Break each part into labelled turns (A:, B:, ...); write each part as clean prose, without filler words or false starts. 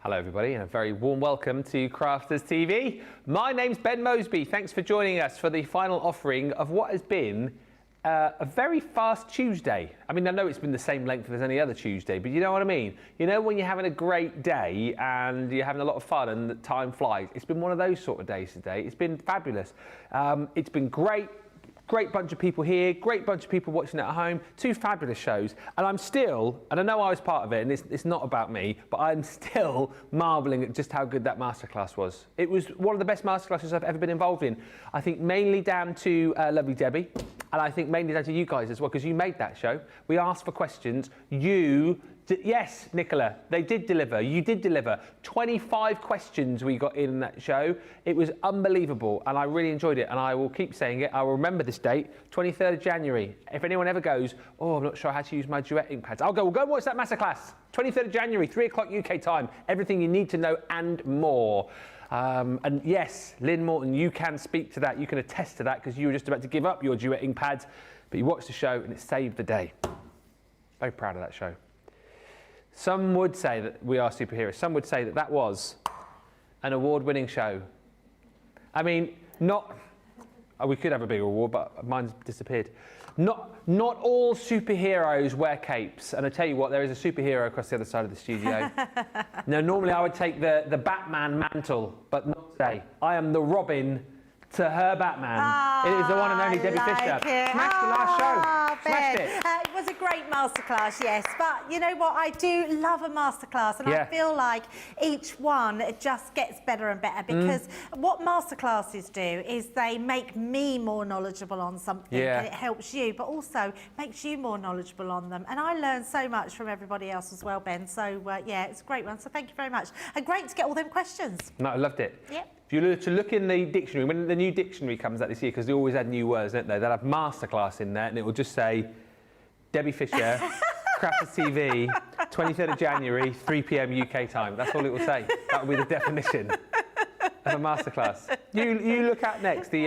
A: Hello everybody and a very warm welcome to Crafters TV. My name's Ben Moseby. Thanks for joining us for the final offering of what has been a very fast Tuesday. I mean, I know it's been the same length as any other Tuesday, but you know what I mean? You know when you're having a great day and you're having a lot of fun and the time flies? It's been one of those sort of days today. It's been fabulous. It's been great. Great bunch of people here, great bunch of people watching at home, two fabulous shows. And I'm still, and I know I was part of it, and it's not about me, but I'm still marvelling at just how good that Masterclass was. It was one of the best Masterclasses I've ever been involved in. I think mainly down to lovely Debbie, and I think mainly down to you guys as well, because you made that show. We asked for questions. Yes, Nicola, they did deliver. You did deliver. 25 questions we got in that show. It was unbelievable, and I really enjoyed it, and I will keep saying it. I will remember this date, 23rd of January. If anyone ever goes, oh, I'm not sure how to use my duet ink pads, we'll go watch that Masterclass. 23rd of January, 3 o'clock UK time. Everything you need to know and more. And yes, Lynn Morton, you can speak to that. You can attest to that, because you were just about to give up your duet ink pads, but you watched the show, and it saved the day. Very proud of that show. Some would say that we are superheroes. Some would say that that was an award-winning show. I mean, we could have a bigger award, but mine's disappeared. Not all superheroes wear capes. And I tell you what, there is a superhero across the other side of the studio. Now, normally I would take the Batman mantle, but not today. I am the Robin to her Batman. It is the one and only Debbie Fisher. Smashed the last show. Smashed it.
B: It was a great masterclass, yes. But you know what? I do love a masterclass, and I feel like each one just gets better and better, because what masterclasses do is they make me more knowledgeable on something, and it helps you, but also makes you more knowledgeable on them. And I learned so much from everybody else as well, Ben. So yeah, it's a great one. So thank you very much. And great to get all them questions.
A: No, I loved it.
B: Yep.
A: If you were to look in the dictionary, when the new dictionary comes out this year, because they always add new words, don't they? They'll have Masterclass in there, and it will just say Debbie Fisher, Crafters TV, 23rd of January, 3 p.m. UK time. That's all it will say. That will be the definition of a Masterclass. You look at next, the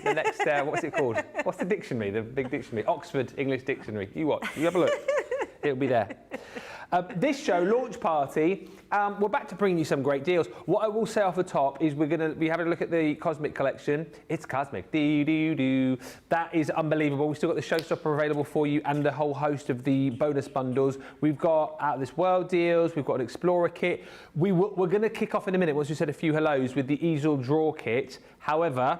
A: next, what's it called? What's the dictionary, the big dictionary? Oxford English Dictionary. You watch, you have a look. It'll be there. This show, Launch Party, we're back to bringing you some great deals. What I will say off the top is we're going to be having a look at the Cosmic collection. It's cosmic. That is unbelievable. We've still got the Showstopper available for you and a whole host of the bonus bundles. We've got Out of This World deals. We've got an Explorer kit. We're going to kick off in a minute once we said a few hellos with the Easel draw kit. However,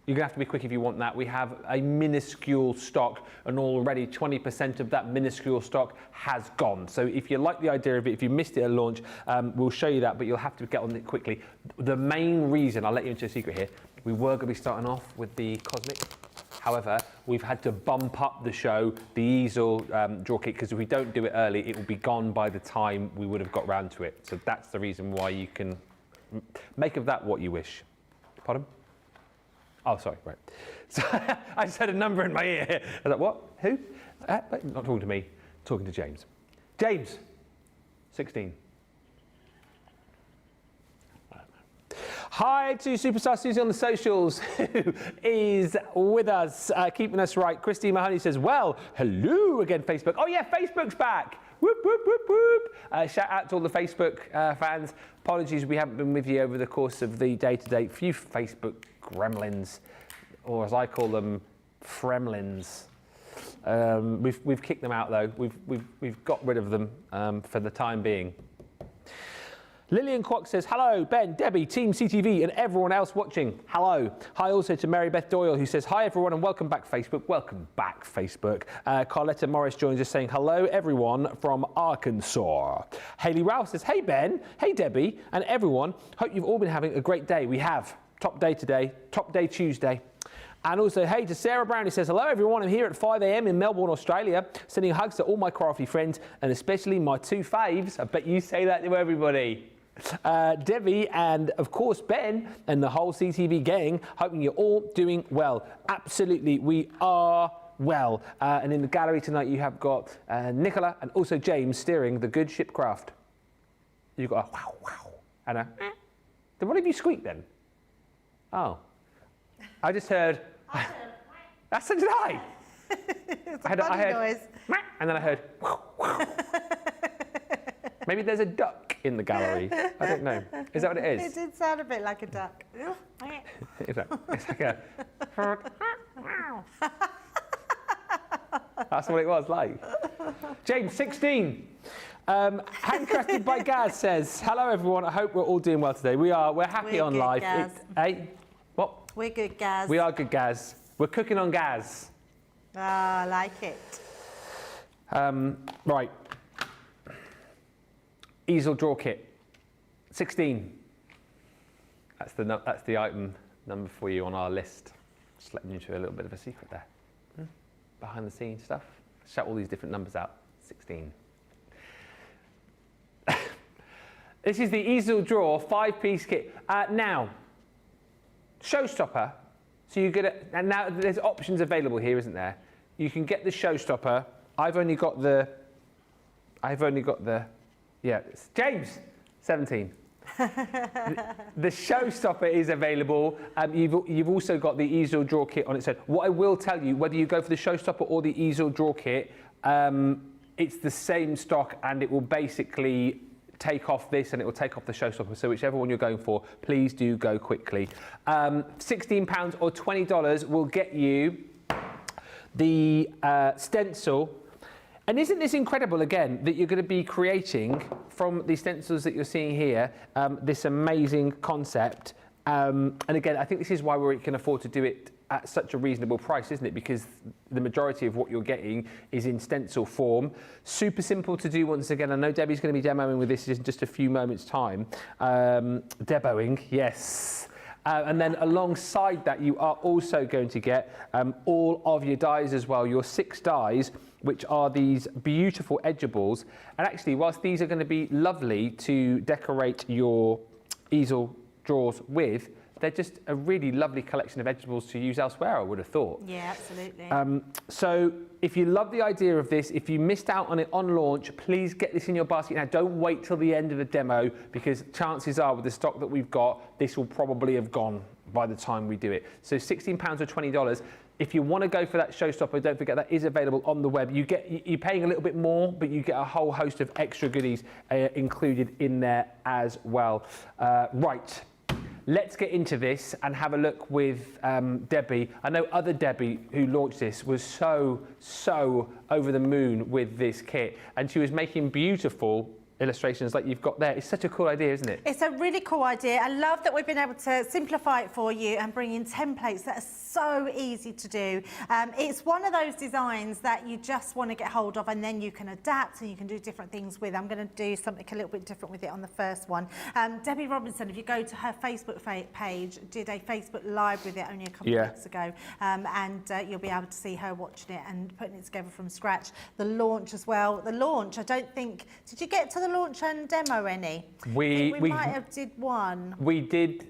A: you're going to have to be quick if you want that. We have a minuscule stock, and already 20% of that minuscule stock has gone. So if you like the idea of it, if you missed it at launch, we'll show you that, but you'll have to get on it quickly. The main reason, I'll let you into a secret here, we were going to be starting off with the Cosmic. However, we've had to bump up the show, the Easel draw kit, because if we don't do it early, it will be gone by the time we would have got round to it. So that's the reason why you can make of that what you wish. Pardon? Oh, sorry, right. So I just had a number in my ear. I was like, what? Who? Not talking to me, talking to James. James, 16. Hi to Superstar Susie on the socials, who is with us, keeping us right. Christine Mahoney says, well, hello again, Facebook. Oh yeah, Facebook's back. Whoop, whoop, whoop, whoop. Shout out to all the Facebook fans. Apologies we haven't been with you over the course of the day-to-day. Few Facebook gremlins, or as I call them, fremlins. We've kicked them out though. We've got rid of them for the time being. Lillian Kwok says, hello, Ben, Debbie, Team CTV, and everyone else watching. Hello. Hi also to Mary Beth Doyle, who says, hi, everyone, and welcome back, Facebook. Welcome back, Facebook. Carletta Morris joins us saying, hello, everyone from Arkansas. Hayley Ralph says, hey, Ben, hey, Debbie, and everyone. Hope you've all been having a great day. We have. Top day today. Top day Tuesday. And also, hey, to Sarah Brown, who says, hello, everyone. I'm here at 5 a.m. in Melbourne, Australia, sending hugs to all my crafty friends, and especially my two faves. I bet you say that to everybody. Debbie and, of course, Ben and the whole CTV gang, hoping you're all doing well. Absolutely, we are well. And in the gallery tonight, you have got Nicola and also James steering the good ship craft. You've got a wow, wow, and a... Did one of you squeak then? Oh. I just heard... That's did I?
B: It's a funny noise.
A: And then I heard... Maybe there's a duck. in the gallery. I don't know. Is that what it is?
B: It did sound a bit like a duck.
A: It's like a... That's what it was like. James, 16. Handcrafted by Gaz says, hello everyone, I hope we're all doing well today. We are, we're happy on
B: good,
A: live.
B: Gaz.
A: What?
B: We're good, Gaz.
A: We are good, Gaz. We're cooking on Gaz.
B: Ah, I like it.
A: Right. Easel drawer kit, 16. That's the item number for you on our list. Just letting you into a little bit of a secret there. Behind the scenes stuff. Shout all these different numbers out. 16. This is the Easel drawer 5-piece kit. Now, showstopper. So you get it, and now there's options available here, isn't there? You can get the showstopper. I've only got the. Yeah, James, 17. The showstopper is available. You've also got the Easel drawer kit on its own. What I will tell you, whether you go for the showstopper or the Easel drawer kit, it's the same stock, and it will basically take off this and it will take off the showstopper. So whichever one you're going for, please do go quickly. £16 or $20 will get you the stencil. And isn't this incredible, again, that you're going to be creating, from the stencils that you're seeing here, this amazing concept. And again, I think this is why we can afford to do it at such a reasonable price, isn't it? Because the majority of what you're getting is in stencil form. Super simple to do once again. I know Debbie's going to be demoing with this in just a few moments' time. Deboing, yes. And then alongside that, you are also going to get all of your dies as well, your 6 dies, which are these beautiful edgeables. And actually, whilst these are going to be lovely to decorate your easel drawers with, they're just a really lovely collection of edgeables to use elsewhere, I would have thought.
B: Yeah, absolutely.
A: So if you love the idea of this, if you missed out on it on launch, please get this in your basket now. Don't wait till the end of the demo, because chances are with the stock that we've got, this will probably have gone by the time we do it. So £16 or $20. If you want to go for that showstopper, don't forget that is available on the web. You're paying a little bit more, but you get a whole host of extra goodies included in there as well. Right. Let's get into this and have a look with Debbie. I know other Debbie who launched this was so over the moon with this kit, and she was making beautiful illustrations like you've got there. It's such a cool idea, isn't it?
B: It's a really cool idea. I love that we've been able to simplify it for you and bring in templates that are so easy to do. It's one of those designs that you just want to get hold of, and then you can adapt and you can do different things with. I'm going to do something a little bit different with it on the first one. Debbie Robinson, if you go to her Facebook page, did a Facebook Live with it only a couple of weeks ago, and you'll be able to see her watching it and putting it together from scratch. The launch as well. The launch, I don't think, did you get to the launch and demo any? We might have did one.
A: We did.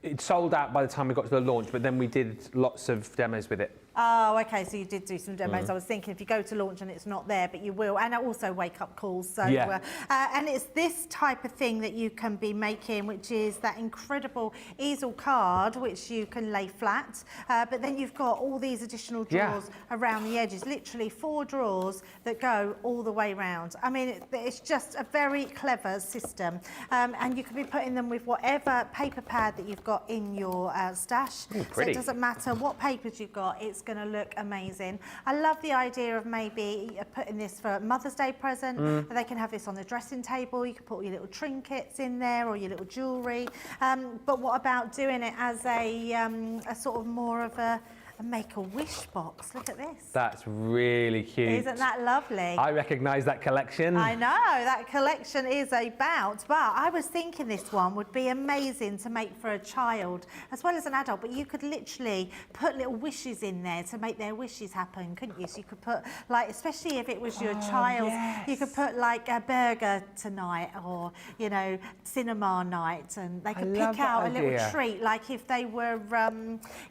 A: It sold out by the time we got to the launch, but then we did lots of demos with it.
B: Oh, okay, so you did do some demos. I was thinking if you go to launch and it's not there, but you will, and also wake-up calls. So, and it's this type of thing that you can be making, which is that incredible easel card, which you can lay flat, but then you've got all these additional drawers around the edges, literally 4 drawers that go all the way round. I mean, it's just a very clever system, and you can be putting them with whatever paper pad that you've got in your stash.
A: Ooh,
B: so it doesn't matter what papers you've got, it's going to look amazing. I love the idea of maybe putting this for a Mother's Day present. They can have this on the dressing table. You can put all your little trinkets in there or your little jewellery. But what about doing it as a sort of more of a Make-A-Wish box? Look at this.
A: That's really cute.
B: Isn't that lovely?
A: I recognise that collection.
B: I know, that collection is about, but I was thinking this one would be amazing to make for a child as well as an adult, but you could literally put little wishes in there to make their wishes happen, couldn't you? So you could put, like, especially if it was your child, you could put like a burger tonight or, you know, cinema night, and they could pick out a little treat, like if they were,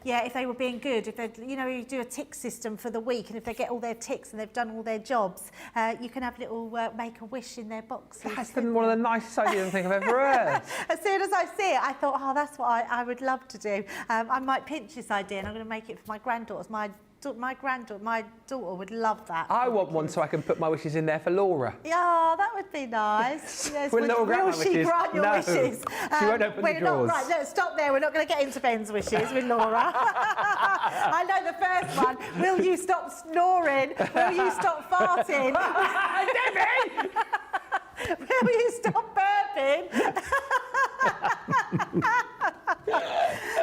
B: if they were being good, if they, you know, you do a tick system for the week, and if they get all their ticks and they've done all their jobs, you can have little Make-A-Wish in their boxes.
A: That's one of the nicest ideas I think I've ever heard.
B: As soon as I see it, I thought, oh, that's what I would love to do. I might pinch this idea, and I'm going to make it for my granddaughters. My my daughter would love that.
A: I want one so I can put my wishes in there for Laura.
B: Yeah, that would be nice. Yes,
A: Will Laura grant my
B: will she
A: wishes?
B: grant your
A: No.
B: wishes?
A: She won't open the drawers.
B: Right, no, stop there. We're not going to get into Ben's wishes with Laura. I know the first one. Will you stop snoring? Will you stop farting?
A: Debbie!
B: Will you stop burping?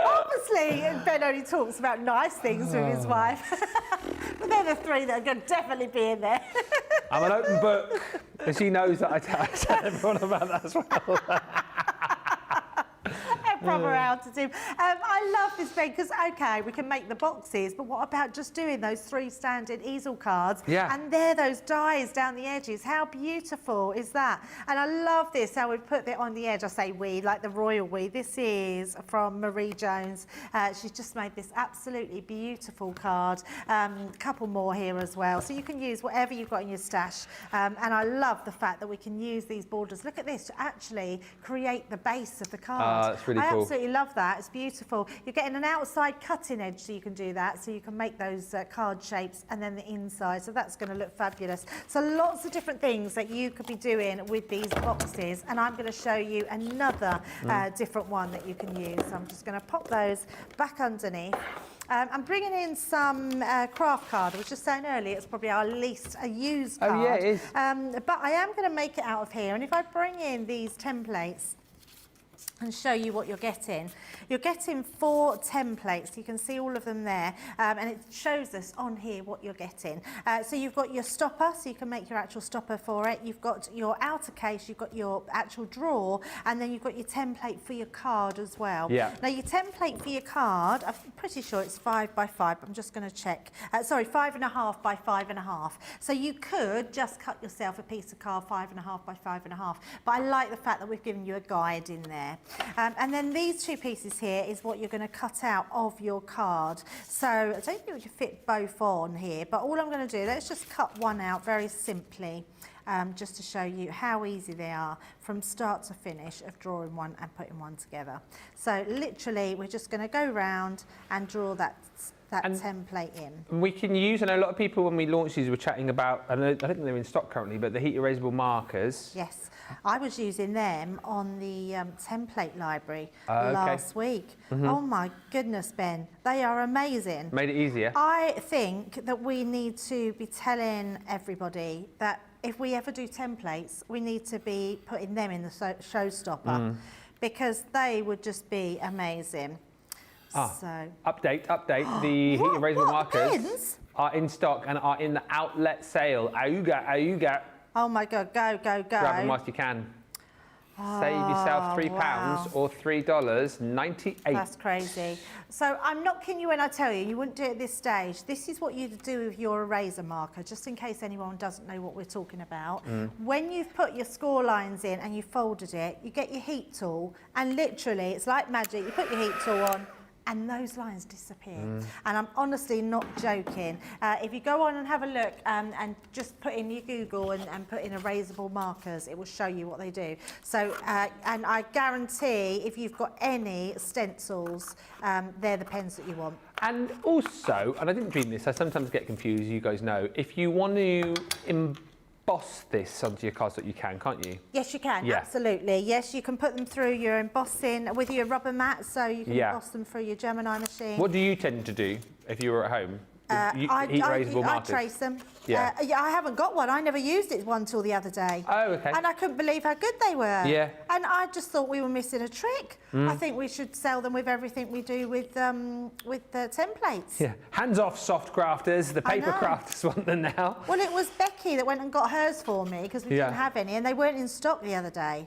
B: Obviously, Ben only talks about nice things with his wife. But they're the three that are going to definitely be in there.
A: I'm an open book, and she knows that I tell everyone about that as well.
B: Proper altitude. I love this bed because, okay, we can make the boxes, but what about just doing those 3 standard easel cards?
A: Yeah.
B: And there, those dies down the edges. How beautiful is that? And I love this, how we put it on the edge. I say we, like the royal we. This is from Marie Jones. She's just made this absolutely beautiful card. A couple more here as well. So you can use whatever you've got in your stash. And I love the fact that we can use these borders. Look at this, to actually create the base of the card.
A: That's really cool.
B: I absolutely love that. It's beautiful. You're getting an outside cutting edge, so you can do that. So you can make those card shapes, and then the inside. So that's going to look fabulous. So lots of different things that you could be doing with these boxes. And I'm going to show you another different one that you can use. So I'm just going to pop those back underneath. I'm bringing in some craft card. I was just saying earlier, it's probably our least used card.
A: Oh, yeah, it is.
B: But I am going to make it out of here. And if I bring in these templates and show you what you're getting 4 templates. You can see all of them there, and it shows us on here what you're getting. So you've got your stopper, so you can make your actual stopper for it. You've got your outer case, you've got your actual drawer, and then you've got your template for your card as well.
A: Yeah.
B: Now your template for your card, I'm pretty sure it's 5 by 5. I'm just going to check. Sorry, 5.5 by 5.5. So you could just cut yourself a piece of card 5.5 by 5.5. But I like the fact that we've given you a guide in there. And then these 2 pieces here is what you're going to cut out of your card. So I don't think we can fit both on here, but all I'm going to do, let's just cut one out very simply, just to show you how easy they are from start to finish of drawing one and putting one together. So literally, we're just going to go round and draw that template in.
A: We can use, I know a lot of people when we launched these were chatting about, I don't think they're in stock currently, but the heat erasable markers.
B: Yes, I was using them on the template library last week. Oh my goodness, Ben, they are amazing.
A: Made it easier.
B: I think that we need to be telling everybody that if we ever do templates, we need to be putting them in the showstopper because they would just be amazing. So
A: Update. The heat erasable markers
B: pens?
A: are in stock and are in the outlet sale. Auga.
B: Oh my God, go.
A: Grab them whilst you can. Save yourself £3
B: wow.
A: or $3.98.
B: That's crazy. So I'm not kidding you when I tell you wouldn't do it at this stage. This is what you'd do with your eraser marker, just in case anyone doesn't know what we're talking about. When you've put your score lines in and you folded it, you get your heat tool, and literally, it's like magic. You put your heat tool on, and those lines disappear. And I'm honestly not joking. If you go on and have a look and just put in your Google and put in erasable markers, it will show you what they do. So, and I guarantee if you've got any stencils, they're the pens that you want.
A: And also, and I didn't dream this, I sometimes get confused, you guys know, if you want to emboss this onto your cards that you can, can't you?
B: Yes, you can,
A: Yeah.
B: absolutely. Yes, you can put them through your embossing with your rubber mat, so you can emboss them through your Gemini machine.
A: What do you tend to do if you were at home? Heat erasable
B: I
A: markers?
B: trace them.
A: Yeah.
B: I haven't got one. I never used it one till the other day.
A: Oh, okay.
B: And I couldn't believe how good they were.
A: Yeah.
B: And I just thought we were missing a trick. I think we should sell them with everything we do with the templates.
A: Yeah. Hands off soft crafters. The paper
B: know.
A: crafters want them now.
B: Well, it was Becky that went and got hers for me because we didn't have any, and they weren't in stock the other day.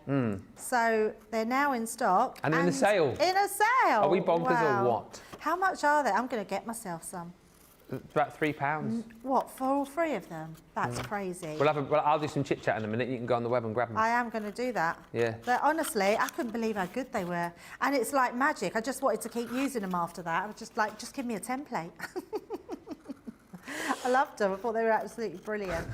B: So they're now in stock.
A: And in a sale.
B: In a sale.
A: Are we bonkers or what?
B: How much are they? I'm going to get myself some.
A: It's about £3.
B: What, for all 3 of them? That's crazy.
A: Well, I'll do some chit chat in a minute. You can go on the web and grab them.
B: I am going to do that.
A: Yeah.
B: But honestly, I couldn't believe how good they were. And it's like magic. I just wanted to keep using them after that. I was just like, just give me a template. I loved them. I thought they were absolutely brilliant.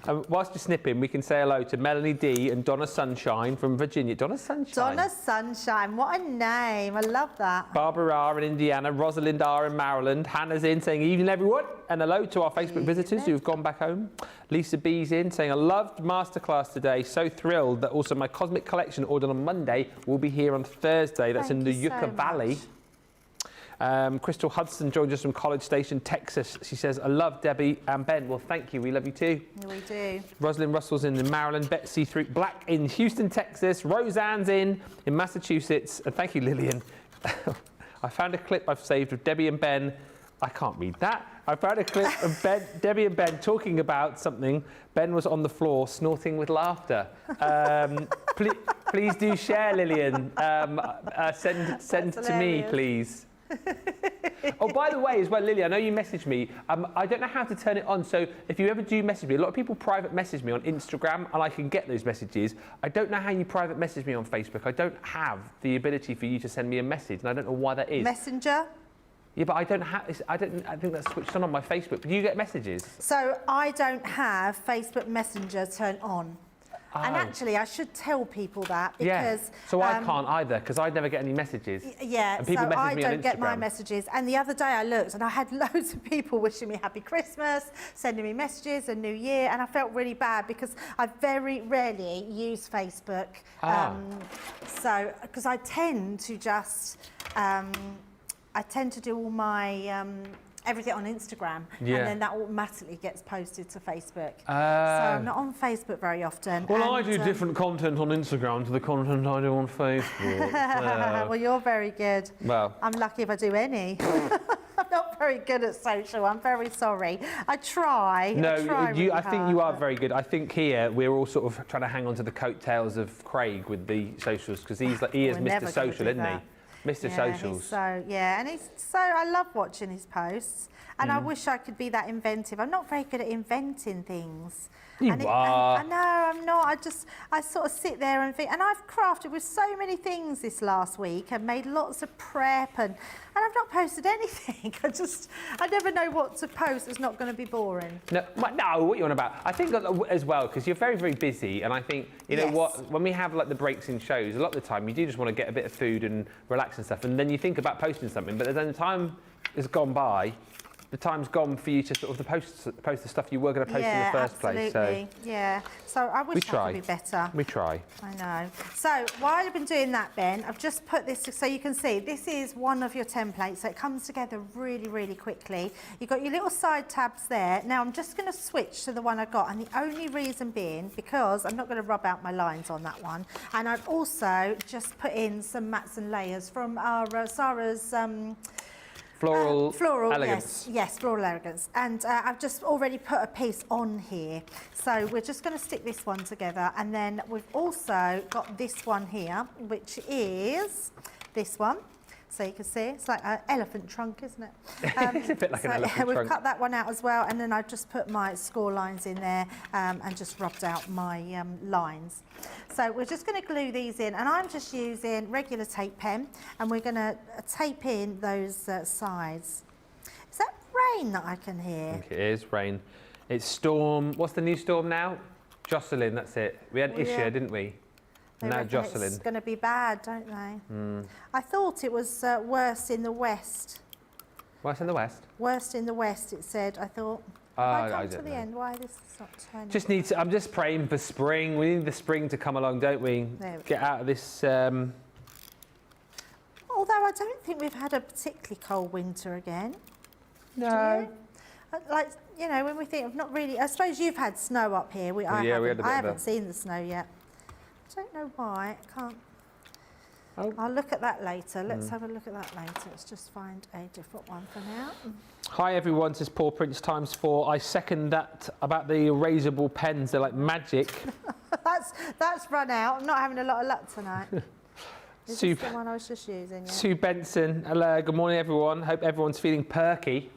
A: Whilst you're snipping, we can say hello to Melanie D and Donna Sunshine from Virginia. Donna Sunshine.
B: Donna Sunshine, what a name. I love that.
A: Barbara R in Indiana, Rosalind R in Maryland. Hannah's in saying evening everyone, and hello to our Facebook visitors who've gone back home. Lisa B's in saying I loved Masterclass today. So thrilled that also my Cosmic Collection ordered on Monday will be here on Thursday. That's in the Yucca Valley. Crystal Hudson joined us from College Station, Texas. She says, I love Debbie and Ben. Well, thank you. We love you too.
B: Yeah, we do.
A: Rosalind Russell's in Maryland. Betsy Black in Houston, Texas. Roseanne's in Massachusetts. And thank you, Lillian. I found a clip I've saved of Debbie and Ben. I can't read that. I found a clip of Debbie and Ben talking about something. Ben was on the floor snorting with laughter. Please do share, Lillian. Send to me, please. Oh, by the way, as well, Lily, I know you messaged me. I don't know how to turn it on. So if you ever do message me, a lot of people private message me on Instagram, and I can get those messages. I don't know how you private message me on Facebook. I don't have the ability for you to send me a message, and I don't know why that is. Messenger? Yeah, but I don't have. I think that's switched on my Facebook. But do you get messages? So I don't have Facebook Messenger turned on. Oh. And actually, I should tell people that because... Yeah. So I can't either, because I never get any messages. Yeah, and people so message me on Instagram. I don't get my messages. And the other day I looked and I had loads of people wishing me Happy Christmas, sending me messages, a New Year, and I felt really bad because I very rarely use Facebook. So, because I tend to just... I tend to do all my... everything on Instagram, and then that automatically gets posted to Facebook. So I'm not on Facebook very often. Well, I do different content on Instagram to the content I do on Facebook. Well, you're very good. Well, I'm lucky if I do any. I'm not very good at social. I'm very sorry. I try. No, I think you are very good. I think here we're all sort of trying to hang on to the coattails of Craig with the socials because he is Mr. Social, isn't he? Mr. Socials. And he's so, I love watching his posts, and I wish I could be that inventive. I'm not very good at inventing things. You are. I know, I'm not. I sort of sit there and think, and I've crafted with so many things this last week and made lots of prep, and I've not posted anything. I never know what to post that's not going to be boring. No, what you're on about. I think as well, because you're very, very busy, and I think, you know what, when we have like the breaks in shows, a lot of the time you do just want to get a bit of food and relax and stuff, and then you think about posting something, but then the time has gone by. The time's gone for you to sort of post the stuff you were going to post in the first place. So so I wish I could be better. We try. I know. So while I've been doing that, Ben, I've just put this so you can see this is one of your templates. So it comes together really, really quickly. You've got your little side tabs there. Now I'm just going to switch to the one I got, and the only reason being because I'm not going to rub out my lines on that one, and I've also just put in some mats and layers from our Sarah's. Floral elegance. Yes, floral elegance. And I've just already put a piece on here. So we're just going to stick this one together. And then we've also got this one here, which is this one. So you can see it's like an elephant trunk, isn't it? It's a bit like an elephant trunk. We've cut that one out as well. And then I've just put my score lines in there and just rubbed out my lines. So we're just going to glue these in, and I'm just using regular tape pen, and we're going to tape in those sides. Is that rain that I can hear? I think it is rain. It's storm. What's the new storm now? Jocelyn, that's it. We had Isha, didn't we? Now Jocelyn. It's going to be bad, don't they? I thought it was worse in the west. Worse in the west? Worst in the west, it said. I thought. I come to the end, why this is not turning? I'm just praying for spring. We need the spring to come along, don't we? Get out of this. Although I don't think we've had a particularly cold winter again. No. Like, you know, when we think of not really. I suppose you've had snow up here. I haven't seen the snow yet. I don't know why. I can't. Oh. I'll look at that later. Let's have a look at that later. Let's just find a different one for now. Hi everyone, says Paul Prince ×4. I second that about the erasable pens. They're like magic. that's run out. I'm not having a lot of luck tonight. This is the one I was just using. Yeah. Sue Benson. Hello, good morning everyone. Hope everyone's feeling perky.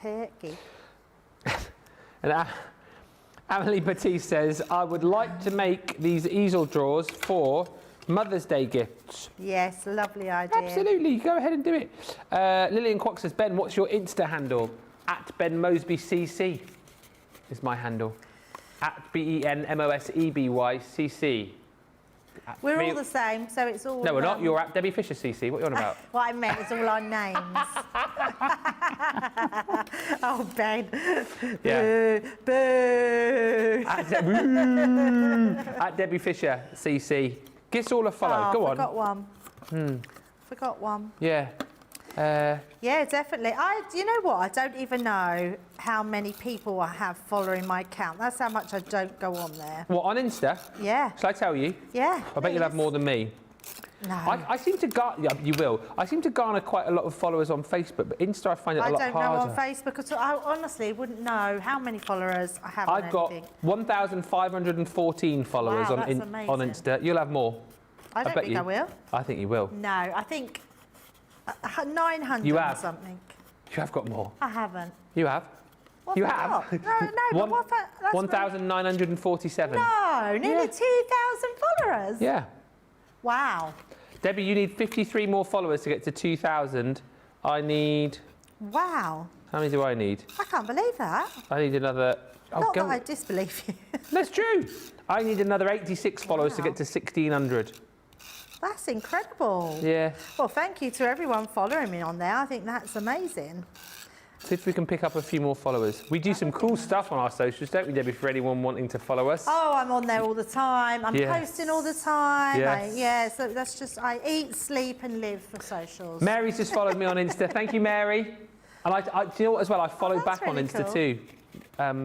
A: Perky. And Emily Batiste says, I would like to make these easel drawers for Mother's Day gifts. Yes, lovely idea. Absolutely, go ahead and do it. Lillian Kwok says, Ben, what's your Insta handle? @Ben Moseby CC is my handle. at BenMosebyCC.
B: We're all the same, so it's all...
A: No, we're not. You're at Debbie Fisher CC. What are you on about?
B: What I meant is all our names. Oh, Ben.
A: Yeah.
B: Boo.
A: At Debbie Fisher CC. Give us all a follow. Go on.
B: Forgot one. Forgot one.
A: Yeah.
B: Yeah, definitely. You know what? I don't even know how many people I have following my account. That's how much I don't go on there.
A: What, on Insta?
B: Yeah.
A: Shall I tell you?
B: Yeah.
A: I bet you'll have more than me.
B: No.
A: I seem to garner, you will. I seem to garner quite a lot of followers on Facebook, but Insta I find it a lot harder.
B: I don't know on Facebook at all. I honestly wouldn't know how many followers I have on
A: I've got 1,514 followers
B: Wow,
A: on
B: that's
A: Insta. You'll have more.
B: I don't think I will.
A: I think you will.
B: No, I think 900
A: You
B: or
A: have.
B: something.
A: You have got more.
B: I haven't.
A: You have.
B: What
A: You
B: have I
A: have.
B: got? No, but what?
A: 1,947.
B: No, nearly 2,000 followers.
A: Yeah.
B: Wow.
A: Debbie, you need 53 more followers to get to 2,000. I need...
B: Wow.
A: How many do I need?
B: I can't believe that.
A: I need another...
B: Not that I disbelieve you.
A: That's true. I need another 86 followers to get to 1,600.
B: That's incredible.
A: Yeah.
B: Well, thank you to everyone following me on there. I think that's amazing.
A: See if we can pick up a few more followers. We do some cool stuff on our socials, don't we, Debbie, for anyone wanting to follow us?
B: Oh, I'm on there all the time. I'm posting all the time.
A: Yes.
B: So that's just, I eat, sleep and live for socials.
A: Mary's just followed me on Insta. Thank you, Mary. And do you know what as well? I follow back
B: really
A: on Insta
B: cool.
A: too,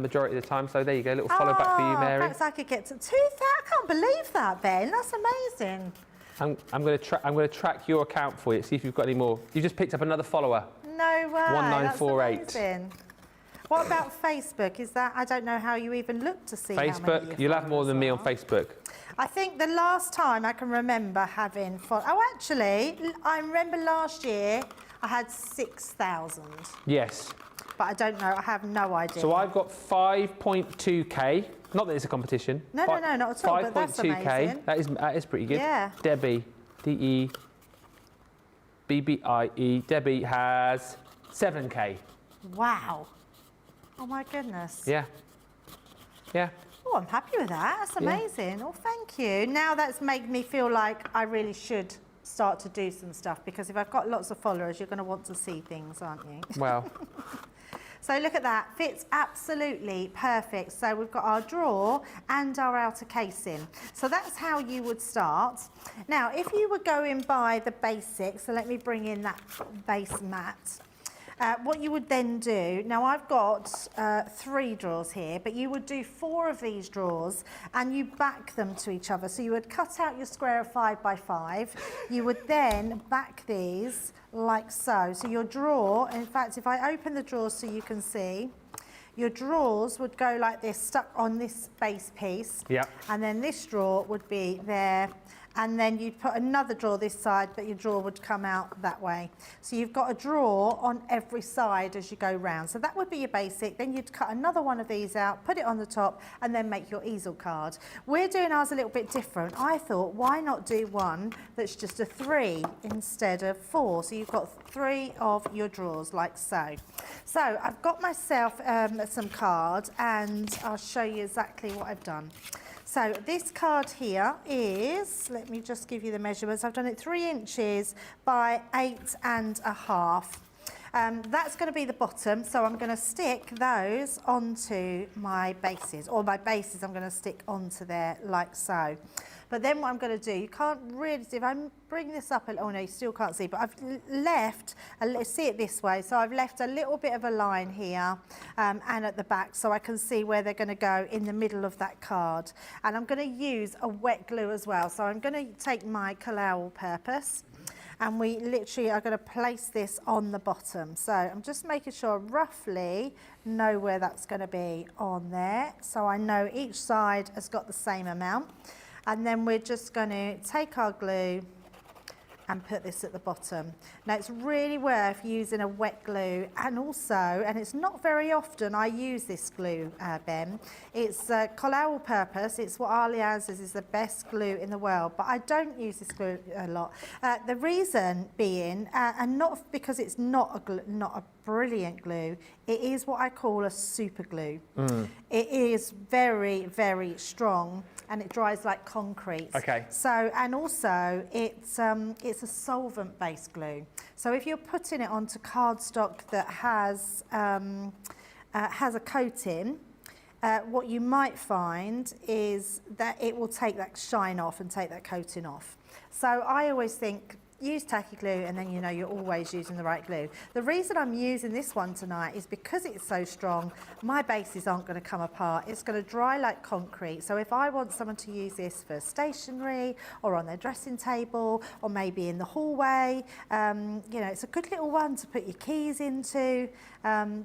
A: majority of the time. So there you go, a little follow back for you, Mary.
B: Perhaps I could get to 2,000. I can't believe that, Ben. That's amazing.
A: I'm going to track your account for you, see if you've got any more. You just picked up another follower.
B: No way.
A: 1948.
B: That's amazing. What about Facebook? Is that, I don't know how you even look to see
A: Facebook,
B: how many
A: you'll have more than me on Facebook.
B: I think the last time I can remember having... Oh, actually, I remember last year I had 6,000.
A: Yes.
B: But I don't know, I have no idea.
A: So I've got 5.2k. Not that it's a competition.
B: No, not at all, but that's amazing.
A: That is pretty good.
B: Yeah.
A: Debbie, D-E-B-B-I-E, Debbie has 7k.
B: Wow. Oh my goodness.
A: Yeah. Yeah.
B: Oh, I'm happy with that. That's amazing. Oh, thank you. Now that's made me feel like I really should start to do some stuff, because if I've got lots of followers, you're going to want to see things, aren't you?
A: Well.
B: So look at that, fits absolutely perfect. So we've got our drawer and our outer casing. So that's how you would start. Now, if you were going by the basics, so let me bring in that base mat. What you would then do, now I've got 3 drawers here, but you would do 4 of these drawers and you back them to each other. So you would cut out your square of 5 by 5. You would then back these like so. So your drawer, in fact, if I open the drawers so you can see, your drawers would go like this, stuck on this base piece.
A: Yeah.
B: And then this drawer would be there. And then you'd put another drawer this side, but your drawer would come out that way. So you've got a drawer on every side as you go round. So that would be your basic. Then you'd cut another one of these out, put it on the top, and then make your easel card. We're doing ours a little bit different. I thought, why not do one that's just a 3 instead of 4? So you've got 3 of your drawers, like so. So I've got myself some cards, and I'll show you exactly what I've done. So this card here is, let me just give you the measurements. I've done it 3 inches by 8.5. That's going to be the bottom, so I'm going to stick those onto my bases, or my bases I'm going to stick onto there like so. But then what I'm going to do, you can't really see, if I bring this up a little, oh no, you still can't see, but I've left, see it this way, so I've left a little bit of a line here and at the back, so I can see where they're going to go in the middle of that card. And I'm going to use a wet glue as well, so I'm going to take my All Purpose, and we literally are going to place this on the bottom. So I'm just making sure I roughly know where that's going to be on there, so I know each side has got the same amount. And then we're just going to take our glue and put this at the bottom. Now it's really worth using a wet glue, and also, and it's not very often I use this glue, Ben, it's All Purpose. It's what Allianz says is the best glue in the world, but I don't use this glue a lot. The reason being, and not because it's not a brilliant glue. It is what I call a super glue. It is very, very strong, and it dries like concrete.
A: Okay.
B: So, and also it's a solvent-based glue. So if you're putting it onto cardstock that has a coating, what you might find is that it will take that shine off and take that coating off. So I always think, use tacky glue, and then you know you're always using the right glue. The reason I'm using this one tonight is because it's so strong, my bases aren't going to come apart. It's going to dry like concrete. So if I want someone to use this for stationery or on their dressing table or maybe in the hallway, you know, it's a good little one to put your keys into.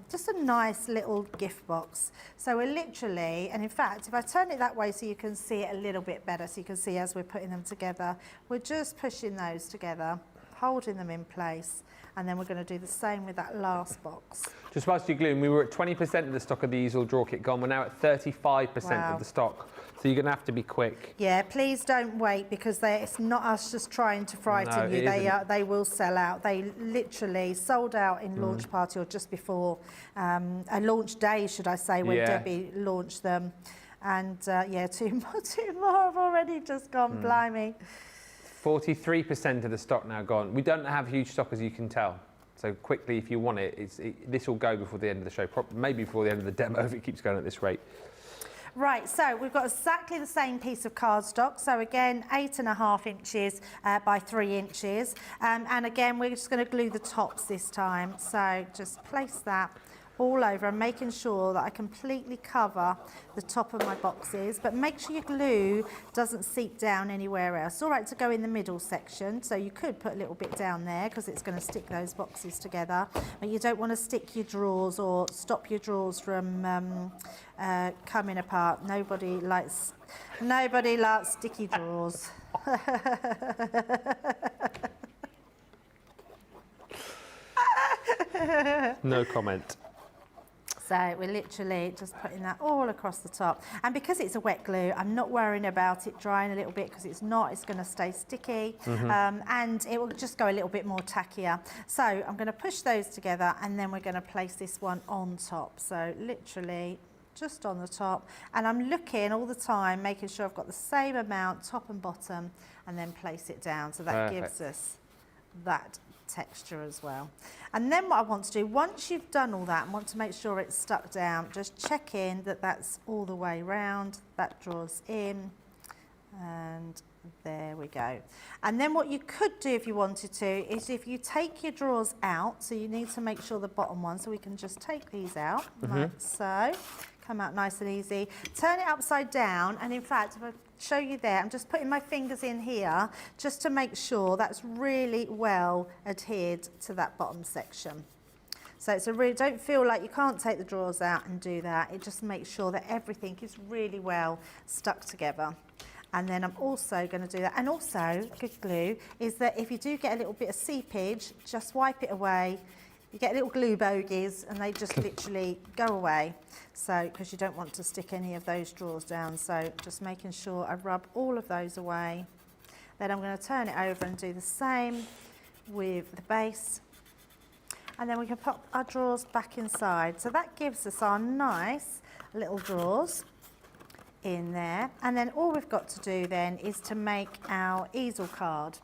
B: Just a nice little gift box. So we're literally, and in fact, if I turn it that way so you can see it a little bit better, so you can see as we're putting them together, we're just pushing those together, holding them in place, and then we're going to do the same with that last box. Just
A: whilst you're gluing, we were at 20% of the stock of the Easel draw kit gone. We're now at 35% of the stock. So you're going to have to be quick.
B: Yeah, please don't wait, because it's not us just trying to frighten you. They will sell out. They literally sold out in launch party, or just before a launch day, should I say, when Debbie launched them. And yeah, two more have already just gone, blimey.
A: 43% of the stock now gone. We don't have huge stock, as you can tell. So quickly, if you want it, this will go before the end of the show, maybe before the end of the demo if it keeps going at this rate.
B: Right, so we've got exactly the same piece of cardstock. So again, 8.5 inches by 3 inches. And again, we're just going to glue the tops this time. So just place that all over, and making sure that I completely cover the top of my boxes, but make sure your glue doesn't seep down anywhere else. It's all right to go in the middle section, so you could put a little bit down there because it's going to stick those boxes together, but you don't want to stick your drawers or stop your drawers from coming apart. Nobody likes sticky drawers.
A: No comment.
B: So we're literally just putting that all across the top. And because it's a wet glue, I'm not worrying about it drying a little bit, because it's not. It's going to stay sticky, and it will just go a little bit more tackier. So I'm going to push those together, and then we're going to place this one on top. So literally just on the top. And I'm looking all the time, making sure I've got the same amount, top and bottom, and then place it down. So that gives us that texture as well. And then what I want to do, once you've done all that and want to make sure it's stuck down, just check in that that's all the way round, that draws in, and there we go. And then what you could do if you wanted to is, if you take your drawers out, so you need to make sure the bottom one, so we can just take these out like so, come out nice and easy, turn it upside down, and in fact, if I show you there, I'm just putting my fingers in here just to make sure that's really well adhered to that bottom section. So it's don't feel like you can't take the drawers out and do that. It just makes sure that everything is really well stuck together. And then I'm also going to do that. And also, good glue is that if you do get a little bit of seepage, just wipe it away. You get little glue bogies, and they just literally go away. So, because you don't want to stick any of those drawers down. So just making sure I rub all of those away. Then I'm going to turn it over and do the same with the base. And then we can pop our drawers back inside. So that gives us our nice little drawers in there. And then all we've got to do then is to make our easel card.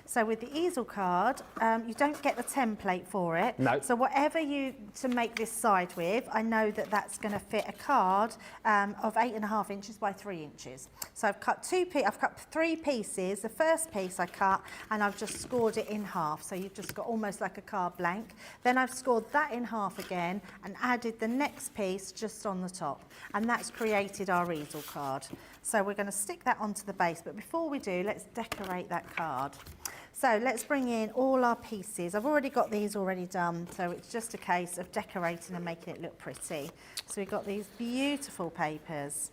B: So with the easel card, you don't get the template for it.
A: No.
B: So whatever to make this side with, I know that that's going to fit a card of 8.5 inches by 3 inches. So I've cut 3 pieces. The first piece I cut, and I've just scored it in half. So you've just got almost like a card blank. Then I've scored that in half again and added the next piece just on the top. And that's created our easel card. So we're going to stick that onto the base. But before we do, let's decorate that card. So let's bring in all our pieces. I've already got these already done, so it's just a case of decorating and making it look pretty. So we've got these beautiful papers.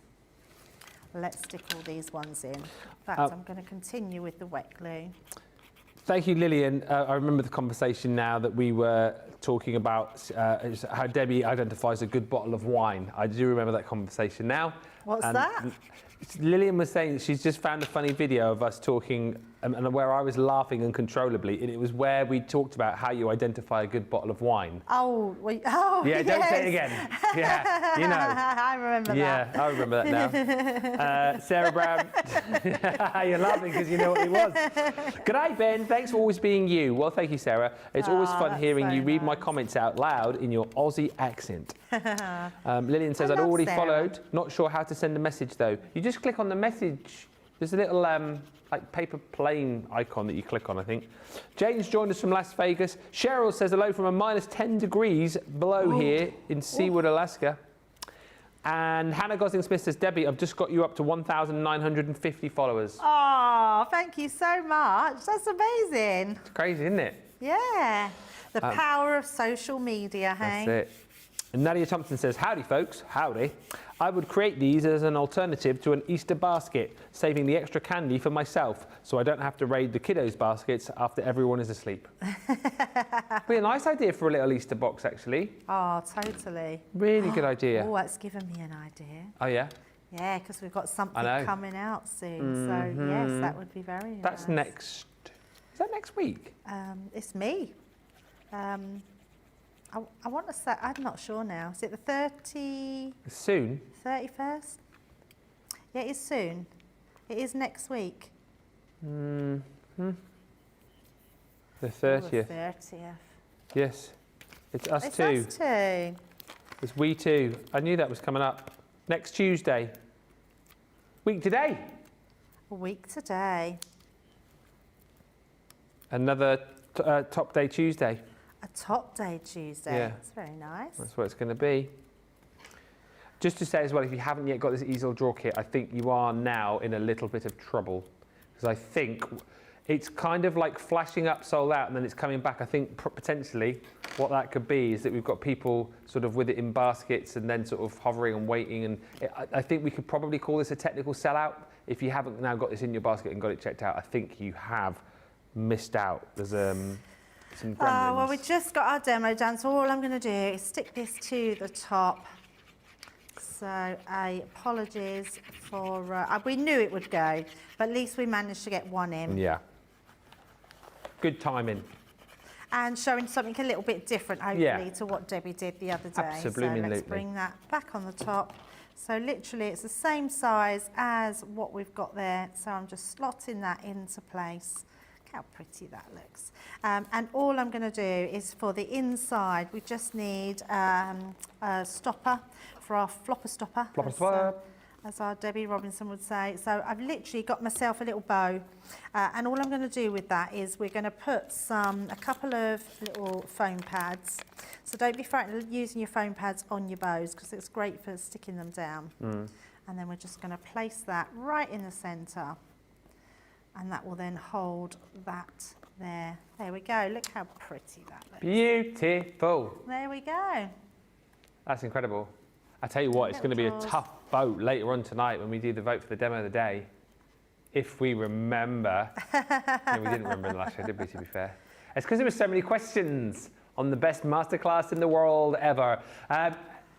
B: Let's stick all these ones in. In fact, I'm going to continue with the wet glue.
A: Thank you, Lillian. I remember the conversation now that we were talking about how Debbie identifies a good bottle of wine. I do remember that conversation now.
B: What's that?
A: Lillian was saying she's just found a funny video of us talking and where I was laughing uncontrollably, and it was where we talked about how you identify a good bottle of wine.
B: Oh,
A: yeah, don't say it again. Yeah, you know.
B: I remember that.
A: Yeah, I remember that now. Sarah Brown, you're laughing because you know what it was. G'day, Ben. Thanks for always being you. Well, thank you, Sarah. It's always fun hearing you read my comments out loud in your Aussie accent. Lillian says, I'd already followed. Not sure how to send a message, though. You just click on the message. There's a little like paper plane icon that you click on, I think. Jane's joined us from Las Vegas. Cheryl says hello from a minus 10 degrees below here in Seawood, Alaska. And Hannah Gosling-Smith says, Debbie, I've just got you up to 1,950 followers.
B: Oh, thank you so much. That's amazing.
A: It's crazy, isn't it?
B: Yeah. The power of social media, hey?
A: That's it. And Nadia Thompson says, howdy, folks. Howdy. I would create these as an alternative to an Easter basket, saving the extra candy for myself, so I don't have to raid the kiddos' baskets after everyone is asleep. Be a nice idea for a little Easter box, actually.
B: Oh, totally.
A: Really good idea.
B: Oh, that's given me an idea.
A: Oh, yeah?
B: Yeah, because we've got something coming out soon. So, yes, that would be very nice.
A: That's next... Is that next week?
B: It's me. I want to say, I'm not sure now. Is it the 30...
A: Soon?
B: 31st? Yeah, it is soon. It is next week.
A: The 30th.
B: Oh, the 30th.
A: Yes. It's us
B: It's
A: too.
B: us too.
A: It's we too. I knew that was coming up. Next Tuesday. Week today.
B: A week today.
A: Another top day Tuesday.
B: A top day Tuesday.
A: Yeah.
B: That's very nice.
A: That's what it's going to be. Just to say as well, if you haven't yet got this easel drawer kit, I think you are now in a little bit of trouble. Because I think it's kind of like flashing up sold out and then it's coming back. I think potentially what that could be is that we've got people sort of with it in baskets and then sort of hovering and waiting. And I think we could probably call this a technical sellout. If you haven't now got this in your basket and got it checked out, I think you have missed out. There's some gremlins.
B: Oh, well, we just got our demo done, so all I'm going to do is stick this to the top. So, apologies for... we knew it would go, but at least we managed to get one in.
A: Yeah. Good timing.
B: And showing something a little bit different, hopefully, to what Debbie did the other day.
A: Absolutely.
B: So let's bring that back on the top. So literally, it's the same size as what we've got there. So I'm just slotting that into place. Look how pretty that looks. And all I'm going to do is for the inside, we just need a stopper for our flopper stopper.
A: Flopper stopper.
B: As our Debbie Robinson would say. So I've literally got myself a little bow, and all I'm going to do with that is we're going to put a couple of little foam pads. So don't be frightened of using your foam pads on your bows because it's great for sticking them down. And then we're just going to place that right in the centre, and that will then hold that there. There we go. Look how pretty that looks.
A: Beautiful.
B: There we go.
A: That's incredible. I tell you what, it's going to be a tough vote later on tonight when we do the vote for the demo of the day. If we remember. No, we didn't remember in the last show, did we, to be fair? It's because there were so many questions on the best masterclass in the world ever.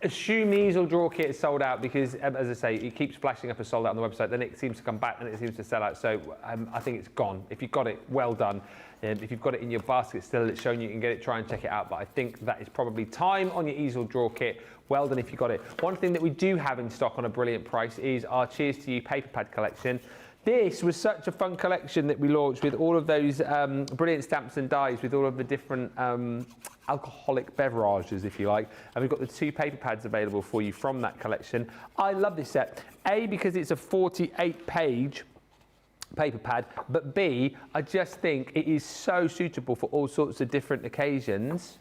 A: Assume the easel drawer kit is sold out because, as I say, it keeps flashing up as sold out on the website. Then it seems to come back and it seems to sell out. So I think it's gone. If you've got it, well done. If you've got it in your basket still, it's showing you can get it, try and check it out. But I think that is probably time on your easel drawer kit. Well done if you got it. One thing that we do have in stock on a brilliant price is our Cheers to You paper pad collection. This was such a fun collection that we launched with all of those brilliant stamps and dies with all of the different alcoholic beverages, if you like. And we've got the 2 paper pads available for you from that collection. I love this set. A, because it's a 48-page paper pad, but B, I just think it is so suitable for all sorts of different occasions.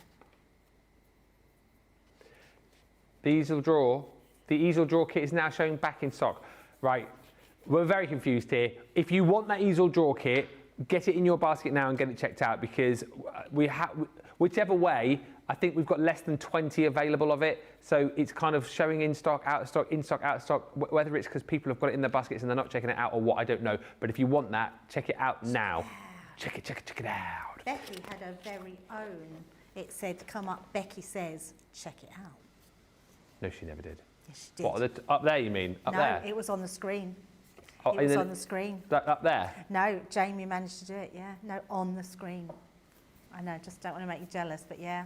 A: The easel drawer kit is now showing back in stock. Right, we're very confused here. If you want that easel drawer kit, get it in your basket now and get it checked out because whichever way, I think we've got less than 20 available of it. So it's kind of showing in stock, out of stock, in stock, out of stock. Whether it's because people have got it in their baskets and they're not checking it out or what, I don't know. But if you want that, check it out now. Check it out.
B: Becky had her very own it said, come up, Becky says, check it out.
A: No, she never did.
B: Yes, she did.
A: What, up there you mean? Up there?
B: No, it was on the screen.
A: Oh,
B: It was on the screen.
A: Up there?
B: No, Jamie managed to do it, yeah. No, on the screen. I know, just don't want to make you jealous, but yeah.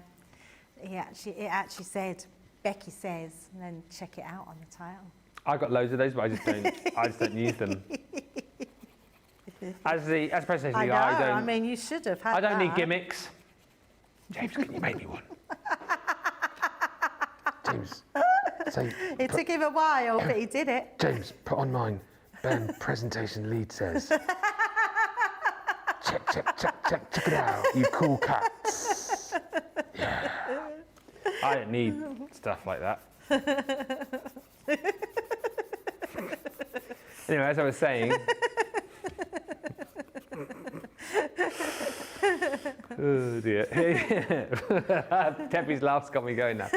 B: It actually said, Becky says, and then check it out on the title.
A: I got loads of those, but I just don't use them. As presentation
B: I know,
A: guy,
B: I mean, you should have had
A: I don't need
B: that.
A: gimmicks. James, can you make me one?
C: James, say,
B: It took him a while, but he did it.
C: James, put on mine. Ben, presentation lead says. Check it out, you cool cats. Yeah.
A: I don't need stuff like that. Anyway, as I was saying. Oh dear. Debbie's laugh's got me going now.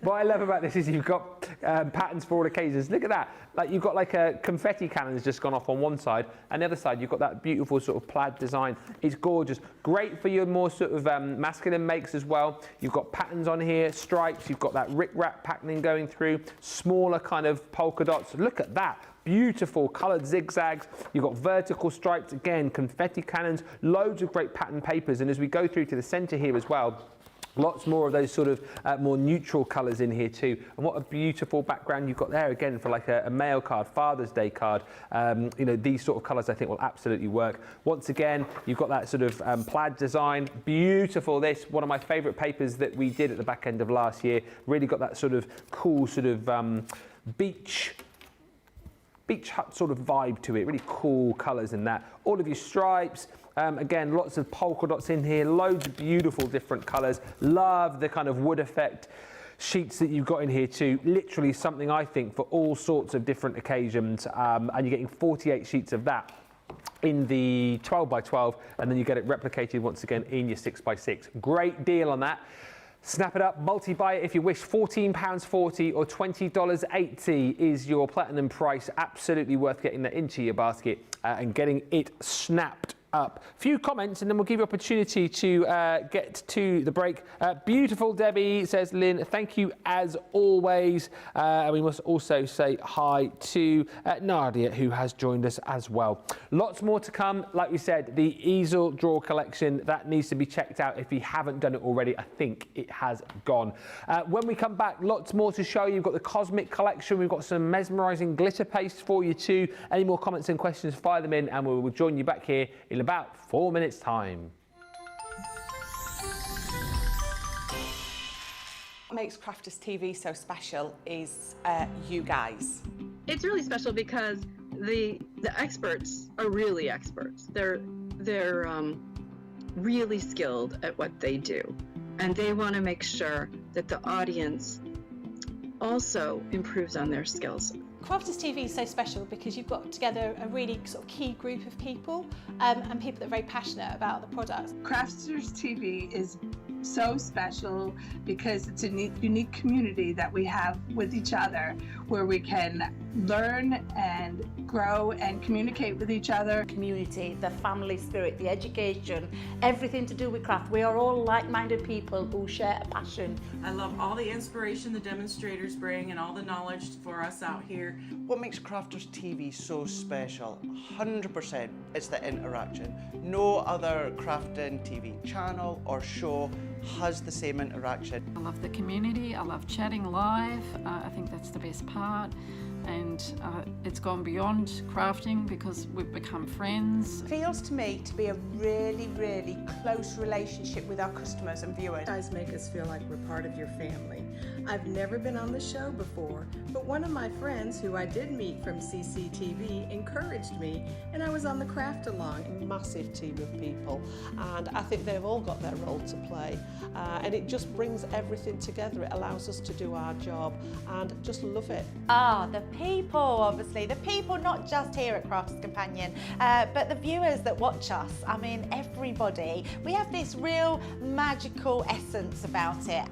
A: What I love about this is you've got patterns for all occasions. Look at that. Like you've got like a confetti cannon that's just gone off on one side, and the other side you've got that beautiful sort of plaid design. It's gorgeous. Great for your more sort of masculine makes as well. You've got patterns on here, stripes. You've got that rip-rap patterning going through, smaller kind of polka dots. Look at that. Beautiful coloured zigzags. You've got vertical stripes, again, confetti cannons, loads of great pattern papers. And as we go through to the centre here as well, lots more of those sort of more neutral colours in here too. And what a beautiful background you've got there, again, for like a mail card, Father's Day card. You know, these sort of colours I think will absolutely work. Once again, you've got that sort of plaid design. Beautiful this, one of my favourite papers that we did at the back end of last year. Really got that sort of cool sort of beach hut sort of vibe to it, really cool colours in that. All of your stripes, again, lots of polka dots in here, loads of beautiful different colours. Love the kind of wood effect sheets that you've got in here too. Literally something I think for all sorts of different occasions, and you're getting 48 sheets of that in the 12 by 12, and then you get it replicated once again in your 6 by 6. Great deal on that. Snap it up, multi-buy it if you wish. £14.40 or $20.80 is your platinum price. Absolutely worth getting that into your basket and getting it snapped up. Few comments and then we'll give you opportunity to get to the break. Beautiful Debbie, says Lynn, thank you as always. And we must also say hi to Nadia, who has joined us as well. Lots more to come. Like we said, the Easel drawer collection, that needs to be checked out. If you haven't done it already, I think it has gone. When we come back, lots more to show you. We've got the Cosmic collection. We've got some mesmerising glitter paste for you too. Any more comments and questions, fire them in and we will join you back here in about 4 minutes time.
D: What makes Crafters TV so special is you guys.
E: It's really special because the experts are really experts. They're really skilled at what they do, and they want to make sure that the audience also improves on their skills.
F: Crafters TV is so special because you've got together a really sort of key group of people and people that are very passionate about the products.
G: Crafters TV is so special because it's a unique community that we have with each other where we can learn and grow and communicate with each other.
H: Community, the family spirit, the education, everything to do with craft. We are all like-minded people who share a passion.
I: I love all the inspiration the demonstrators bring and all the knowledge for us out here.
J: What makes Crafters TV so special, 100%, it's the interaction. No other crafting TV channel or show has the same interaction.
K: I love the community, I love chatting live, I think that's the best part. And it's gone beyond crafting because we've become friends.
D: It feels to me to be a really, really close relationship with our customers and viewers.
L: You guys make us feel like we're part of your family. I've never been on the show before, but one of my friends who I did meet from CCTV encouraged me, and I was on the craft along.
M: Massive team of people, and I think they've all got their role to play, and it just brings everything together. It allows us to do our job and just love it.
B: The people, obviously. The people not just here at Crafters Companion, but the viewers that watch us. I mean, everybody. We have this real magical essence about it.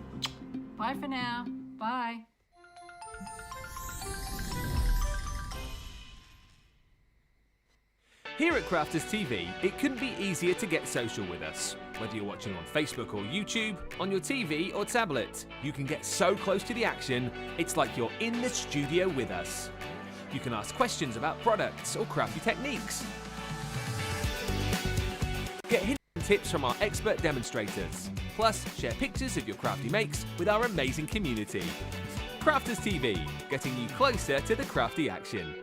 K: Bye for now. Bye.
N: Here at Crafters TV, it couldn't be easier to get social with us. Whether you're watching on Facebook or YouTube, on your TV or tablet, you can get so close to the action, it's like you're in the studio with us. You can ask questions about products or crafty techniques. Get hidden tips from our expert demonstrators. Plus, share pictures of your crafty makes with our amazing community. Crafters TV, getting you closer to the crafty action.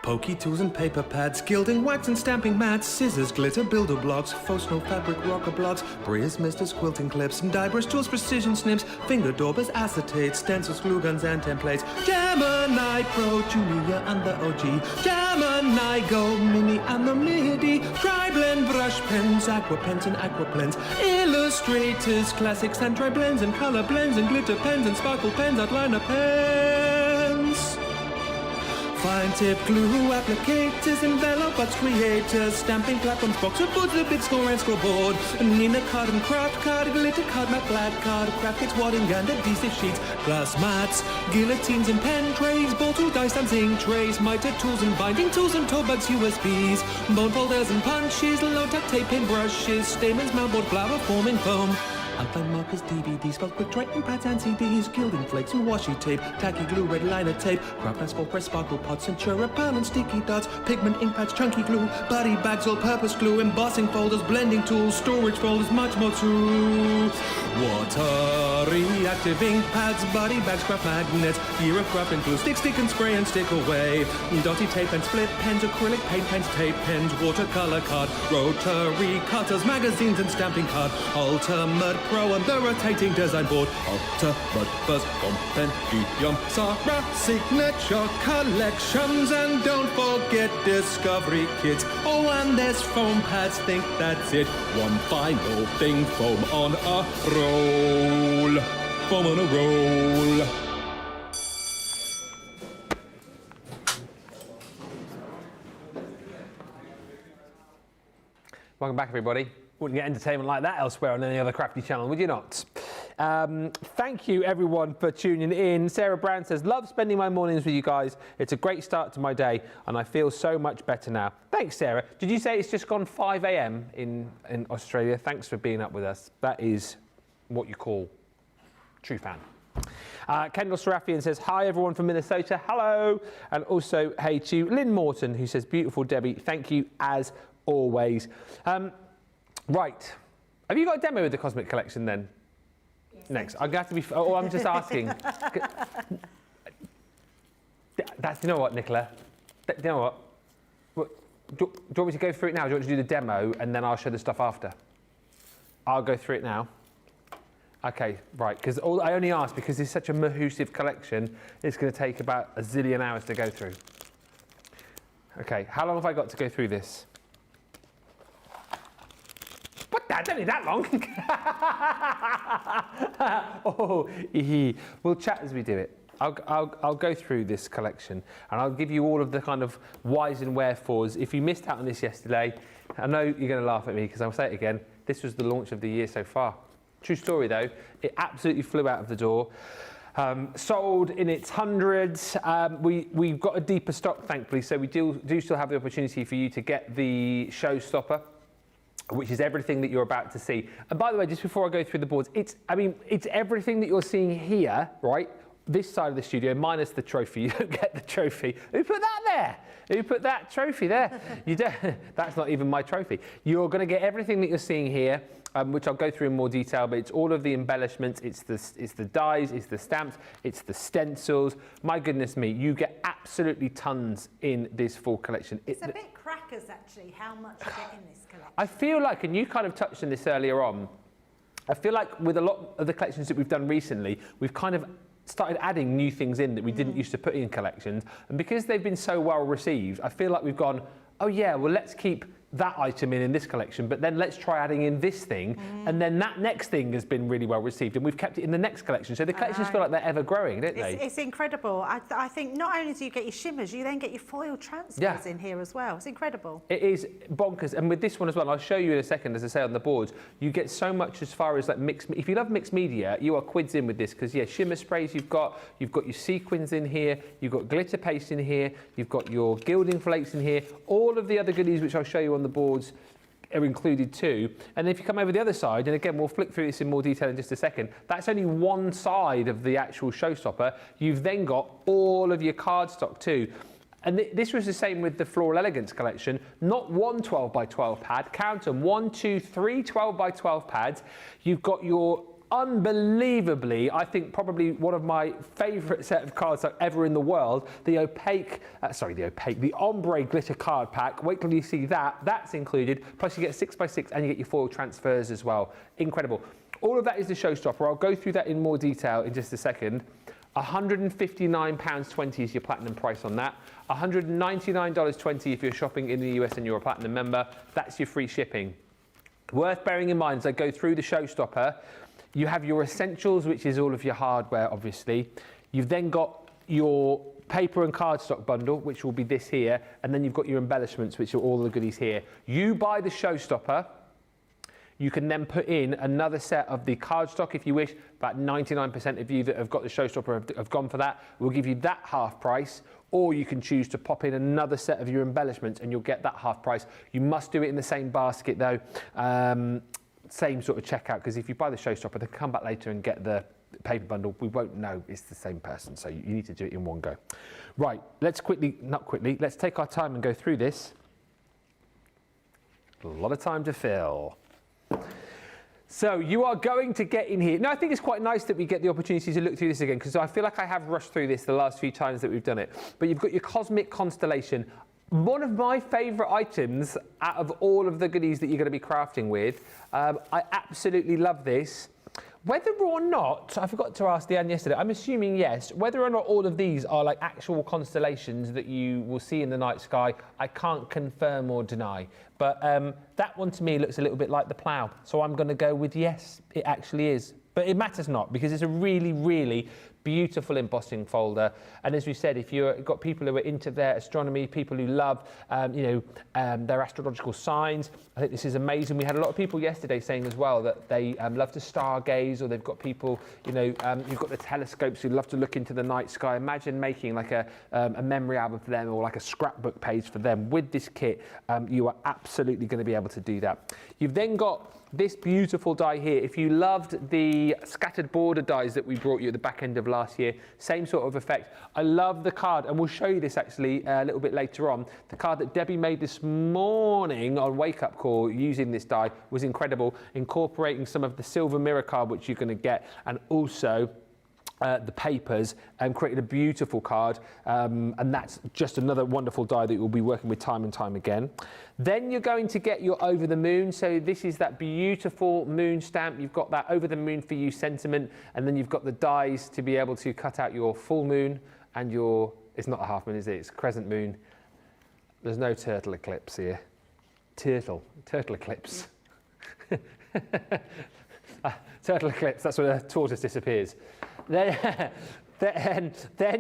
O: Pokey tools and paper pads, gilding, wax and stamping mats, scissors, glitter, builder blocks, faux snow fabric, rocker blocks, briars, misters, quilting clips, and die brush tools, precision snips, finger daubers, acetates, stencils, glue guns and templates, Gemini Pro, Julia and the OG, Gemini Go, Mini and the MIDI, tri-blend brush pens, aqua pens and aqua blends, illustrators, classics and tri-blends and color blends and glitter pens and sparkle pens, outliner pens. Fine tip glue applicators, envelopers, creators, stamping platforms, boxer boards, the big score and scoreboard, Nina card and craft card, glitter card, matte black card, graphics, wadding and adhesive sheets, glass mats, guillotines and pen trays, ball tool, dice and zinc trays, miter tools and binding tools and toe bags, USBs, bone folders and punches, low-tack tape, pin brushes, stamens, moundboard, flower forming foam, outline markers, DVDs, spelled quick writing pads and CDs, gilding flakes and washi tape, tacky glue, red liner tape, craft and sport press, sparkle pots, Centura pan and sticky dots, pigment ink pads, chunky glue, body bags, all-purpose glue, embossing folders, blending tools, storage folders, much more too. Water reactive ink pads, body bags, craft magnets, year of craft and glue, stick and spray and stick away, dotty tape and split pens, acrylic paint pens, tape pens, watercolor card, rotary cutters, magazines and stamping card, ultimate Pro and the rotating design board, ultimate first compendium, Sarah signature collections, and don't forget discovery kits. Oh, and there's foam pads, think that's it. One final thing, foam on a roll, foam on a roll.
A: Welcome back, everybody. Wouldn't get entertainment like that elsewhere on any other crafty channel, would you not? Thank you, everyone, for tuning in. Sarah Brown says, love spending my mornings with you guys. It's a great start to my day, and I feel so much better now. Thanks, Sarah. Did you say it's just gone 5 a.m. in Australia? Thanks for being up with us. That is what you call true fan. Kendall Serafian says, hi, everyone from Minnesota. Hello. And also, hey to Lynn Morton, who says, beautiful, Debbie. Thank you, as always. Right. Have you got a demo of the Cosmic Collection then? Yes. Next. I'm going to have to be... Oh, I'm just asking. That's... You know what, Nicola? You know what? Do you want me to go through it now? Do you want to do the demo and then I'll show the stuff after? I'll go through it now. Okay, right. Because I only asked because it's such a mahoosive collection. It's going to take about a zillion hours to go through. Okay. How long have I got to go through this? What? That's only that long. Oh, we'll chat as we do it. I'll go through this collection and I'll give you all of the kind of whys and wherefores. If you missed out on this yesterday, I know you're going to laugh at me because I'll say it again. This was the launch of the year so far. True story though. It absolutely flew out of the door. Sold in its hundreds. We've got a deeper stock, thankfully, so we do still have the opportunity for you to get the showstopper, which is everything that you're about to see. And by the way, just before I go through the boards, it's everything that you're seeing here, right? This side of the studio, minus the trophy. You don't get the trophy. Who put that there? Who put that trophy there? You don't. That's not even my trophy. You're going to get everything that you're seeing here, which I'll go through in more detail, but it's all of the embellishments, it's the dies, it's the stamps, it's the stencils. My goodness me, you get absolutely tons in this full collection.
B: It's a bit crackers, actually, how much you get in this collection.
A: I feel like, and you kind of touched on this earlier on, I feel like with a lot of the collections that we've done recently, we've kind of started adding new things in that we didn't used to put in collections. And because they've been so well received, I feel like we've gone, oh yeah, well, let's keep that item in this collection, but then let's try adding in this thing, and then that next thing has been really well received, and we've kept it in the next collection. So the collections feel like they're ever growing, don't they?
B: It's incredible. I think not only do you get your shimmers, you then get your foil transfers in here as well. It's incredible.
A: It is bonkers, and with this one as well, I'll show you in a second, as I say on the boards, you get so much as far as like mixed. If you love mixed media, you are quids in with this, because shimmer sprays you've got your sequins in here, you've got glitter paste in here, you've got your gilding flakes in here, all of the other goodies which I'll show you on the boards are included too. And if you come over the other side, and again we'll flick through this in more detail in just a second, that's only one side of the actual showstopper. You've then got all of your cardstock too. And this was the same with the Floral Elegance collection. Not one 12 by 12 pad, count them, 1, 2, 3 12 by 12 pads. You've got your unbelievably, I think probably one of my favourite set of cards ever in the world, the ombre glitter card pack. Wait till you see that. That's included. Plus you get 6x6 and you get your foil transfers as well. Incredible. All of that is the showstopper. I'll go through that in more detail in just a second. £159.20 is your platinum price on that. $199.20 if you're shopping in the US and you're a platinum member. That's your free shipping. Worth bearing in mind as I go through the showstopper, you have your essentials, which is all of your hardware, obviously. You've then got your paper and cardstock bundle, which will be this here, and then you've got your embellishments, which are all the goodies here. You buy the showstopper, you can then put in another set of the cardstock if you wish. About 99% of you that have got the showstopper have gone for that. We'll give you that half price, or you can choose to pop in another set of your embellishments and you'll get that half price. You must do it in the same basket though. Same sort of checkout, because if you buy the showstopper, then come back later and get the paper bundle. We won't know it's the same person, so you need to do it in one go. Right, let's let's take our time and go through this. A lot of time to fill. So you are going to get in here. Now, I think it's quite nice that we get the opportunity to look through this again, because I feel like I have rushed through this the last few times that we've done it. But you've got your Cosmic Constellation. One of my favourite items out of all of the goodies that you're going to be crafting with. I absolutely love this. Whether or not, I forgot to ask Deanne yesterday, I'm assuming yes, whether or not all of these are like actual constellations that you will see in the night sky, I can't confirm or deny. But that one to me looks a little bit like the plough. So I'm going to go with yes, it actually is. But it matters not, because it's a really, really beautiful embossing folder. And as we said, if you've got people who are into their astronomy, people who love, their astrological signs, I think this is amazing. We had a lot of people yesterday saying as well that they love to stargaze, or they've got people, you've got the telescopes who love to look into the night sky. Imagine making like a memory album for them, or like a scrapbook page for them. With this kit, you are absolutely going to be able to do that. You've then got this beautiful die here. If you loved the scattered border dies that we brought you at the back end of last year, same sort of effect. I love the card, and we'll show you this actually a little bit later on. The card that Debbie made this morning on Wake Up Call using this die was incredible, incorporating some of the silver mirror card which you're going to get, and also the papers, and created a beautiful card, and that's just another wonderful die that you'll be working with time and time again. Then you're going to get your Over the Moon. So this is that beautiful moon stamp. You've got that Over the Moon for You sentiment, and then you've got the dies to be able to cut out your full moon and your, it's not a half moon, is it? It's crescent moon. There's no turtle eclipse here. Turtle eclipse. Turtle eclipse, that's where the tortoise disappears. Then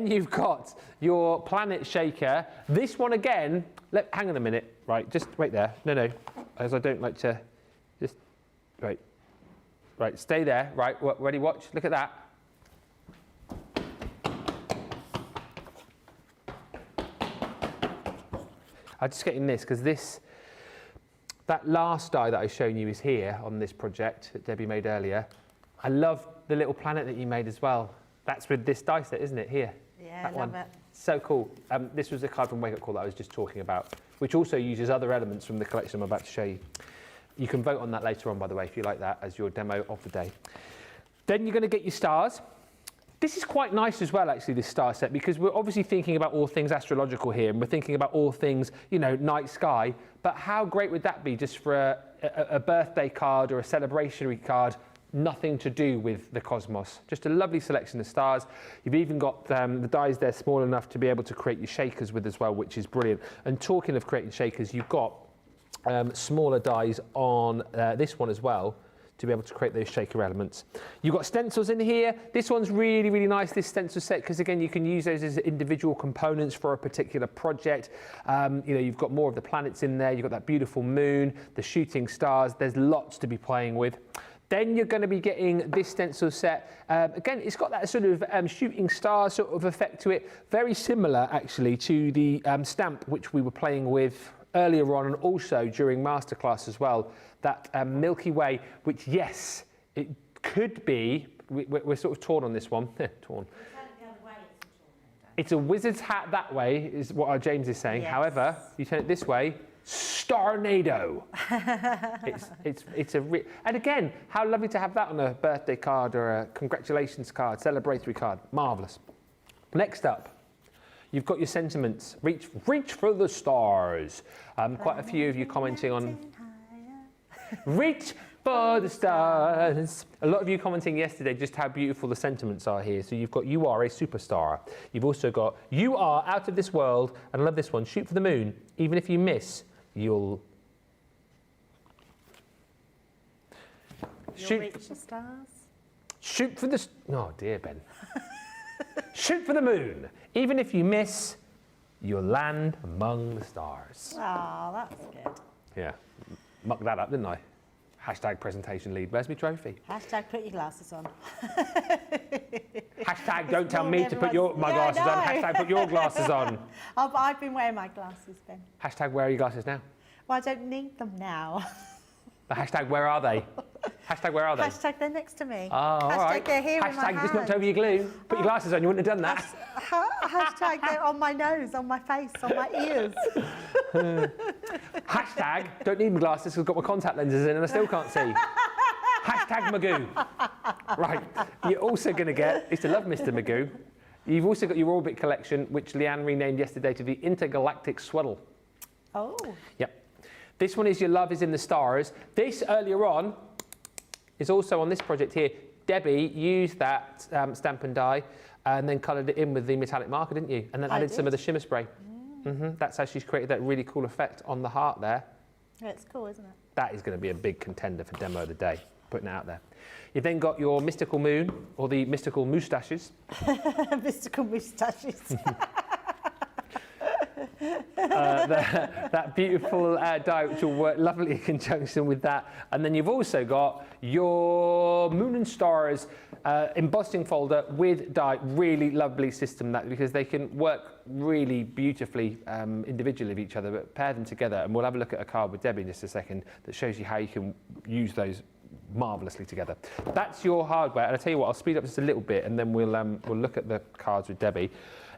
A: you've got your Planet Shaker. This one again, hang on a minute, right, just wait there. No, as I don't like to, just, right, stay there, right, ready, watch, look at that. I'm just getting this, because that last die that I've shown you is here on this project that Debbie made earlier. I love the little planet that you made as well. That's with this die set, isn't it, here?
B: Yeah, I love it.
A: So cool. This was the card from Wake Up Call that I was just talking about, which also uses other elements from the collection I'm about to show you. You can vote on that later on, by the way, if you like that as your demo of the day. Then you're going to get your stars. This is quite nice as well, actually, this star set, because we're obviously thinking about all things astrological here, and we're thinking about all things, night sky. But how great would that be just for a birthday card or a celebratory card? Nothing to do with the cosmos. Just a lovely selection of stars. You've even got the dies there small enough to be able to create your shakers with as well, which is brilliant. And talking of creating shakers, you've got smaller dies on this one as well, to be able to create those shaker elements. You've got stencils in here. This one's really, really nice, this stencil set, because again, you can use those as individual components for a particular project. You know, you've got more of the planets in there. You've got that beautiful moon, the shooting stars. There's lots to be playing with. Then you're going to be getting this stencil set. Again, it's got that sort of shooting star sort of effect to it. Very similar, actually, to the stamp which we were playing with earlier on, and also during Masterclass as well. That Milky Way, which, yes, it could be, we're sort of torn on this one. Torn. It's a wizard's hat that way, is what our James is saying. Yes. However, you turn it this way, Starnado. It's a and again, how lovely to have that on a birthday card or a congratulations card, celebratory card. Marvellous. Next up, you've got your sentiments. Reach for the stars. Quite a few of you commenting on reach for the stars. A lot of you commenting yesterday just how beautiful the sentiments are here. So you've got you are a superstar. You've also got you are out of this world. And I love this one. Shoot for the moon. Even if you miss, you'll
B: reach the stars.
A: Shoot for the... Oh, dear, Ben. Shoot for the moon. Even if you miss, you'll land among the stars.
B: Oh, that's good.
A: Yeah. Mucked that up, didn't I? Hashtag presentation lead. Where's my trophy?
B: Hashtag put your glasses on.
A: Hashtag don't tell me to put my glasses on. Hashtag put your glasses on.
B: Oh, but I've been wearing my glasses, Ben.
A: Hashtag where are your glasses now?
B: Well, I don't need them now.
A: The hashtag where are they? Hashtag where are they?
B: Hashtag they're next to me.
A: Oh, all right.
B: Hashtag they're here in my
A: Hashtag just
B: hand.
A: knocked over your glue. Put your glasses on, you wouldn't have done that.
B: Hashtag they're on my nose, on my face, on my ears.
A: Hashtag don't need my glasses because I've got my contact lenses in and I still can't see. Hashtag Magoo. Right, you're also going to get, used to love Mr. Magoo, you've also got your Orbit collection, which Leanne renamed yesterday to the Intergalactic Swaddle.
B: Oh.
A: Yep. This one is Your Love is in the Stars. This earlier on is also on this project here. Debbie used that stamp and die and then coloured it in with the metallic marker, didn't you? And then added some of the shimmer spray. That's how she's created that really cool effect on the heart there.
B: Yeah, it's cool, isn't it?
A: That is going to be a big contender for Demo of the Day, putting it out there. You've then got your Mystical Moon, or the Mystical Moustaches.
B: Mystical moustaches.
A: That beautiful die which will work lovely in conjunction with that. And then you've also got your Moon and Stars embossing folder with die. Really lovely system that, because they can work really beautifully individually of each other, but pair them together. And we'll have a look at a card with Debbie in just a second that shows you how you can use those marvellously together. That's your hardware. And I'll tell you what, I'll speed up just a little bit and then we'll look at the cards with Debbie.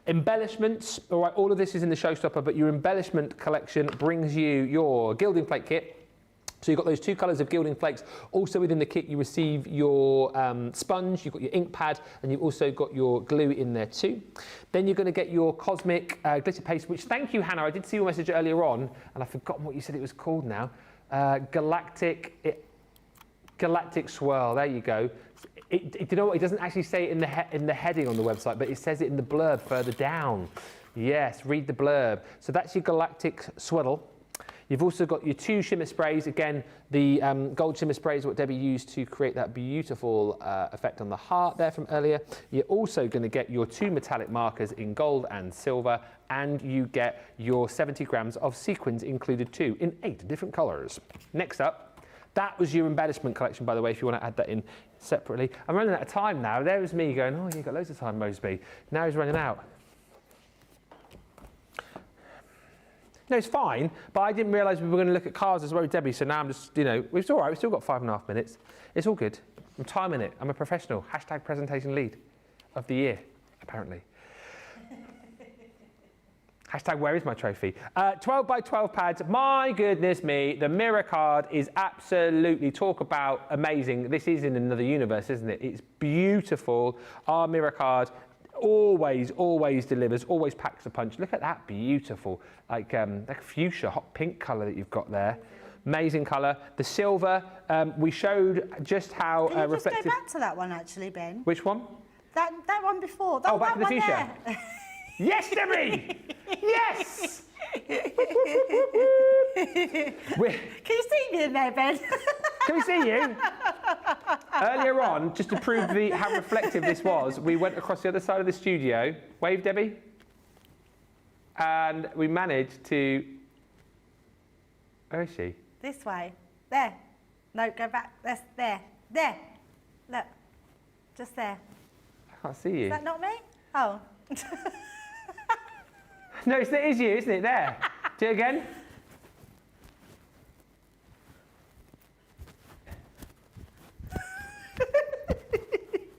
A: Embellishments, all right, all of this is in the showstopper, but your embellishment collection brings you your gilding plate kit. So you've got those two colours of gilding flakes. Also within the kit, you receive your sponge, you've got your ink pad, and you've also got your glue in there too. Then you're going to get your cosmic glitter paste, which, thank you, Hannah. I did see your message earlier on, and I've forgotten what you said it was called now. Galactic Swirl, there you go. Do you know what? It doesn't actually say it in the heading on the website, but it says it in the blurb further down. Yes, read the blurb. So that's your Galactic Swaddle. You've also got your two shimmer sprays. Again, the gold shimmer spray is what Debbie used to create that beautiful effect on the heart there from earlier. You're also going to get your two metallic markers in gold and silver, and you get your 70 grams of sequins included too, in 8 different colours. Next up, that was your embellishment collection, by the way, if you want to add that in separately. I'm running out of time now. There was me going, oh, you've got loads of time, Moseby. Now he's running out. No, it's fine, but I didn't realise we were going to look at cards as well with Debbie, so now I'm just, you know, it's all right. We've still got 5.5 minutes. It's all good. I'm timing it. I'm a professional. Hashtag presentation lead of the year, apparently. Hashtag where is my trophy? 12 by 12 pads. My goodness me, the mirror card is absolutely, talk about amazing. This is in another universe, isn't it? It's beautiful. Our mirror card always delivers, always packs a punch. Look at that beautiful, like fuchsia, hot pink colour that you've got there. Amazing colour. The silver, we showed just how reflective.
B: Just go back to that one actually, Ben.
A: Which one?
B: That one before.
A: Oh, Back to the
B: one
A: Future.
B: there.
A: Yes, Debbie! Yes!
B: Can you see me in there, Ben?
A: Can we see you? Earlier on, just to prove how reflective this was, we went across the other side of the studio. Wave, Debbie. And we managed to... Where is she?
B: This way. There. No, go back. That's there. There. Look. Just there.
A: I can't see you.
B: Is that not me? Oh.
A: No, it is you, isn't it? There. Do it again.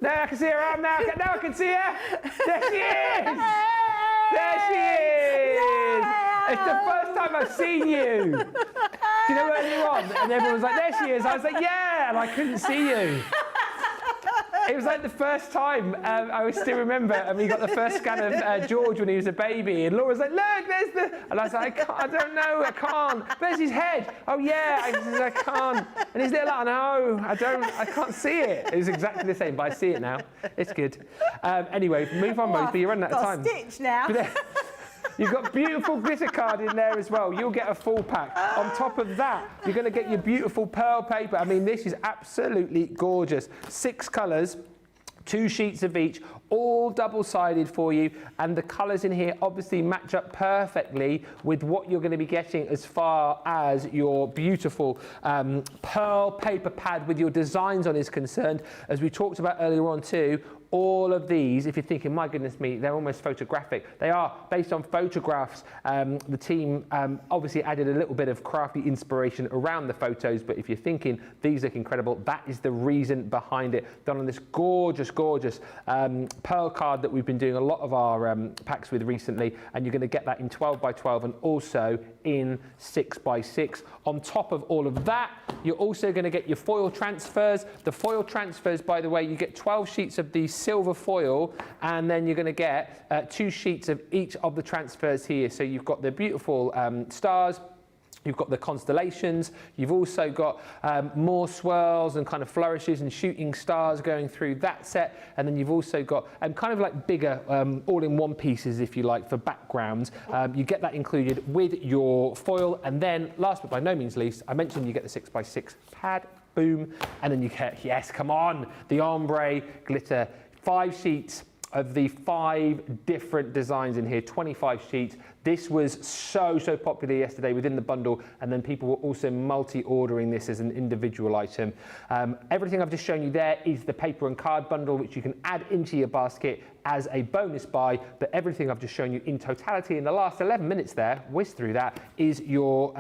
A: No, I can see her arm now. Now I can see her. There she is. There she is. It's the first time I've seen you. Do you know earlier on? And everyone was like, there she is. I was like, yeah, and I couldn't see you. It was like the first time I still remember, and we got the first scan of George when he was a baby, and Laura was like, look, there's the... And I was like, I don't know, I can't. There's his head. Oh, yeah. I can't. And his little... No, I can't see it. It was exactly the same, but I see it now. It's good. Anyway, move on, Moseby. You're running out of time.
B: Got a stitch now.
A: You've got beautiful glitter card in there as well. You'll get a full pack. On top of that, you're going to get your beautiful pearl paper. I mean, this is absolutely gorgeous. 6 colours, 2 sheets of each, all double-sided for you. And the colours in here obviously match up perfectly with what you're going to be getting as far as your beautiful pearl paper pad with your designs on is concerned. As we talked about earlier on too, all of these, if you're thinking, my goodness me, they're almost photographic. They are based on photographs. The team obviously added a little bit of crafty inspiration around the photos, but if you're thinking, these look incredible, that is the reason behind it. Done on this gorgeous, gorgeous pearl card that we've been doing a lot of our packs with recently, and you're going to get that in 12x12 and also in 6x6. On top of all of that, you're also going to get your foil transfers. The foil transfers, by the way, you get 12 sheets of these silver foil, and then you're going to get 2 sheets of each of the transfers here. So you've got the beautiful stars, you've got the constellations, you've also got more swirls and kind of flourishes and shooting stars going through that set, and then you've also got kind of like bigger all-in-one pieces, if you like, for backgrounds. You get that included with your foil, and then last but by no means least, I mentioned you get the 6x6 pad, boom, and then you get, yes, come on, the ombre glitter, 5 sheets of the 5 different designs in here, 25 sheets. This was so popular yesterday within the bundle, and then people were also multi-ordering this as an individual item. Everything I've just shown you there is the paper and card bundle, which you can add into your basket as a bonus buy, but everything I've just shown you in totality in the last 11 minutes there, whiz through that, is your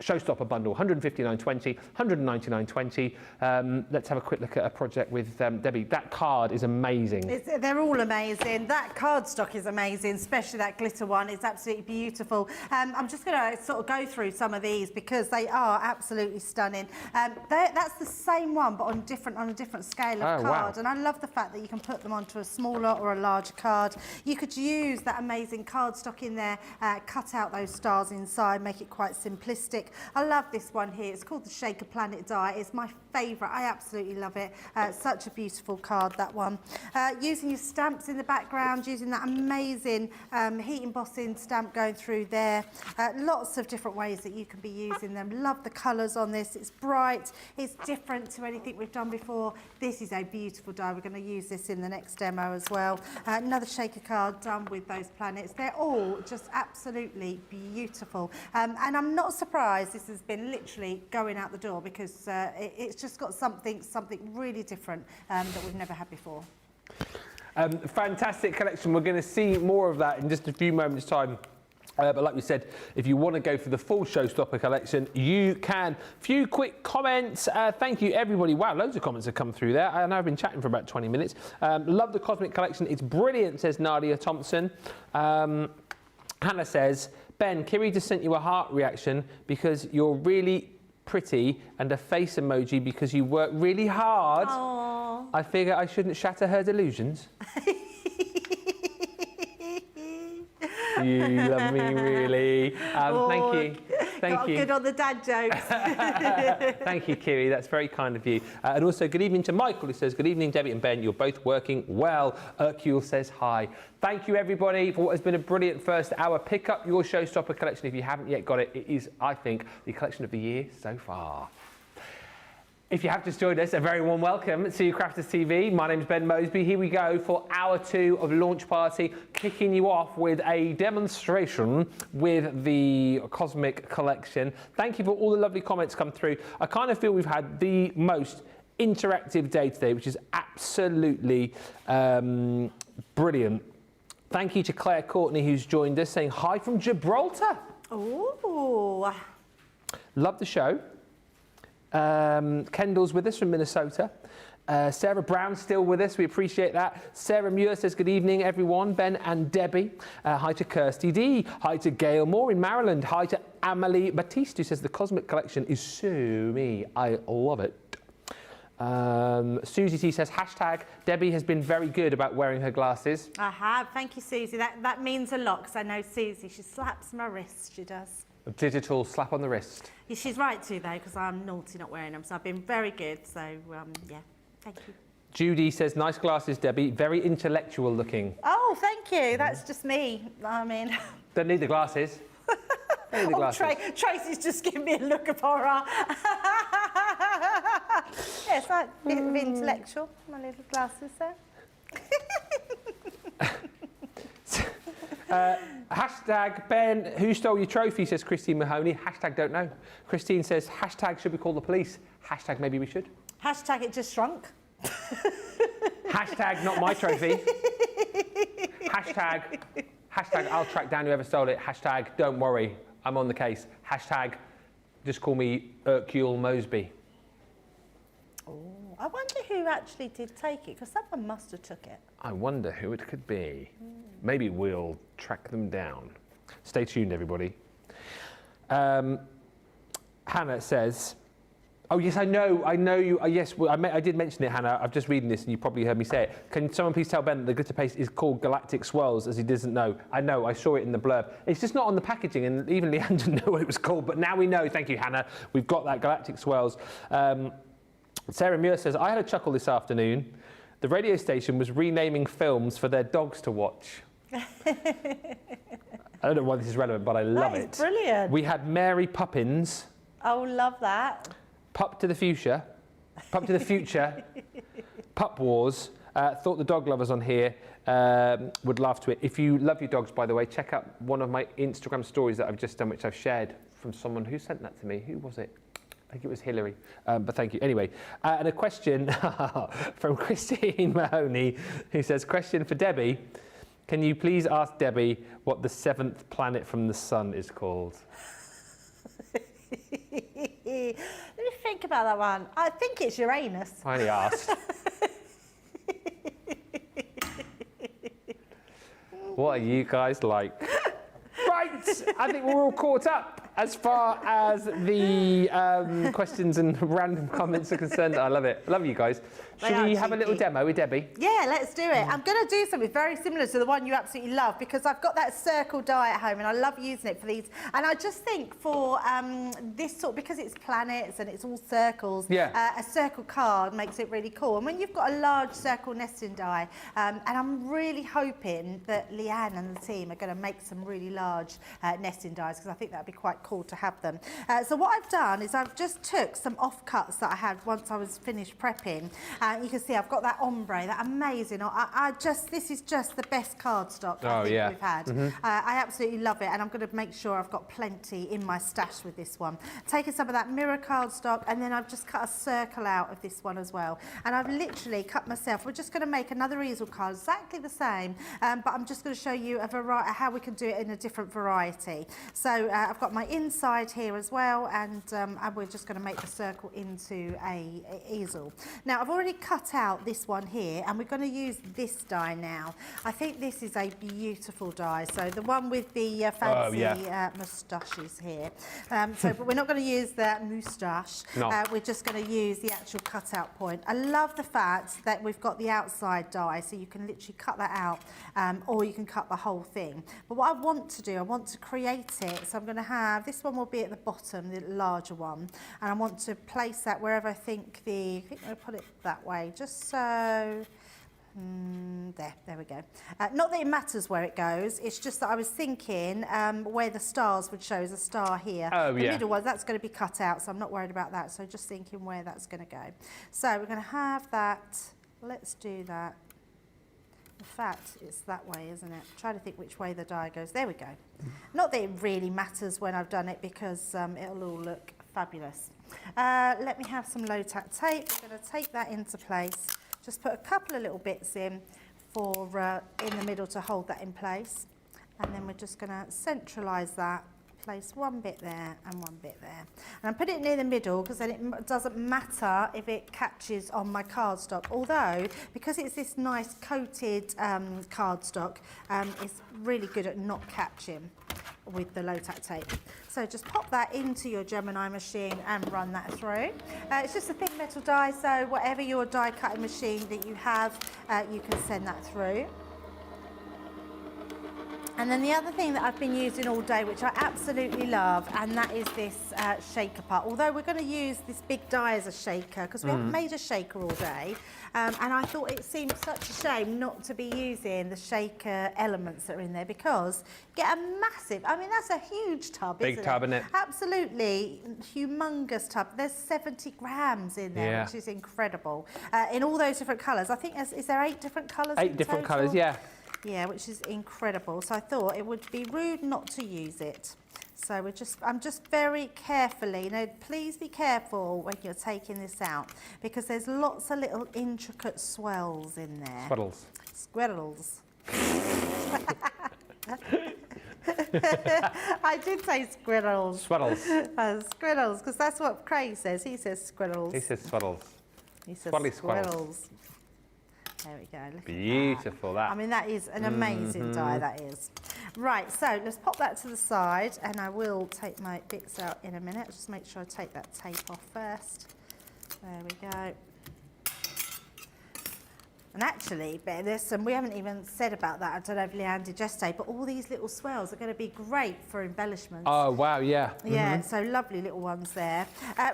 A: Showstopper bundle, $159.20, $199.20. Let's have a quick look at a project with Debbie. That card is amazing.
B: They're all amazing. That card stock is amazing, especially that glitter one. It's absolutely beautiful. I'm just going to sort of go through some of these because they are absolutely stunning. That's the same one, but on a different scale of card. Wow. And I love the fact that you can put them onto a smaller or a larger card. You could use that amazing card stock in there, cut out those stars inside, make it quite simplistic. I love this one here. It's called the Shaker Planet Die. It's my favourite. I absolutely love it. Such a beautiful card, that one. Using your stamps in the background, using that amazing heat embossing stamp going through there. Lots of different ways that you can be using them. Love the colours on this. It's bright. It's different to anything we've done before. This is a beautiful die. We're going to use this in the next demo as well. Another shaker card done with those planets. They're all just absolutely beautiful. And I'm not surprised this has been literally going out the door because it's just got something really different that we've never had before.
A: Fantastic collection. We're going to see more of that in just a few moments' time. But like we said, if you want to go for the full Showstopper collection, you can. Few quick comments. Thank you, everybody. Wow, loads of comments have come through there. I know I've been chatting for about 20 minutes. Love the Cosmic collection. It's brilliant, says Nadia Thompson. Hannah says, Ben, Kiri just sent you a heart reaction because you're really pretty and a face emoji because you work really hard.
B: Aww.
A: I figure I shouldn't shatter her delusions. You love me, really. Thank you. Thank you.
B: Good on the dad jokes.
A: Thank you, Kiri. That's very kind of you. And also, good evening to Michael, who says, good evening, Debbie and Ben. You're both working well. Hercule says hi. Thank you, everybody, for what has been a brilliant first hour. Pick up your Showstopper collection if you haven't yet got it. It is, I think, the collection of the year so far. If you have just joined us, a very warm welcome to Crafters TV. My name's Ben Moseby. Here we go for hour 2 of Launch Party, kicking you off with a demonstration with the Cosmic Collection. Thank you for all the lovely comments come through. I kind of feel we've had the most interactive day today, which is absolutely brilliant. Thank you to Claire Courtney, who's joined us, saying hi from Gibraltar.
B: Ooh.
A: Love the show. Kendall's with us from Minnesota. Sarah Brown's still with us. We appreciate that. Sarah Muir says, good evening, everyone. Ben and Debbie. Hi to Kirsty D. Hi to Gail Moore in Maryland. Hi to Amelie Batiste, who says the Cosmic Collection is so me. I love it. Susie T says, hashtag Debbie has been very good about wearing her glasses.
B: I have. Thank you, Susie. That means a lot, because I know Susie. She slaps my wrist. She does.
A: A digital slap on the wrist.
B: Yeah, she's right too, though, because I'm naughty not wearing them. So I've been very good. So, yeah, thank you.
A: Judy says, nice glasses, Debbie. Very intellectual looking.
B: Oh, thank you. That's just me. I mean...
A: Don't need the glasses. Don't need the glasses.
B: Tracy's just giving me a look of horror. Yes, a bit of intellectual. My little glasses there.
A: Hashtag Ben, who stole your trophy, says Christine Mahoney. Hashtag don't know. Christine says, hashtag should we call the police? Hashtag maybe we should.
B: Hashtag it just shrunk.
A: Hashtag not my trophy. Hashtag I'll track down whoever stole it. Hashtag don't worry, I'm on the case. Hashtag just call me Hercule Moseby.
B: Oh, I wonder who actually did take it, because someone must have took it.
A: I wonder who it could be. Maybe we'll track them down. Stay tuned, everybody. Hannah says, oh, yes, I know you. Yes, well, I did mention it, Hannah. I'm just reading this and you probably heard me say it. Can someone please tell Ben that the glitter paste is called Galactic Swirls, as he doesn't know? I know, I saw it in the blurb. It's just not on the packaging, and even Leanne didn't know what it was called, but now we know. Thank you, Hannah. We've got that Galactic Swirls. Sarah Muir says, I had a chuckle this afternoon. The radio station was renaming films for their dogs to watch. I don't know why this is relevant, but I love it.
B: That is brilliant.
A: We had Mary Poppins.
B: Oh, love that.
A: Pup to the Future. Pup to the Future. Pup Wars. Thought the dog lovers on here would laugh to it. If you love your dogs, by the way, check out one of my Instagram stories that I've just done, which I've shared from someone who sent that to me. Who was it? I think it was Hillary, but thank you. Anyway, and a question from Christine Mahoney, who says, question for Debbie. Can you please ask Debbie what the 7th planet from the sun is called?
B: Let me think about that one. I think it's Uranus.
A: I only asked. What are you guys like? Right, I think we're all caught up as far as the questions and random comments are concerned. I love it. I love you guys. Should we have a little demo with Debbie?
B: Yeah, let's do it. I'm going to do something very similar to the one you absolutely love, because I've got that circle die at home and I love using it for these. And I just think for this sort, because it's planets and it's all circles, a circle card makes it really cool. And when you've got a large circle nesting die, and I'm really hoping that Leanne and the team are going to make some really large nesting dies, because I think that'd be quite cool to have them. So what I've done is I've just took some offcuts that I had once I was finished prepping. You can see I've got that ombre, that amazing. This is just the best cardstock I think we've had. I absolutely love it, and I'm going to make sure I've got plenty in my stash with this one. Taking some of that mirror cardstock, and then I've just cut a circle out of this one as well. And I've literally cut myself. We're just going to make another easel card, exactly the same, but I'm just going to show you a variety, how we can do it in a different variety. So I've got my inside here as well, and we're just going to make the circle into a easel. Now I've already cut out this one here, and we're going to use this die now. I think this is a beautiful die. So the one with the fancy moustaches here. But we're not going to use the moustache. No. We're just going to use the actual cutout point. I love the fact that we've got the outside die, so you can literally cut that out, or you can cut the whole thing. But what I want to do, I want to create it. So I'm going to have Now this one will be at the bottom, the larger one, and I want to place that wherever I think I'm going to put it that way, just so. There we go. Not that it matters where it goes, it's just that I was thinking where the stars would show as a star here.
A: Oh,
B: the
A: yeah.
B: middle one, that's going to be cut out, so I'm not worried about that. So just thinking where that's going to go. So we're going to have that. Let's do that. In fact, it's that way, isn't it? I'm trying to think which way the die goes. There we go. Not that it really matters when I've done it, because it'll all look fabulous. Let me have some low tack tape. We're going to take that into place. Just put a couple of little bits in for in the middle to hold that in place. And then we're just going to centralise that, place one bit there and one bit there. And I'm putting it near the middle because then it doesn't matter if it catches on my cardstock. Although, because it's this nice coated cardstock, it's really good at not catching with the low tack tape. So just pop that into your Gemini machine and run that through. It's just a thin metal die, so whatever your die cutting machine that you have, you can send that through. And then the other thing that I've been using all day, which I absolutely love, and that is this shaker part. Although we're going to use this big die as a shaker, because we haven't made a shaker all day, and I thought it seemed such a shame not to be using the shaker elements that are in there, because you get a massive, I mean, that's a huge tub, isn't it?
A: Big tub, isn't it?
B: Absolutely humongous tub. There's 70 grams in there,
A: Yeah.
B: which is incredible. In all those different colours. I think, is there 8 different colours?
A: 8 different colours, yeah.
B: Yeah, which is incredible. So I thought it would be rude not to use it. So I'm just very carefully, please be careful when you're taking this out, because there's lots of little intricate swells in there.
A: Swaddles.
B: Squirrels. I did say squirrels.
A: Swaddles.
B: Squirrels, because that's what Craig says. He says squirrels.
A: He says swaddles.
B: He says
A: Swaddly
B: squirrels.
A: squirrels.
B: There we go. Look
A: Beautiful, that.
B: I mean, that is an amazing die, that is. Right, so let's pop that to the side, and I will take my bits out in a minute. Just make sure I take that tape off first. There we go. And actually, there's some, we haven't even said about that, I don't know if Leanne did yesterday, but all these little swells are going to be great for embellishments.
A: Oh, wow, yeah.
B: Yeah, so lovely little ones there.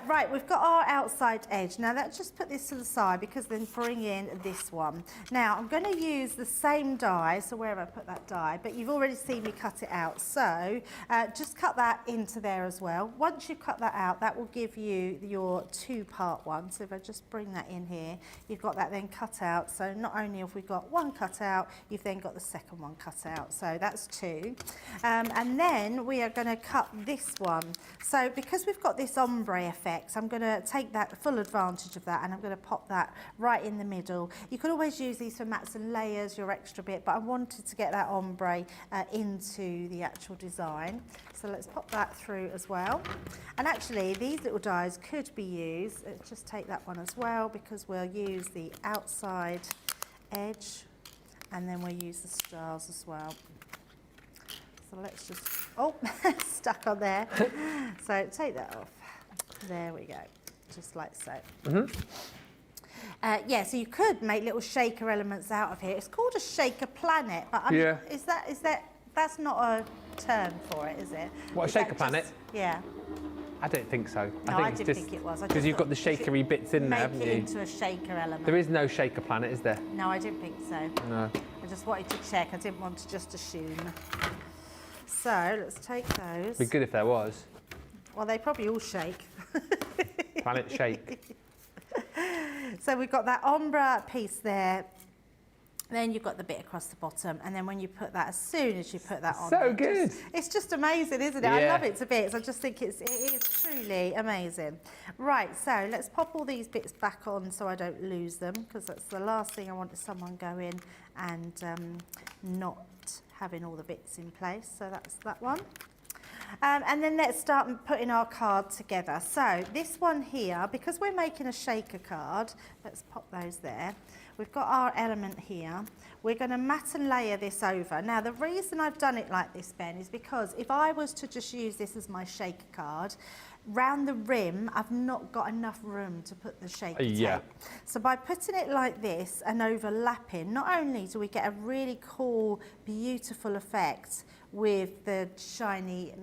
B: Right, we've got our outside edge. Now, let's just put this to the side, because then bring in this one. Now, I'm going to use the same die, so where have I put that die? But you've already seen me cut it out. So, just cut that into there as well. Once you've cut that out, that will give you your 2-part one. So if I just bring that in here, you've got that then cut out. So not only have we got one cut out, you've then got the second one cut out. So that's 2. And then we are going to cut this one. So because we've got this ombre effect, I'm going to take that full advantage of that, and I'm going to pop that right in the middle. You could always use these for mats and layers, your extra bit, but I wanted to get that ombre into the actual design. So let's pop that through as well. And actually, these little dies could be used. Let's just take that one as well, because we'll use the outside edge, and then we'll use the stars as well. So let's just, oh, stuck on there. So take that off. There we go, just like so. Yeah, so you could make little shaker elements out of here. It's called a shaker planet, but I mean, that's not a term for it, is it?
A: What, a shaker planet?
B: Yeah.
A: I don't think so.
B: No, I didn't think it was.
A: Because you've got the shakery bits in there, haven't you?
B: Make it into a shaker element.
A: There is no shaker planet, is there?
B: No, I didn't think so.
A: No.
B: I just wanted to check. I didn't want to just assume. So let's take those.
A: It'd be good if there was.
B: Well, they probably all shake.
A: Planet shake.
B: So we've got that ombre piece there. Then you've got the bit across the bottom, and then when you put that, as soon as you put that on,
A: So good.
B: It's just amazing, isn't it?
A: Yeah.
B: I love it to bits. I just think it is truly amazing. Right, so let's pop all these bits back on so I don't lose them, because that's the last thing I want is someone go in and not having all the bits in place. So that's that one. And then let's start putting our card together. So this one here, because we're making a shaker card, let's pop those there. We've got our element here. We're going to mat and layer this over. Now, the reason I've done it like this, Ben, is because if I was to just use this as my shaker card, round the rim, I've not got enough room to put the shaker
A: Yeah.
B: tape. So by putting it like this and overlapping, not only do we get a really cool, beautiful effect with the shiny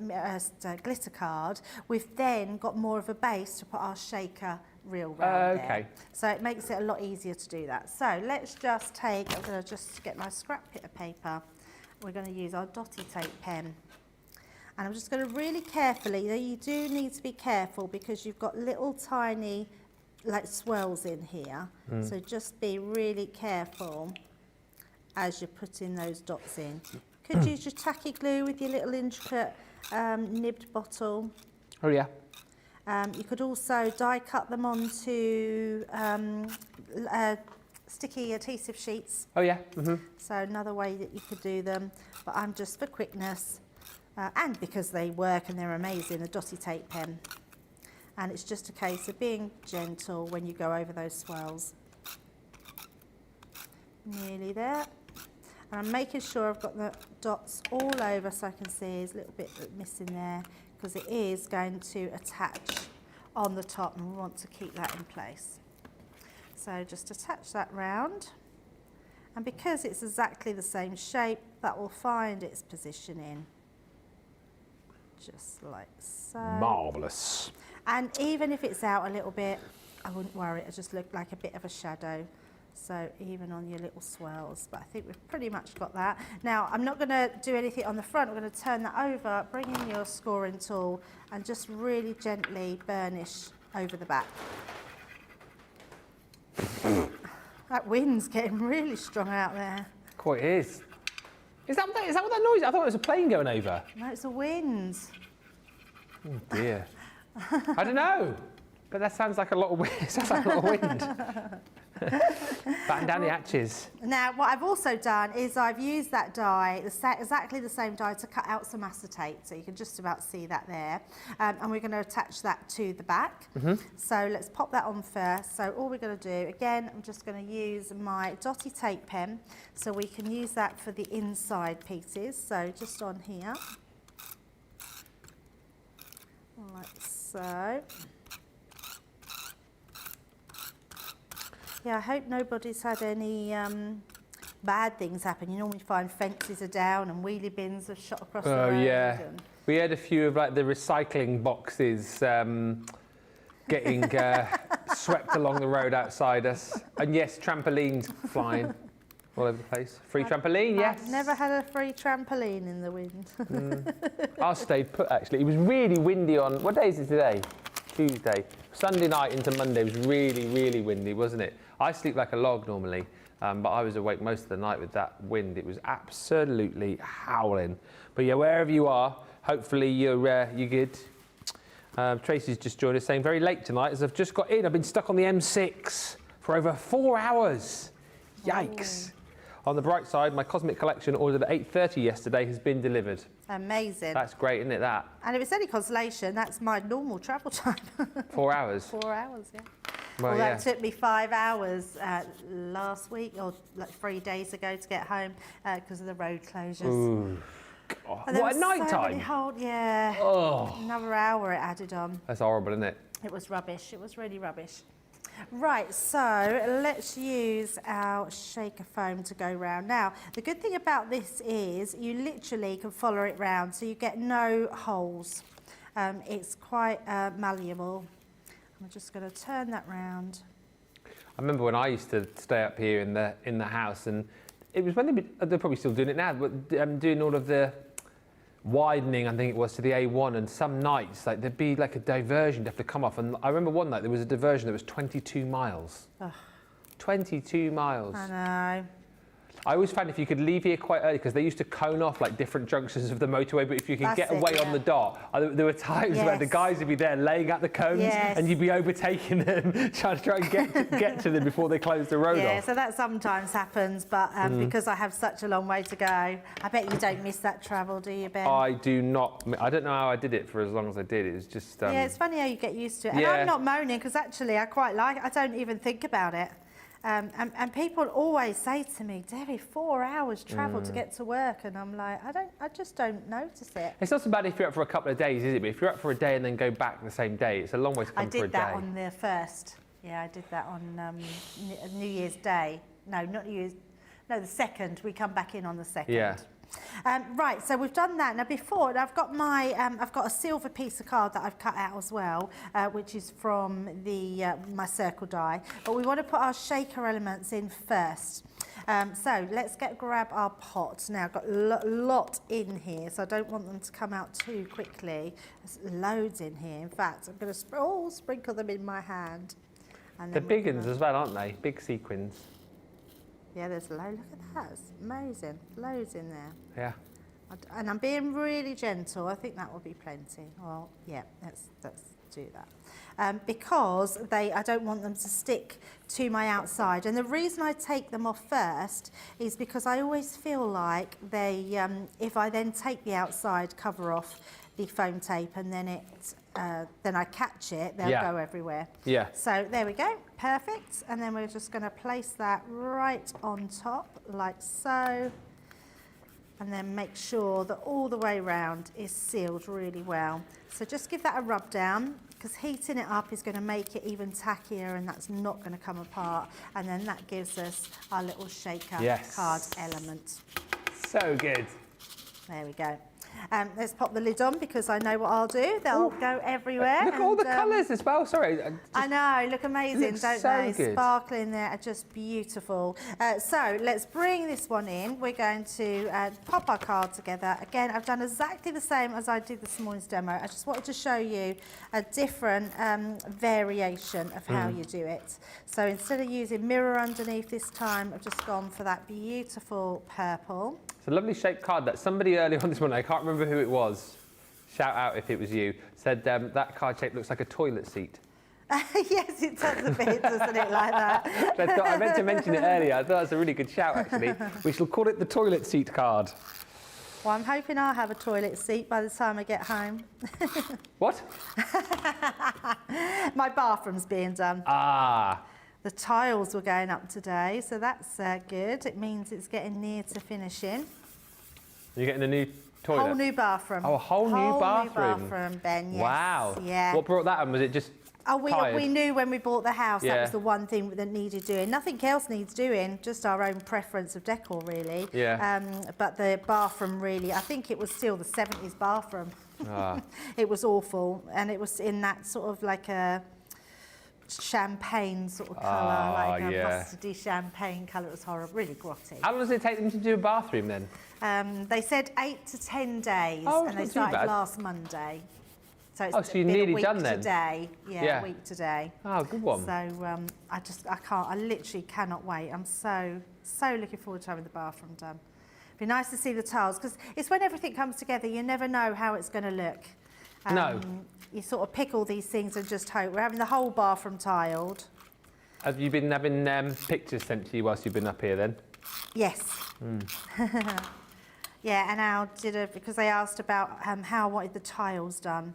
B: glitter card, we've then got more of a base to put our shaker reel round there. So it makes it a lot easier to do that. So let's just take, I'm going to just get my scrap bit of paper. We're going to use our dotty tape pen. And I'm just going to really carefully, you do need to be careful because you've got little tiny like swells in here. So just be really careful as you're putting those dots in. Could use your tacky glue with your little intricate nibbed bottle.
A: Oh yeah.
B: You could also die cut them onto sticky adhesive sheets.
A: Oh yeah.
B: So another way that you could do them, but I'm just for quickness. And because they work and they're amazing, a dotty tape pen. And it's just a case of being gentle when you go over those swells. Nearly there. And I'm making sure I've got the dots all over so I can see there's a little bit missing there because it is going to attach on the top and we want to keep that in place. So just attach that round. And because it's exactly the same shape, that will find its positioning. Just like so.
A: Marvellous.
B: And even if it's out a little bit, I wouldn't worry, it'll just look like a bit of a shadow. So even on your little swells, but I think we've pretty much got that. Now, I'm not gonna do anything on the front, I'm gonna turn that over, bring in your scoring tool and just really gently burnish over the back. That wind's getting really strong out there.
A: Quite is. Is that what that noise is? I thought it was a plane going over.
B: No, it's the wind.
A: Oh dear. I don't know, but that sounds like a lot of wind. It sounds like a lot of wind. Batten down the hatches.
B: Now, what I've also done is I've used that die, exactly the same die, to cut out some acetate, so you can just about see that there. And we're going to attach that to the back. So let's pop that on first. So all we're going to do, again, I'm just going to use my dotty tape pen, so we can use that for the inside pieces. So just on here, like so. Yeah, I hope nobody's had any bad things happen. You normally find fences are down and wheelie bins have shot across the road.
A: Oh yeah.
B: And
A: We had a few of like the recycling boxes getting swept along the road outside us. And yes, trampolines flying all over the place. Free trampoline, yes.
B: I've never had a free trampoline in the wind.
A: I stayed put actually. It was really windy on, what day is it today? Tuesday. Sunday night into Monday was really, really windy, wasn't it? I sleep like a log normally, but I was awake most of the night with that wind. It was absolutely howling. But yeah, wherever you are, hopefully you're good. Tracy's just joined us saying very late tonight as I've just got in. I've been stuck on the M6 for over 4 hours. Yikes. On the bright side, my Cosmic Collection ordered at 8:30 yesterday has been delivered.
B: Amazing.
A: That's great, isn't it, that?
B: And if it's any consolation, that's my normal travel time.
A: 4 hours?
B: 4 hours, yeah.
A: Well,
B: That took me 5 hours last week, or like 3 days ago, to get home because of the road closures.
A: Ooh.
B: And
A: What, at night time?
B: Yeah.
A: Oh.
B: Another hour it added on.
A: That's horrible, isn't it?
B: It was rubbish. It was really rubbish. Right, so let's use our shaker foam to go round. Now, the good thing about this is you literally can follow it round, so you get no holes. It's quite malleable. I'm just going to turn that round.
A: I remember when I used to stay up here in the house, and it was when they're probably still doing it now, but doing all of the widening, I think it was, to the A1, and some nights like there'd be like a diversion to have to come off, and I remember one night there was a diversion that was 22 miles.
B: Ugh.
A: 22 miles.
B: I know.
A: I always found if you could leave here quite early, because they used to cone off like different junctions of the motorway, but if you could get away on the dot, there were times where the guys would be there laying out the cones and you'd be overtaking them, trying to get to them before they closed the road off.
B: Yeah, so that sometimes happens, but because I have such a long way to go, I bet you don't miss that travel, do you, Ben?
A: I do not. I don't know how I did it for as long as I did. It was just...
B: yeah, it's funny how you get used to it. And I'm not moaning, because actually I quite like it. I don't even think about it. And people always say to me, Debbie, 4 hours travel to get to work, and I'm like, I just don't notice it.
A: It's not so bad if you're up for a couple of days, is it? But if you're up for a day and then go back the same day, it's a long way to come for a day.
B: I did that on the first. Yeah, I did that on New Year's Day. No, not New Year's. No, the second. We come back in on the second.
A: Yeah.
B: Right, so we've done that. Now before, I've got I've got a silver piece of card that I've cut out as well, which is from my circle die. But we want to put our shaker elements in first. So let's grab our pot. Now I've got a lot in here, so I don't want them to come out too quickly. There's loads in here. In fact, I'm going to sprinkle them in my hand. And
A: they're big ones as well, aren't they? Big sequins.
B: Yeah, there's loads. Look at that. It's amazing. Loads in there.
A: Yeah.
B: And I'm being really gentle. I think that will be plenty. Well, yeah, let's do that. Because I don't want them to stick to my outside. And the reason I take them off first is because I always feel like if I then take the outside cover off the foam tape and then then I catch it, they'll go everywhere.
A: Yeah.
B: So there we go, perfect. And then we're just going to place that right on top, like so. And then make sure that all the way around is sealed really well. So just give that a rub down, because heating it up is going to make it even tackier, and that's not going to come apart. And then that gives us our little shaker card element.
A: So good.
B: There we go. Let's pop the lid on, because I know what I'll do. They'll go everywhere.
A: Look at all the colours as well. Sorry.
B: I know, look amazing, don't they?
A: Good.
B: Sparkling there are just beautiful. So let's bring this one in. We're going to pop our card together. Again, I've done exactly the same as I did this morning's demo. I just wanted to show you a different variation of how you do it. So instead of using mirror underneath this time, I've just gone for that beautiful purple.
A: It's a lovely shaped card that somebody earlier on this morning, I can't remember who it was, shout out if it was you, said that card shape looks like a toilet seat.
B: Yes, it does a bit, doesn't it, like that?
A: I meant to mention it earlier. I thought that was a really good shout, actually. We shall call it the toilet seat card.
B: Well, I'm hoping I'll have a toilet seat by the time I get home.
A: What?
B: My bathroom's being done.
A: Ah.
B: The tiles were going up today, so that's good. It means it's getting near to finishing.
A: You're getting a new toilet?
B: Whole new bathroom.
A: Oh, a whole new bathroom.
B: New bathroom, Ben, yes.
A: Wow.
B: Yeah.
A: What brought that on? Was it just
B: we knew when we bought the house that
A: Yeah.
B: was the one thing that needed doing. Nothing else needs doing, just our own preference of decor, really.
A: Yeah.
B: But the bathroom really, I think it was still the 70s bathroom.
A: Ah.
B: It was awful, and it was in that sort of like a champagne sort of colour, like a mustardy champagne colour. It was horrible, really grotty.
A: How long does it take them to do a bathroom then?
B: They said 8 to 10 days,
A: Oh,
B: and they
A: not too
B: started
A: bad.
B: last Monday. So it's
A: so you're
B: been
A: nearly
B: a week
A: done then?
B: today.
A: Yeah.
B: A week today.
A: Oh, good one.
B: So I literally cannot wait. I'm so looking forward to having the bathroom done. It'd be nice to see the tiles, because it's when everything comes together, you never know how it's going to look.
A: No.
B: You sort of pick all these things and just hope. We're having the whole bathroom tiled.
A: Have you been having pictures sent to you whilst you've been up here then?
B: Yes. Yeah, and Al because they asked about how I wanted the tiles done.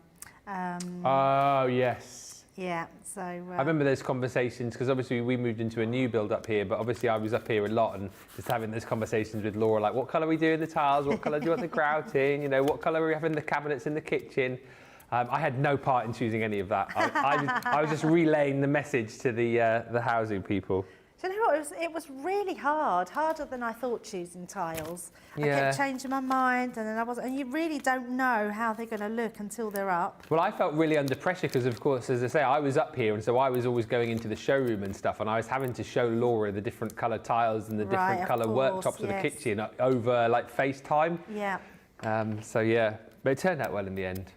A: Oh, yes.
B: Yeah, so...
A: I remember those conversations, because obviously we moved into a new build up here, but obviously I was up here a lot and just having those conversations with Laura, like, what colour are we doing the tiles? What colour do you want the grout in? You know, what colour are we having the cabinets in the kitchen? I had no part in choosing any of that. I was just relaying the message to the housing people.
B: Do you know what? It was really hard, harder than I thought choosing tiles. I
A: Yeah.
B: kept changing my mind, and then and you really don't know how they're going to look until they're up.
A: Well, I felt really under pressure because, of course, as I say, I was up here, and so I was always going into the showroom and stuff, and I was having to show Laura the different colour tiles and the different colour worktops of the kitchen over, like, FaceTime.
B: Yeah.
A: So, yeah, but it turned out well in the end.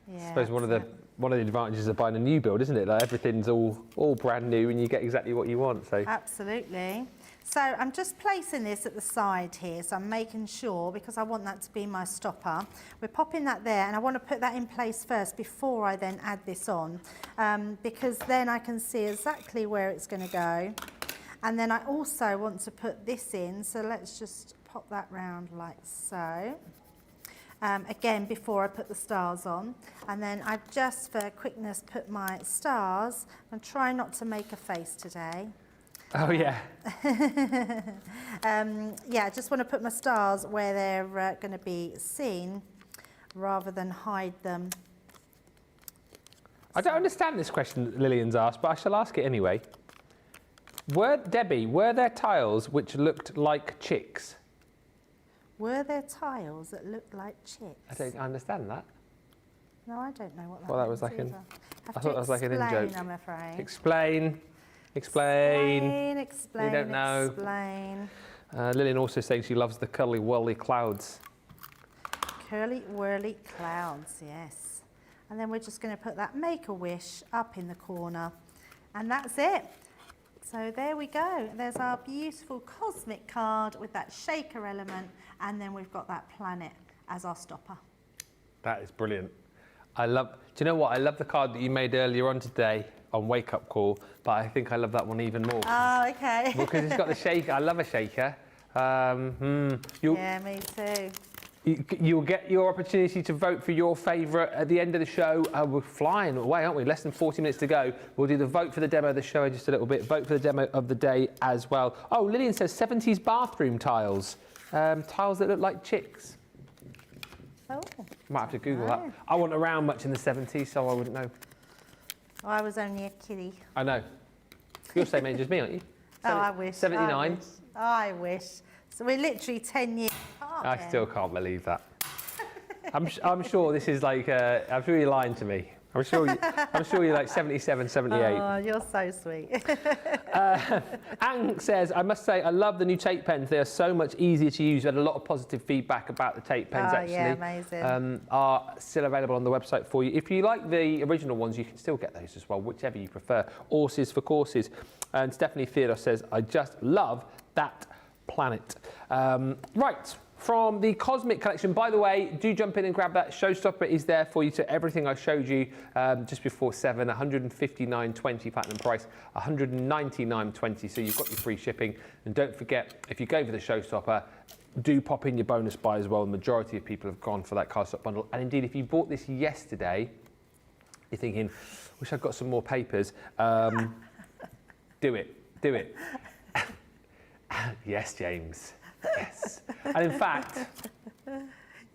B: Yeah.
A: I suppose one of the advantages of buying a new build, isn't it? Like, everything's all brand new and you get exactly what you want. So
B: Absolutely. So I'm just placing this at the side here, so I'm making sure, because I want that to be my stopper. We're popping that there, and I want to put that in place first before I then add this on, because then I can see exactly where it's going to go. And then I also want to put this in, so let's just pop that round like so. Again, before I put the stars on. And then I've just, for quickness, put my stars. I'm trying not to make a face today.
A: Oh, yeah.
B: Yeah, I just want to put my stars where they're going to be seen rather than hide them.
A: I don't understand this question that Lillian's asked, but I shall ask it anyway. Debbie, were there tiles which looked like chicks?
B: Were there tiles that looked like chicks?
A: I don't understand that.
B: No, I don't know what that
A: Well, that was
B: means
A: like an.
B: either.
A: I thought that was like an in-joke.
B: I'm afraid.
A: Explain.
B: Explain.
A: We don't know.
B: Explain.
A: Lillian also saying she loves the curly whirly clouds.
B: Curly whirly clouds, yes. And then we're just going to put that Make-A-Wish up in the corner. And that's it. So there we go. There's our beautiful cosmic card with that shaker element. And then we've got that planet as our stopper.
A: That is brilliant. Do you know what? I love the card that you made earlier on today on Wake Up Call, but I think I love that one even more.
B: Oh, okay.
A: Because it's got the shaker. I love a shaker.
B: Yeah, me too.
A: You'll get your opportunity to vote for your favourite at the end of the show. We're flying away, aren't we? Less than 40 minutes to go. We'll do the vote for the demo of the show in just a little bit. Vote for the demo of the day as well. Oh, Lillian says 70s bathroom tiles. Tiles that look like chicks.
B: Oh.
A: Might have to Google that. I wasn't around much in the 70s, so I wouldn't know.
B: I was only a kiddie.
A: I know. You're the same age as me, aren't you?
B: I wish.
A: 79.
B: I wish. So we're literally 10 years apart.
A: I still can't believe that. I'm sure this is like, I'm sure you're lying to me. I'm sure you're like 77, 78.
B: Oh, you're so sweet.
A: Ang says, I must say, I love the new tape pens. They are so much easier to use. We had a lot of positive feedback about the tape pens, actually.
B: Yeah, amazing.
A: Are still available on the website for you. If you like the original ones, you can still get those as well, whichever you prefer. Horses for courses. And Stephanie Theodore says, I just love that planet. Right. From the Cosmic Collection, by the way, do jump in and grab that. Showstopper is there for you to everything I showed you just before 7, $159.20 platinum price, $199.20, so you've got your free shipping. And don't forget, if you go for the Showstopper, do pop in your bonus buy as well. The majority of people have gone for that cardstock bundle. And indeed, if you bought this yesterday, you're thinking, wish I'd got some more papers. Do it. Yes, James. Yes. And in fact...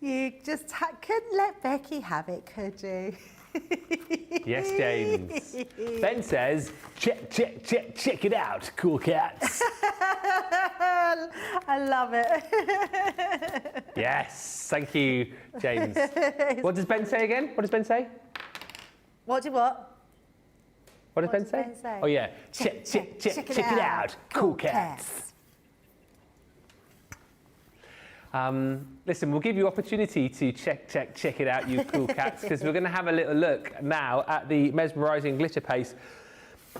B: You just couldn't let Becky have it, could you?
A: Yes, James. Ben says, check it out, cool cats.
B: I love it.
A: Yes, thank you, James. What does Ben say again? What does Ben say?
B: What?
A: What does Ben say? Oh, yeah. Check it out, cool cats. Listen, we'll give you opportunity to check it out, you cool cats, because we're going to have a little look now at the mesmerising glitter paste.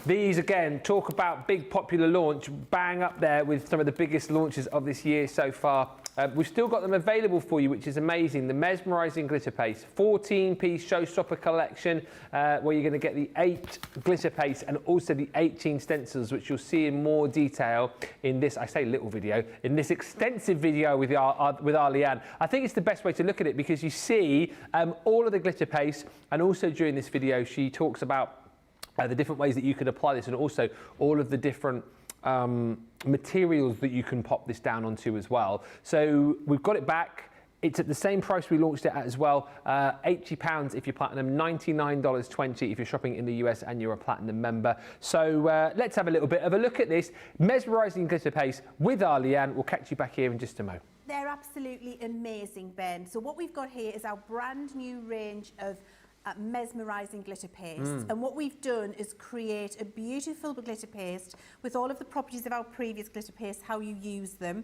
A: These, again, talk about big popular launch, bang up there with some of the biggest launches of this year so far. We've still got them available for you, which is amazing. The mesmerising glitter paste, 14-piece showstopper collection, where you're going to get the 8 glitter paste and also the 18 stencils, which you'll see in more detail in this, I say little video, in this extensive video with our Leanne. I think it's the best way to look at it because you see all of the glitter paste, and also during this video she talks about the different ways that you could apply this, and also all of the different materials that you can pop this down onto as well. So we've got it back. It's at the same price we launched it at as well. £80 if you're platinum, $99.20 if you're shopping in the US and you're a platinum member. So let's have a little bit of a look at this mesmerising glitter paste with our Leanne. We'll catch you back here in just a moment.
D: They're absolutely amazing, Ben. So what we've got here is our brand new range of mesmerising glitter paste, and what we've done is create a beautiful glitter paste with all of the properties of our previous glitter paste, how you use them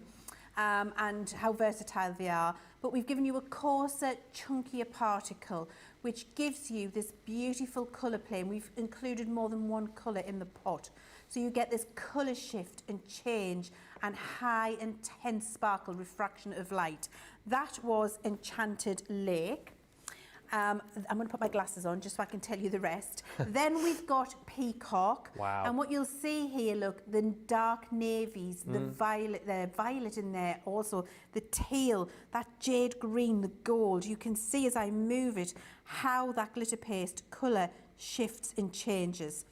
D: and how versatile they are, but we've given you a coarser, chunkier particle which gives you this beautiful colour play, and we've included more than one colour in the pot, so you get this colour shift and change and high intense sparkle refraction of light. That was Enchanted Lake. I'm going to put my glasses on just so I can tell you the rest. Then we've got Peacock.
A: Wow.
D: And what you'll see here, look, the dark navies, the violet in there, also the teal, that jade green, the gold. You can see as I move it how that glitter paste colour shifts and changes.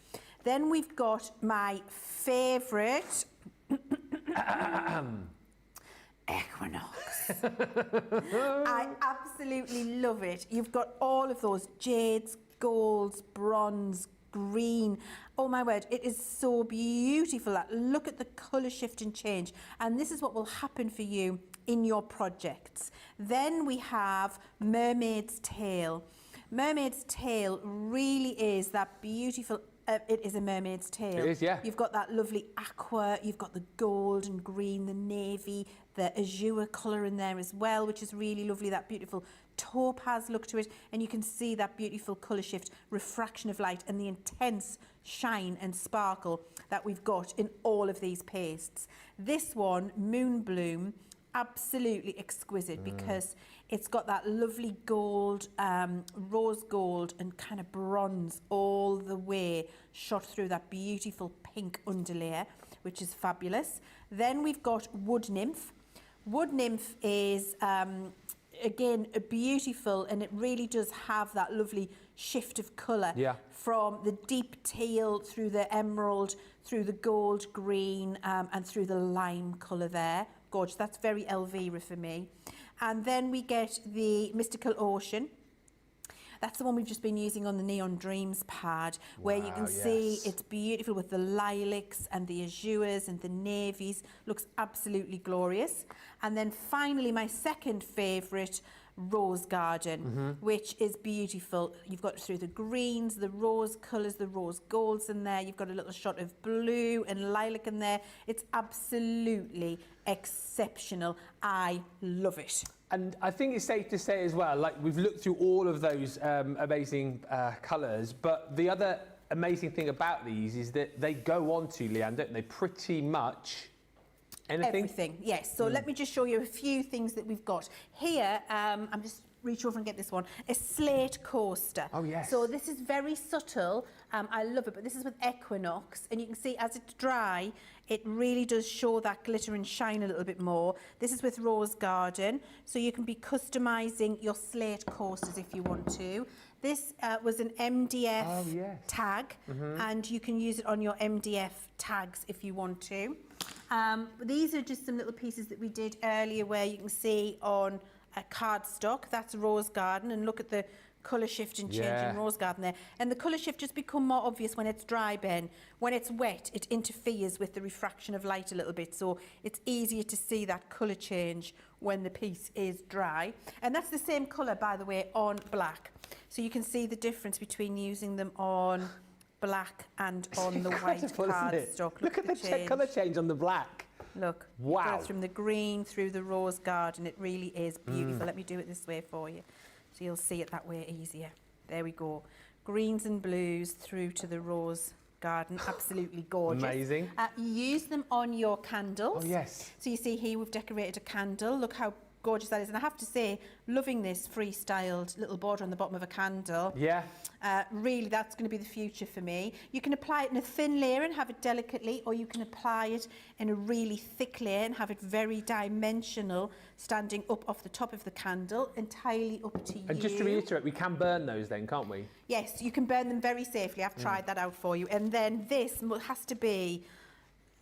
D: Then we've got my favourite Equinox. I absolutely love it. You've got all of those jades, golds, bronze, green. Oh my word, it is so beautiful. Look at the colour shift and change. And this is what will happen for you in your projects. Then we have Mermaid's Tail. Mermaid's Tail really is that beautiful, it is a mermaid's tail.
A: It is, yeah.
D: You've got that lovely aqua, you've got the gold and green, the navy, the azure colour in there as well, which is really lovely, that beautiful topaz look to it, and you can see that beautiful colour shift, refraction of light, and the intense shine and sparkle that we've got in all of these pastes. This one, Moon Bloom, absolutely exquisite because it's got that lovely gold, rose gold and kind of bronze all the way shot through that beautiful pink underlayer, which is fabulous. Then we've got Wood Nymph. Wood Nymph is again beautiful, and it really does have that lovely shift of colour from the deep teal through the emerald, through the gold green, and through the lime colour there. Gorgeous. That's very Elvira for me. And then we get the Mystical Ocean. That's the one we've just been using on the Neon Dreams pad, where you can see it's beautiful with the lilacs and the azures and the navies. Looks absolutely glorious. And then finally, my second favourite, Rose Garden, which is beautiful. You've got through the greens, the rose colours, the rose golds in there. You've got a little shot of blue and lilac in there. It's absolutely exceptional. I love it.
A: And I think it's safe to say as well, like we've looked through all of those amazing colours, but the other amazing thing about these is that they go on to, Leanne, don't they? Pretty much anything?
D: Everything, yes. So let me just show you a few things that we've got. Here, I'm just reach over and get this one, a slate coaster.
A: Oh, yes.
D: So this is very subtle. I love it, but this is with Equinox, and you can see as it's dry, it really does show that glitter and shine a little bit more. This is with Rose Garden, so you can be customising your slate coasters if you want to. This was an MDF tag, and you can use it on your MDF tags if you want to. These are just some little pieces that we did earlier where you can see on a cardstock. That's Rose Garden, and look at the colour shift and change in Rose Garden there. And the colour shift just become more obvious when it's dry, Ben. When it's wet, it interferes with the refraction of light a little bit, so it's easier to see that colour change when the piece is dry. And that's the same colour, by the way, on black. So you can see the difference between using them on black and on the white cardstock.
A: Look at the colour change on the black.
D: Look,
A: wow.
D: from the green through the Rose Garden, it really is beautiful. Let me do it this way for you, so you'll see it that way easier. There we go. Greens and blues through to the Rose Garden, absolutely gorgeous.
A: Amazing.
D: You use them on your candles.
A: Oh, yes.
D: So you see here we've decorated a candle. Look how gorgeous that is. And I have to say, loving this freestyled little border on the bottom of a candle.
A: Yeah.
D: Really, that's going to be the future for me. You can apply it in a thin layer and have it delicately, or you can apply it in a really thick layer and have it very dimensional, standing up off the top of the candle, entirely up to you.
A: And just to reiterate, we can burn those then, can't we?
D: Yes, you can burn them very safely. I've tried that out for you. And then this has to be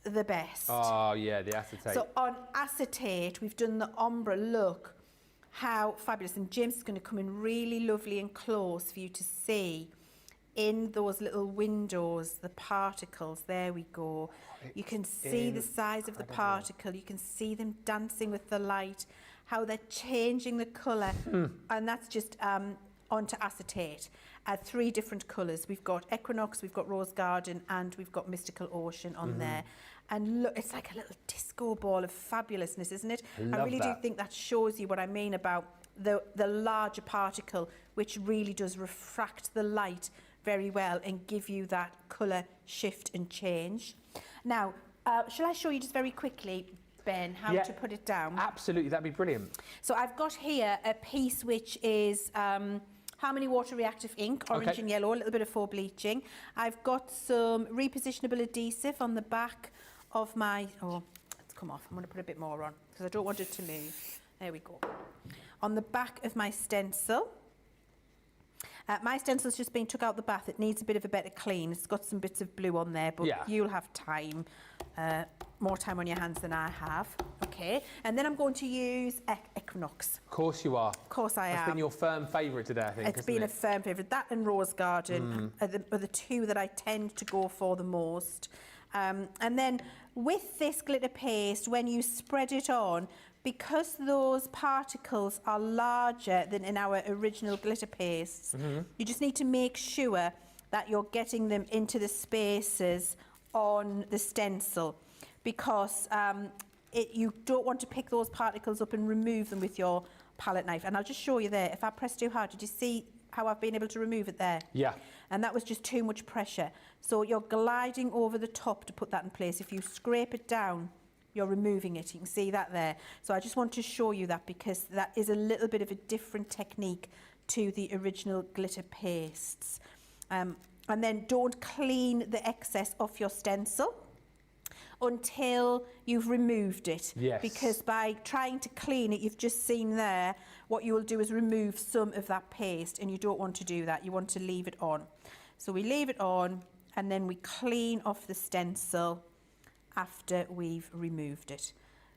D: the best.
A: Oh, yeah, the acetate.
D: So on acetate, we've done the ombre. Look how fabulous. And James is going to come in really lovely and close for you to see in those little windows, the particles. There we go. You can see the size of the particle. You can see them dancing with the light, how they're changing the colour. And that's just onto acetate. 3 different colours. We've got Equinox, we've got Rose Garden, and we've got Mystical Ocean on there. And look, it's like a little disco ball of fabulousness, isn't it? I really do think that shows you what I mean about the larger particle, which really does refract the light very well and give you that colour shift and change. Now, shall I show you just very quickly, Ben, how to put it down?
A: Absolutely, that'd be brilliant.
D: So I've got here a piece which is Harmony Water Reactive ink, orange and yellow, a little bit of faux bleaching. I've got some repositionable adhesive on the back of my, it's come off. I'm going to put a bit more on because I don't want it to move. There we go. On the back of my stencil. My stencil's just been took out the bath. It needs a bit of a better clean. It's got some bits of blue on there, but you'll have time, more time on your hands than I have. Okay, and then I'm going to use Equinox.
A: Of course you are.
D: Of course I am.
A: That's been your firm favourite today, I think,
D: It's been a firm favourite. That and Rose Garden are the two that I tend to go for the most. And then with this glitter paste, when you spread it on, because those particles are larger than in our original glitter pastes, you just need to make sure that you're getting them into the spaces on the stencil, because you don't want to pick those particles up and remove them with your palette knife. And I'll just show you there. If I press too hard, did you see how I've been able to remove it there?
A: Yeah.
D: And that was just too much pressure. So you're gliding over the top to put that in place. If you scrape it down, you're removing it. You can see that there. So I just want to show you that, because that is a little bit of a different technique to the original glitter pastes. And then don't clean the excess off your stencil until you've removed it.
A: Yes.
D: Because by trying to clean it, you've just seen there, what you will do is remove some of that paste, and you don't want to do that. You want to leave it on. So we leave it on, and then we clean off the stencil after we've removed it.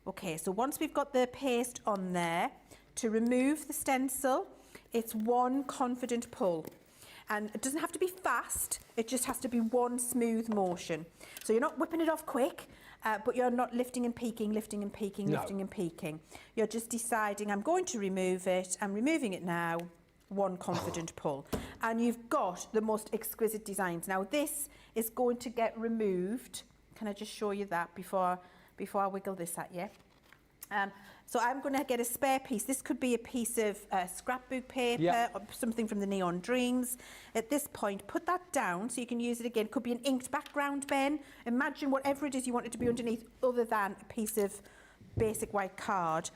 D: Okay, so once we've got the paste on there, to remove the stencil, it's one confident pull. And it doesn't have to be fast, it just has to be one smooth motion. So you're not whipping it off quick, but you're not lifting and peaking, lifting and peaking, lifting and peaking. You're just deciding, I'm going to remove it, I'm removing it now, one confident pull. And you've got the most exquisite designs. Now this is going to get removed. Can I just show you that before I wiggle this at you? So I'm going to get a spare piece. This could be a piece of scrapbook paper or something from the Neon Dreams. At this point, put that down so you can use it again. It could be an inked background, Ben. Imagine whatever it is you want it to be underneath, other than a piece of basic white card.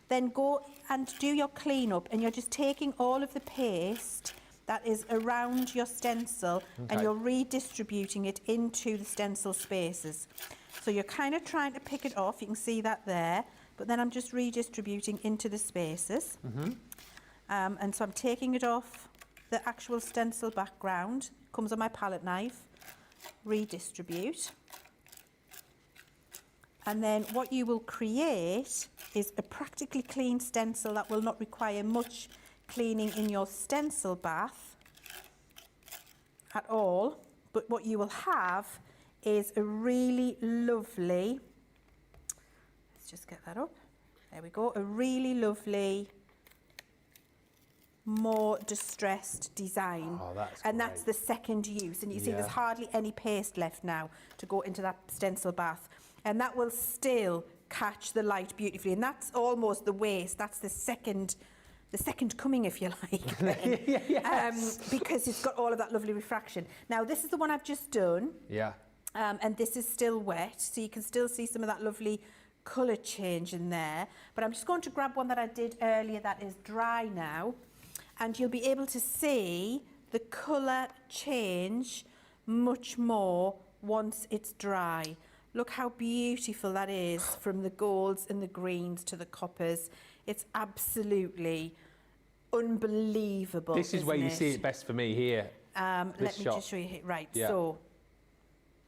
D: Then go and do your clean up, and you're just taking all of the paste that is around your stencil, and you're redistributing it into the stencil spaces. So you're kind of trying to pick it off. You can see that there. But then I'm just redistributing into the spaces. And so I'm taking it off the actual stencil background, comes on my palette knife, redistribute. And then what you will create is a practically clean stencil that will not require much cleaning in your stencil bath at all. But what you will have is a really lovely, let's just get that up. There we go. A really lovely, more distressed design.
A: Oh, that's
D: and
A: great.
D: that's the second use. And you see there's hardly any paste left now to go into that stencil bath. And that will still catch the light beautifully. And that's almost the waste. That's the second coming, if you like. Because it's got all of that lovely refraction. Now, this is the one I've just done.
A: Yeah.
D: And this is still wet, so you can still see some of that lovely colour change in there. But I'm just going to grab one that I did earlier that is dry now, and you'll be able to see the colour change much more once it's dry. Look how beautiful that is, from the golds and the greens to the coppers. It's absolutely unbelievable.
A: This is where you see it best for me here.
D: Let me just show you here. Right, so.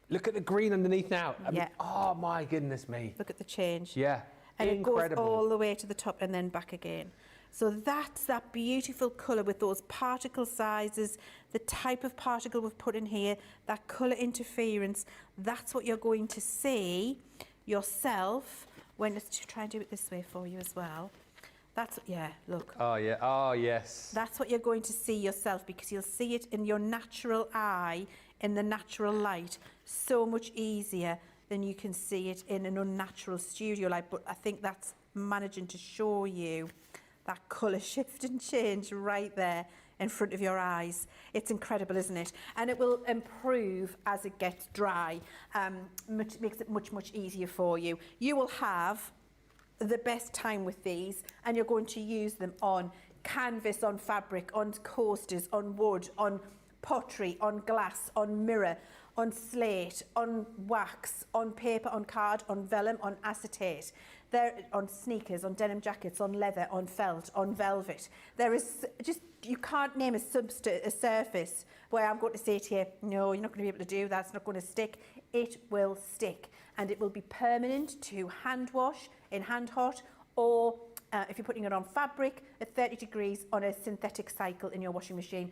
A: Look at the green underneath now. I mean, oh my goodness me.
D: Look at the change.
A: Yeah.
D: And
A: incredible.
D: It goes all the way to the top and then back again. So that's that beautiful colour with those particle sizes, the type of particle we've put in here, that colour interference. That's what you're going to see yourself when, let's try and do it this way for you as well. That's, look.
A: Oh, yeah. Oh, yes.
D: That's what you're going to see yourself, because you'll see it in your natural eye, in the natural light, so much easier than you can see it in an unnatural studio light. But I think that's managing to show you that colour shift and change right there in front of your eyes. It's incredible, isn't it? And it will improve as it gets dry. Makes it much, much easier for you. You will have the best time with these, and you're going to use them on canvas, on fabric, on coasters, on wood, on pottery, on glass, on mirror, on slate, on wax, on paper, on card, on vellum, on acetate. There, on sneakers, on denim jackets, on leather, on felt, on velvet. There is just you can't name a surface where I'm going to say to you, no, you're not going to be able to do that, it's not going to stick. It will stick, and it will be permanent to hand wash in hand hot, or if you're putting it on fabric at 30 degrees on a synthetic cycle in your washing machine,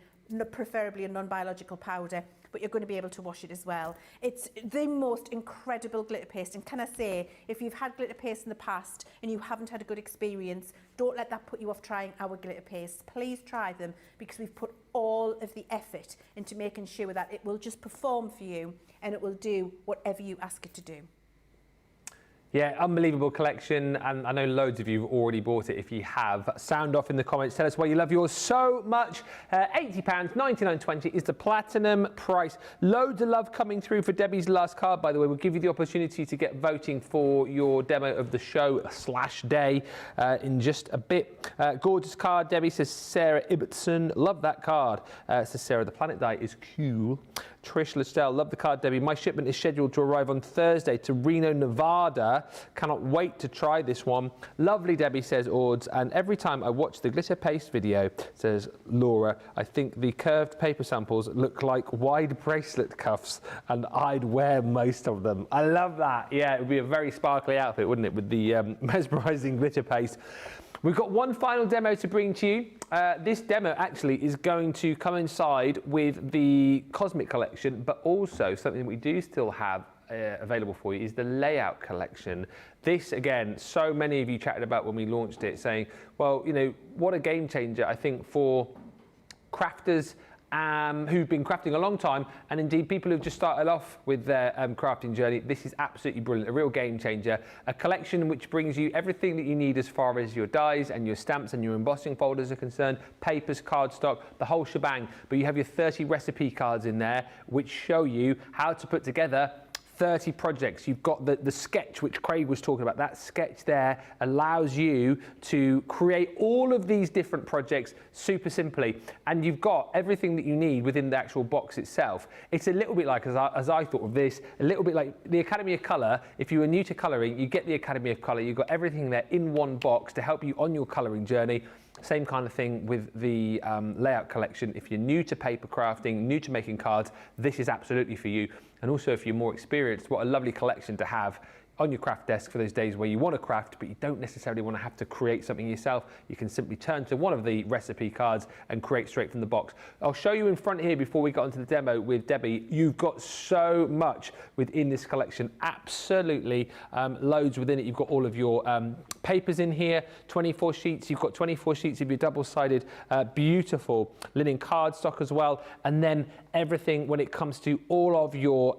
D: preferably a non-biological powder, but you're going to be able to wash it as well. It's the most incredible glitter paste, and can I say, if you've had glitter paste in the past and you haven't had a good experience, don't let that put you off trying our glitter pastes. Please try them, because we've put all of the effort into making sure that it will just perform for you and it will do whatever you ask it to do.
A: Yeah, unbelievable collection, and I know loads of you have already bought it. If you have, sound off in the comments. Tell us why you love yours so much. £80, $99.20 is the platinum price. Loads of love coming through for Debbie's last card, by the way. We'll give you the opportunity to get voting for your demo of the show/day in just a bit. Gorgeous card, Debbie, says Sarah Ibbotson. Love that card. Says Sarah, the planet dye is cool. Trish Lestelle, love the card, Debbie. My shipment is scheduled to arrive on Thursday to Reno, Nevada. Cannot wait to try this one. Lovely, Debbie, says Ords. And every time I watch the glitter paste video, says Laura, I think the curved paper samples look like wide bracelet cuffs, and I'd wear most of them. I love that. Yeah, it would be a very sparkly outfit, wouldn't it, with the mesmerizing glitter paste. We've got one final demo to bring to you. This demo actually is going to coincide with the Cosmic collection, but also something we do still have available for you is the layout collection. This, again, so many of you chatted about when we launched it, saying, well, you know, what a game changer, I think, for crafters who've been crafting a long time, and indeed people who've just started off with their crafting journey. This is absolutely brilliant, a real game changer. A collection which brings you everything that you need as far as your dies and your stamps and your embossing folders are concerned, papers, cardstock, the whole shebang. But you have your 30 recipe cards in there which show you how to put together 30 projects. You've got the sketch which Craig was talking about. That sketch there allows you to create all of these different projects super simply, and you've got everything that you need within the actual box itself. It's a little bit like, as I thought of this, a little bit like the Academy of Colour. If you were new to colouring, you get the Academy of Colour. You've got everything there in one box to help you on your colouring journey. Same kind of thing with the layout collection. If you're new to paper crafting, new to making cards, this is absolutely for you. And also, if you're more experienced, what a lovely collection to have on your craft desk for those days where you want to craft, but you don't necessarily want to have to create something yourself. You can simply turn to one of the recipe cards and create straight from the box. I'll show you in front here before we got into the demo with Debbie. You've got so much within this collection, absolutely loads within it. You've got all of your papers in here, 24 sheets. You've got 24 sheets of your double-sided, beautiful linen cardstock as well. And then everything when it comes to all of your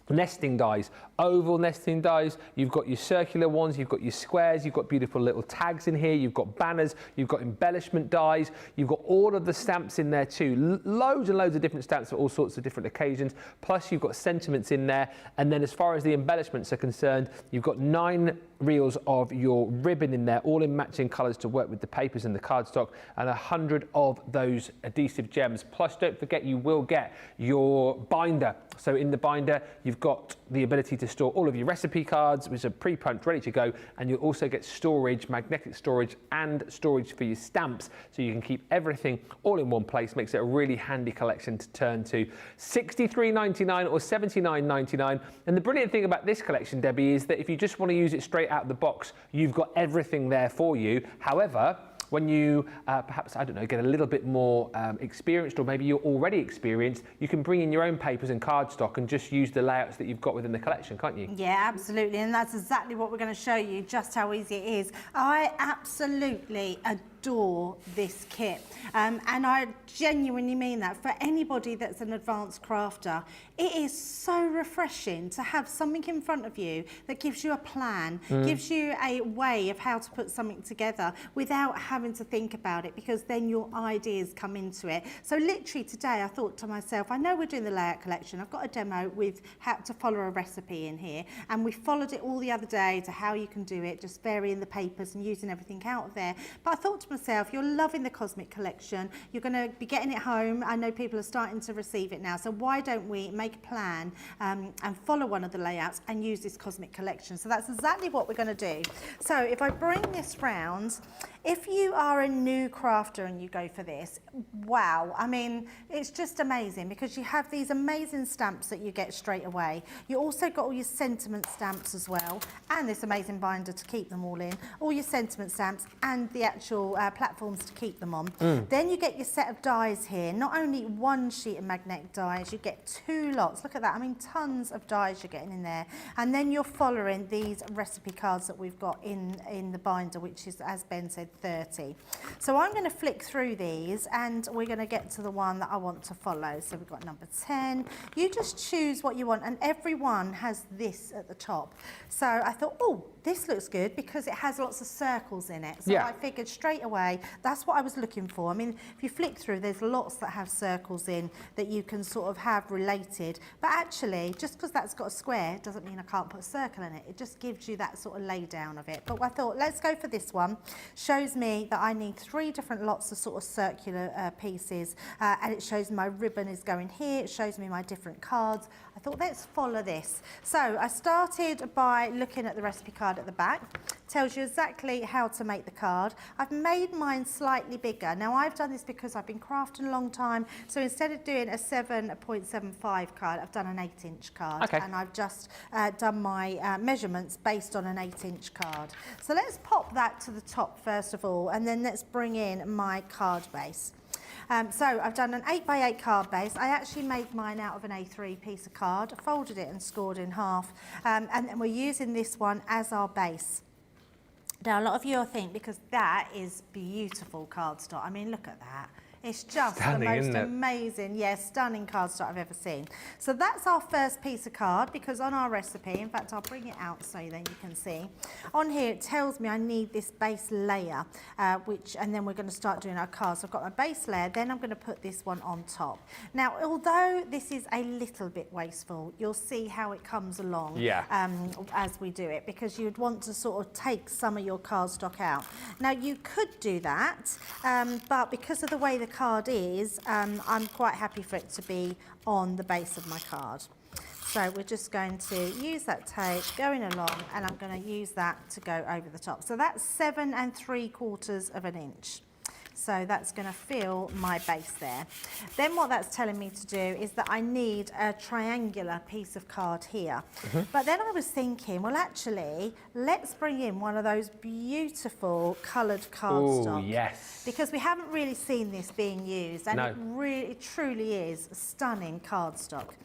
A: nesting dies, oval nesting dies. You've got your circular ones, you've got your squares, you've got beautiful little tags in here, you've got banners, you've got embellishment dies, you've got all of the stamps in there too. Loads and loads of different stamps for all sorts of different occasions. Plus you've got sentiments in there. And then as far as the embellishments are concerned, you've got 9 reels of your ribbon in there, all in matching colours to work with the papers and the cardstock, and 100 of those adhesive gems. Plus, don't forget, you will get your binder. So in the binder, you've got the ability to store all of your recipe cards, which are pre-punched, ready to go, and you'll also get storage, magnetic storage, and storage for your stamps, so you can keep everything all in one place. Makes it a really handy collection to turn to. $63.99 or $79.99. And the brilliant thing about this collection, Debbie, is that if you just want to use it straight out of the box, you've got everything there for you. However, when you perhaps, I don't know, get a little bit more experienced, or maybe you're already experienced, you can bring in your own papers and cardstock and just use the layouts that you've got within the collection, can't you?
B: Yeah, absolutely. And that's exactly what we're going to show you, just how easy it is. I absolutely adore this kit. And I genuinely mean that. For anybody that's an advanced crafter, it is so refreshing to have something in front of you that gives you a plan, gives you a way of how to put something together without having to think about it, because then your ideas come into it. So literally today I thought to myself, I know we're doing the layout collection. I've got a demo with how to follow a recipe in here, and we followed it all the other day to how you can do it, just varying the papers and using everything out of there. But I thought to to myself, you're loving the Cosmic Collection. You're going to be getting it home. I know people are starting to receive it now. So why don't we make a plan and follow one of the layouts and use this Cosmic Collection? So that's exactly what we're going to do. So if I bring this round, if you are a new crafter and you go for this, wow, I mean, it's just amazing because you have these amazing stamps that you get straight away. You also got all your sentiment stamps as well, and this amazing binder to keep them all in, all your sentiment stamps and the actual platforms to keep them on. Then you get your set of dies here, not only one sheet of magnetic dies, you get 2 lots. Look at that, I mean, tons of dies you're getting in there. And then you're following these recipe cards that we've got in the binder, which is, as Ben said, 30. So I'm going to flick through these and we're going to get to the one that I want to follow. So we've got number 10. You just choose what you want, and every one has this at the top. So I thought, oh, this looks good because it has lots of circles in it. So I figured straight away that's what I was looking for. I mean, if you flick through, there's lots that have circles in that you can sort of have related. But actually, just because that's got a square doesn't mean I can't put a circle in it. It just gives you that sort of lay down of it. But I thought, let's go for this one. Shows me that I need 3 different lots of sort of circular pieces, and it shows my ribbon is going here. It shows me my different cards. I thought, let's follow this. So I started by looking at the recipe card at the back. Tells you exactly how to make the card. I've made mine slightly bigger. Now I've done this because I've been crafting a long time. So instead of doing a 7.75 card, I've done an 8-inch card.
A: Okay.
B: And I've just done my measurements based on an 8-inch card. So let's pop that to the top first of all, and then let's bring in my card base. So I've done an 8x8 card base. I actually made mine out of an A3 piece of card, folded it and scored in half. And then we're using this one as our base. Now, a lot of you will think, because that is beautiful cardstock. I mean, look at that. It's just
A: Stunning,
B: the most
A: isn't it?
B: amazing, stunning cardstock I've ever seen. So that's our first piece of card, because on our recipe, in fact, I'll bring it out so then you can see. On here, it tells me I need this base layer, and then we're going to start doing our cards. So I've got my base layer, then I'm going to put this one on top. Now, although this is a little bit wasteful, you'll see how it comes along as we do it, because you'd want to sort of take some of your cardstock out. Now, you could do that, but because of the way the card is, I'm quite happy for it to be on the base of my card. So we're just going to use that tape going along, and I'm going to use that to go over the top. So that's 7 3/4 inch. So that's going to fill my base there. Then what that's telling me to do is that I need a triangular piece of card here. But then I was thinking, well, actually, let's bring in one of those beautiful coloured cardstock.
A: Oh, yes.
B: Because we haven't really seen this being used, and it really, truly is stunning cardstock.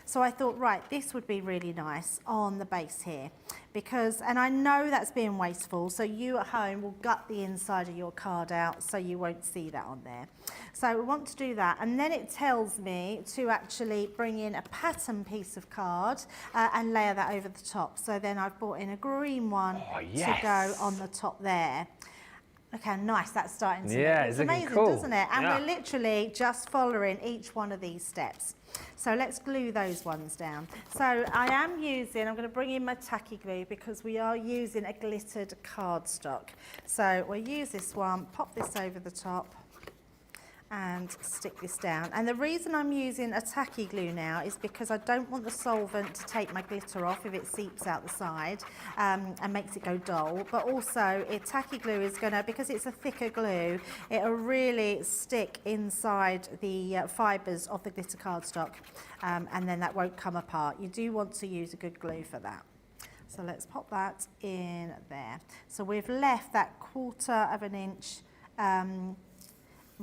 B: So I thought, right, this would be really nice on the base here, because, and I know that's being wasteful, so you at home will gut the inside of your card out so you won't see that on there. So we want to do that, and then it tells me to actually bring in a pattern piece of card and layer that over the top. So then I've brought in a green one to go on the top there. Look how nice that's starting to look. It's amazing,
A: cool.
B: doesn't it? And we're literally just following each one of these steps. So let's glue those ones down. So I'm going to bring in my tacky glue, because we are using a glittered cardstock. So we'll use this one, pop this over the top, and stick this down. And the reason I'm using a tacky glue now is because I don't want the solvent to take my glitter off if it seeps out the side and makes it go dull. But also, tacky glue is going to, because it's a thicker glue, it'll really stick inside the fibres of the glitter cardstock, and then that won't come apart. You do want to use a good glue for that. So let's pop that in there. So we've left that 1/4 inch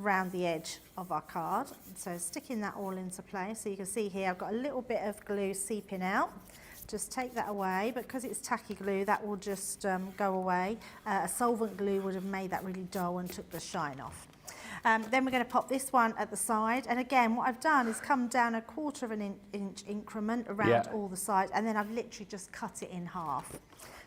B: round the edge of our card. So sticking that all into place. So you can see here I've got a little bit of glue seeping out. Just take that away, but because it's tacky glue, that will just go away. A solvent glue would have made that really dull and took the shine off. Then we're going to pop this one at the side, and again what I've done is come down a 1/4 inch increment around all the sides, and then I've literally just cut it in half.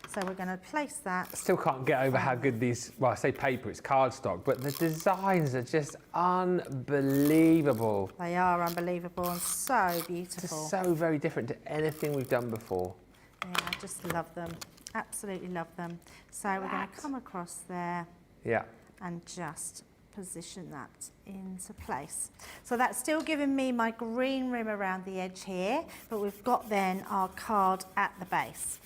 B: So we're going to place that.
A: Still can't get over how good these, well, I say paper, it's cardstock, but the designs are just unbelievable.
B: They are unbelievable and so beautiful.
A: Just so very different to anything we've done before.
B: Yeah, I just love them. Absolutely love them. So we're going to come across there.
A: Yeah.
B: and just position that into place. So that's still giving me my green rim around the edge here, but we've got then our card at the base.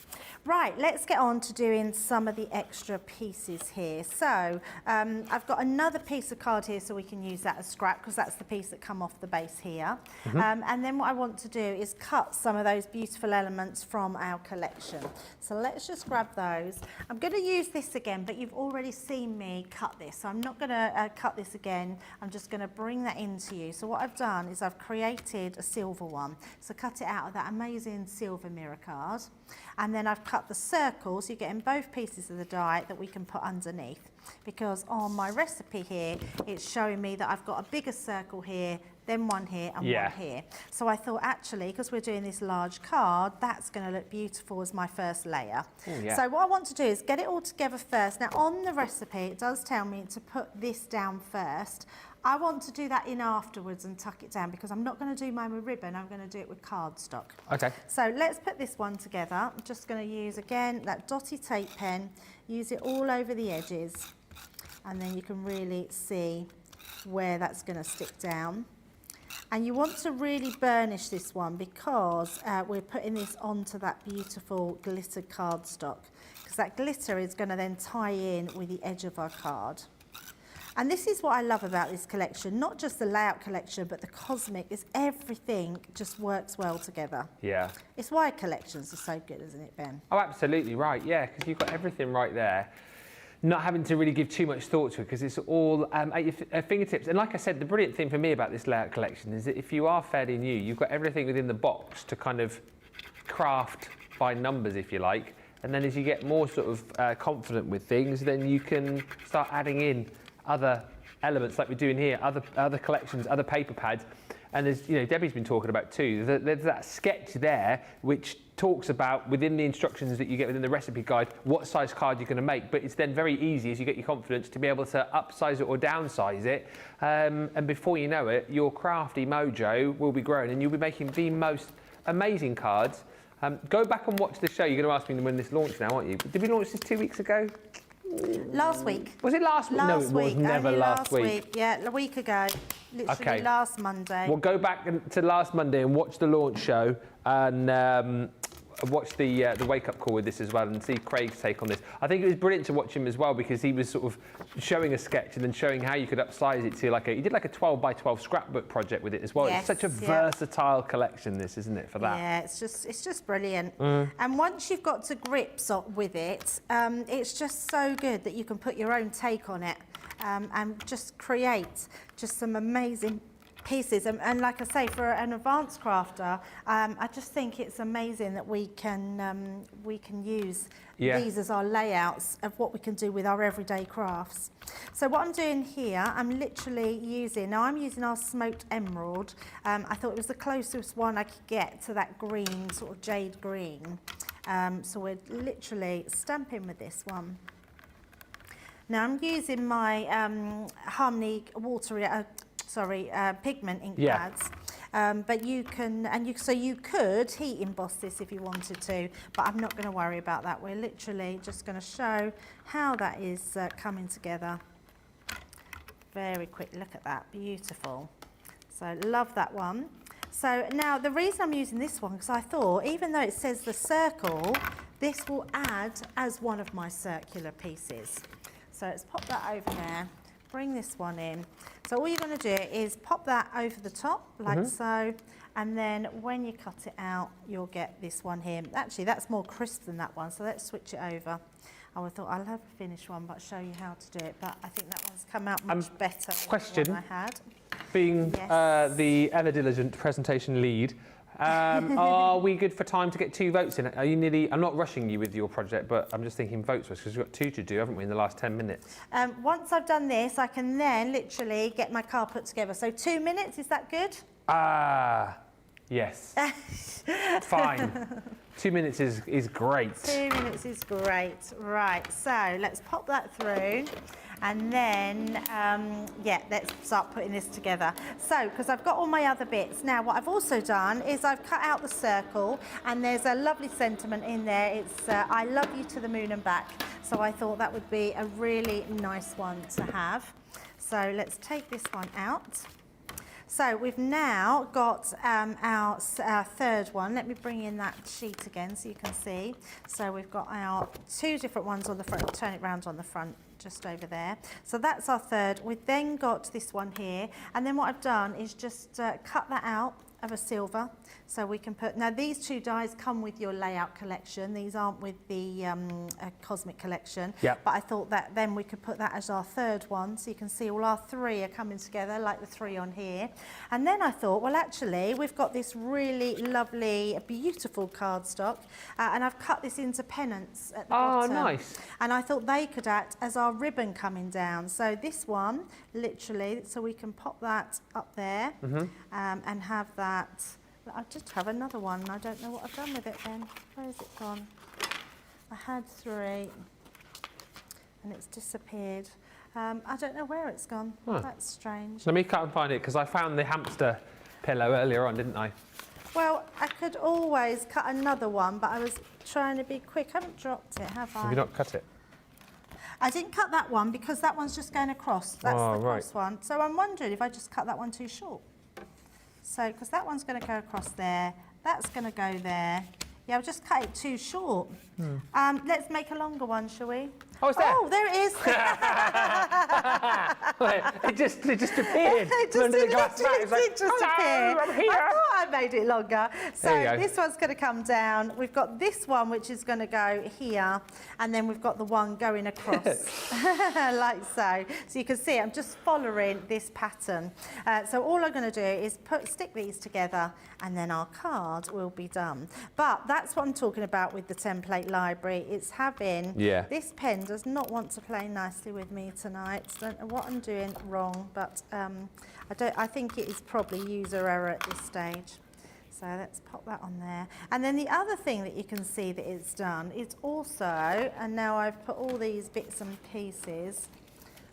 B: Right, let's get on to doing some of the extra pieces here. So I've got another piece of card here, so we can use that as scrap, because that's the piece that come off the base here. And then what I want to do is cut some of those beautiful elements from our collection. So let's just grab those. I'm going to use this again, but you've already seen me cut this, so I'm not going to cut this again. I'm just going to bring that into you. So what I've done is I've created a silver one. So cut it out of that amazing silver mirror card. And then I've cut the circles, you're getting both pieces of the die that we can put underneath. Because on my recipe here, it's showing me that I've got a bigger circle here, then one here and one here. So I thought actually, because we're doing this large card, that's going to look beautiful as my first layer. So what I want to do is get it all together first. Now on the recipe, it does tell me to put this down first. I want to do that in afterwards and tuck it down, because I'm not going to do mine with ribbon, I'm going to do it with cardstock.
A: Okay.
B: So let's put this one together. I'm just going to use again that dotty tape pen, use it all over the edges, and then you can really see where that's going to stick down. And you want to really burnish this one, because we're putting this onto that beautiful glittered cardstock, because that glitter is going to then tie in with the edge of our card. And this is what I love about this collection, not just the layout collection, but the cosmic, is everything just works well together.
A: Yeah.
B: It's why collections are so good, isn't it, Ben?
A: Oh, absolutely right, yeah, because you've got everything right there. Not having to really give too much thought to it, because it's all at your fingertips. And like I said, the brilliant thing for me about this layout collection is that if you are fairly new, you've got everything within the box to kind of craft by numbers, if you like. And then as you get more sort of confident with things, then you can start adding in other elements like we're doing here, other collections, other paper pads. And as you know, Debbie's been talking about too, there's that sketch there which talks about, within the instructions that you get within the recipe guide, what size card you're going to make. But it's then very easy, as you get your confidence, to be able to upsize it or downsize it. And before you know it, your crafty mojo will be grown and you'll be making the most amazing cards. Go back and watch the show. You're going to ask me when this launched now, aren't you? Did we launch this 2 weeks ago?
B: Last week.
A: Was it last week? No, it was never last week.
B: Yeah, a week ago. Literally last Monday.
A: Well, go back to last Monday and watch the launch show, and watch the wake-up call with this as well, and see Craig's take on this. I think it was brilliant to watch him as well, because he was sort of showing a sketch and then showing how you could upsize it to he did like a 12 by 12 scrapbook project with it as well.
B: Yes,
A: it's such a versatile collection, this, isn't it, for that?
B: Yeah, it's just brilliant. And once you've got to grips with it, it's just so good that you can put your own take on it, and just create just some amazing pieces. And like I say, for an advanced crafter, I just think it's amazing that we can use these as our layouts of what we can do with our everyday crafts. So what I'm doing here, I'm literally using our smoked emerald. I thought it was the closest one I could get to that green, sort of jade green. So we're literally stamping with this one. Now I'm using my Harmony pigment ink pads, but you can, so you could heat emboss this if you wanted to, but I'm not going to worry about that. We're literally just going to show how that is coming together. Very quick look at that, beautiful. So love that one. So now the reason I'm using this one, because I thought, even though it says the circle, this will add as one of my circular pieces. So let's pop that over there, bring this one in. So all you're going to do is pop that over the top, like so, and then when you cut it out, you'll get this one here. Actually, that's more crisp than that one, so let's switch it over. I thought I'll have a finished one, but show you how to do it. But I think that one's come out much better than the one I had.
A: Being the ever diligent presentation lead, are we good for time to get 2 votes in? Are you nearly? I'm not rushing you with your project, but I'm just thinking votes because we've got 2 to do, haven't we, in the last 10 minutes?
B: Once I've done this, I can then literally get my card put together. So 2 minutes, is that good?
A: Yes. Fine. 2 minutes is great.
B: 2 minutes is great. Right, so let's pop that through. And then, let's start putting this together. So, because I've got all my other bits. Now, what I've also done is I've cut out the circle, and there's a lovely sentiment in there. It's, I love you to the moon and back. So I thought that would be a really nice one to have. So let's take this one out. So we've now got our third one. Let me bring in that sheet again so you can see. So we've got our 2 different ones on the front. Turn it round on the front, just over there. So that's our third. We've then got this one here. And then what I've done is just cut that out of a silver. So we can put, now these 2 dies come with your layout collection. These aren't with the Cosmic collection.
A: Yep.
B: But I thought that then we could put that as our third one. So you can see all our 3 are coming together, like the 3 on here. And then I thought, well, actually, we've got this really lovely, beautiful cardstock. And I've cut this into pennants at the bottom.
A: Oh, nice.
B: And I thought they could act as our ribbon coming down. So this one, literally, so we can pop that up there and have that. I just have another one. I don't know what I've done with it then. Where has it gone? I had 3 and it's disappeared. I don't know where it's gone.
A: Huh.
B: That's strange.
A: Let me cut and find it, because I found the hamster pillow earlier on, didn't I?
B: Well, I could always cut another one, but I was trying to be quick. I haven't dropped it, have I?
A: Have you not cut it?
B: I didn't cut that one because that one's just going across. That's the cross one. So I'm wondering if I just cut that one too short. So, because that one's going to go across there, that's going to go there. Yeah, I've just cut it too short. Let's make a longer one, shall we?
A: Oh, it's there.
B: Oh, there it is.
A: it just appeared under the glass mat. It's like,
B: It just appeared.
A: I'm here.
B: I thought I made it longer. So
A: There you go.
B: this one's going to come down. We've got this one, which is going to go here. And then we've got the one going across, like so. So you can see I'm just following this pattern. So all I'm going to do is stick these together, and then our card will be done. But that's what I'm talking about with the template library. It's having this pen does not want to play nicely with me tonight. Don't know what I'm doing wrong, but I think it is probably user error at this stage. So let's pop that on there. And then the other thing that you can see that it's done is also, and now I've put all these bits and pieces.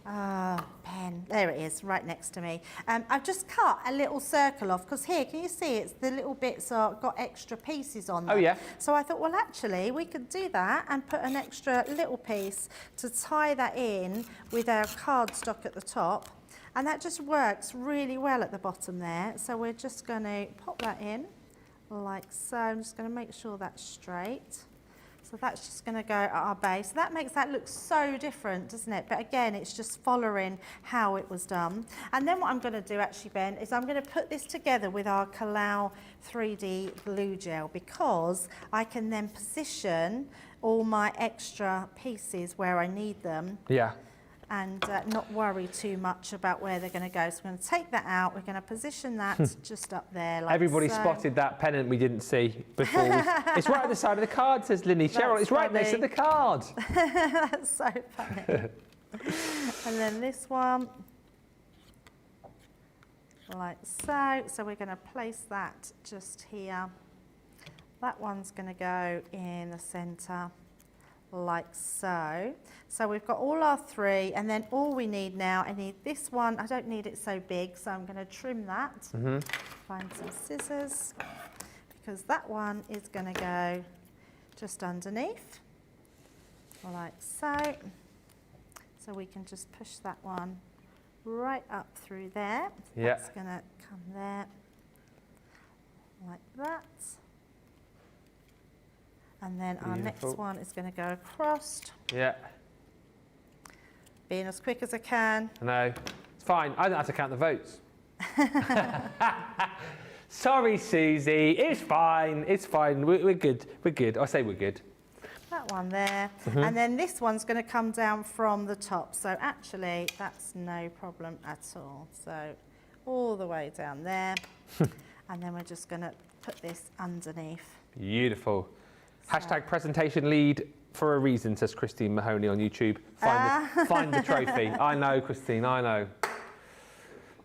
B: Pen, there it is, right next to me. I've just cut a little circle off, because here, can you see it's the little bits are got extra pieces on them.
A: Oh, yeah.
B: So I thought, well, actually, we could do that and put an extra little piece to tie that in with our cardstock at the top. And that just works really well at the bottom there. So we're just going to pop that in like so. I'm just going to make sure that's straight. So that's just going to go at our base. That makes that look so different, doesn't it? But again, it's just following how it was done. And then what I'm going to do actually, Ben, is I'm going to put this together with our Kalau 3D glue gel, because I can then position all my extra pieces where I need them.
A: Yeah.
B: And not worry too much about where they're going to go. So we're going to take that out. We're going to position that just up there. Like
A: Everybody
B: so.
A: spotted that pennant we didn't see before. It's right at the side of the card, says Linny. Cheryl, it's right next to the card.
B: That's so funny. And then this one, like so. So we're going to place that just here. That one's going to go in the centre, like so. So we've got all our 3, and then all we need now, I need this one. I don't need it so big, so I'm going to trim that. Find some scissors, because that one is going to go just underneath, like so. So we can just push that one right up through there.
A: Yeah.
B: That's going to come there, like that. And then our next one is going to go across.
A: Yeah.
B: Being as quick as I can.
A: I know. It's fine. I don't have to count the votes. Sorry, Susie. It's fine. It's fine. We're good. We're good. I say we're good.
B: That one there. And then this one's going to come down from the top. So actually, that's no problem at all. So all the way down there. And then we're just going to put this underneath.
A: Beautiful. Hashtag presentation lead for a reason, says Christine Mahoney on YouTube. Find the trophy. I know, Christine, I know.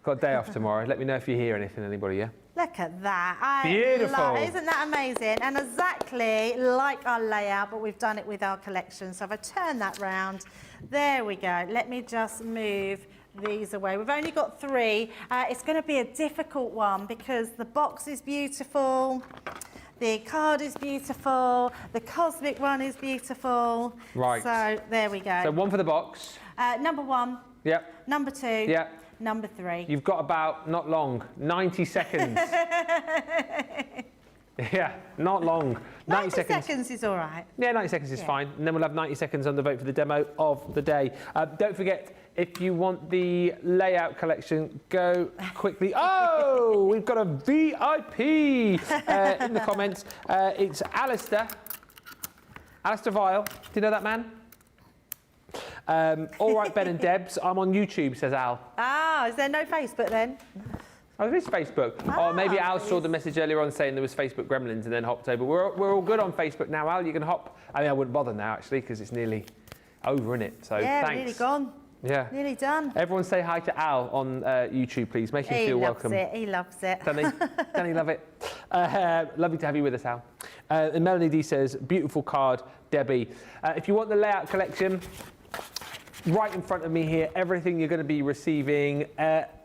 A: Got a day off tomorrow. Let me know if you hear anything, anybody, yeah?
B: Look at that.
A: Beautiful.
B: Isn't that amazing? And exactly like our layout, but we've done it with our collection. So if I turn that round, there we go. Let me just move these away. We've only got 3. It's going to be a difficult one because the box is beautiful. The card is beautiful. The cosmic one is beautiful.
A: Right.
B: So there we go.
A: So one for the box.
B: Number 1.
A: Yep.
B: Number 2.
A: Yep.
B: Number 3.
A: You've got about, not long, 90 seconds. Yeah, not long.
B: 90 seconds is all right.
A: Yeah, 90 seconds is fine. And then we'll have 90 seconds on the vote for the demo of the day. Don't forget, if you want the layout collection, go quickly. Oh, we've got a VIP in the comments. It's Alistair. Alistair Vile. Do you know that man? All right, Ben and Debs. I'm on YouTube, says Al.
B: Ah, is there no Facebook then?
A: Oh, there is Facebook. Or maybe Al saw the message earlier on saying there was Facebook Gremlins and then hopped over. We're all good on Facebook now, Al. You can hop. I mean, I wouldn't bother now, actually, because it's nearly over, isn't it? So
B: yeah,
A: thanks.
B: nearly gone.
A: Yeah.
B: Nearly done.
A: Everyone say hi to Al on YouTube, please. Make him feel welcome.
B: He loves it.
A: Doesn't he? Doesn't he love it? Lovely to have you with us, Al. And Melanie D says, beautiful card, Debbie. If you want the layout collection, right in front of me here, everything you're going to be receiving,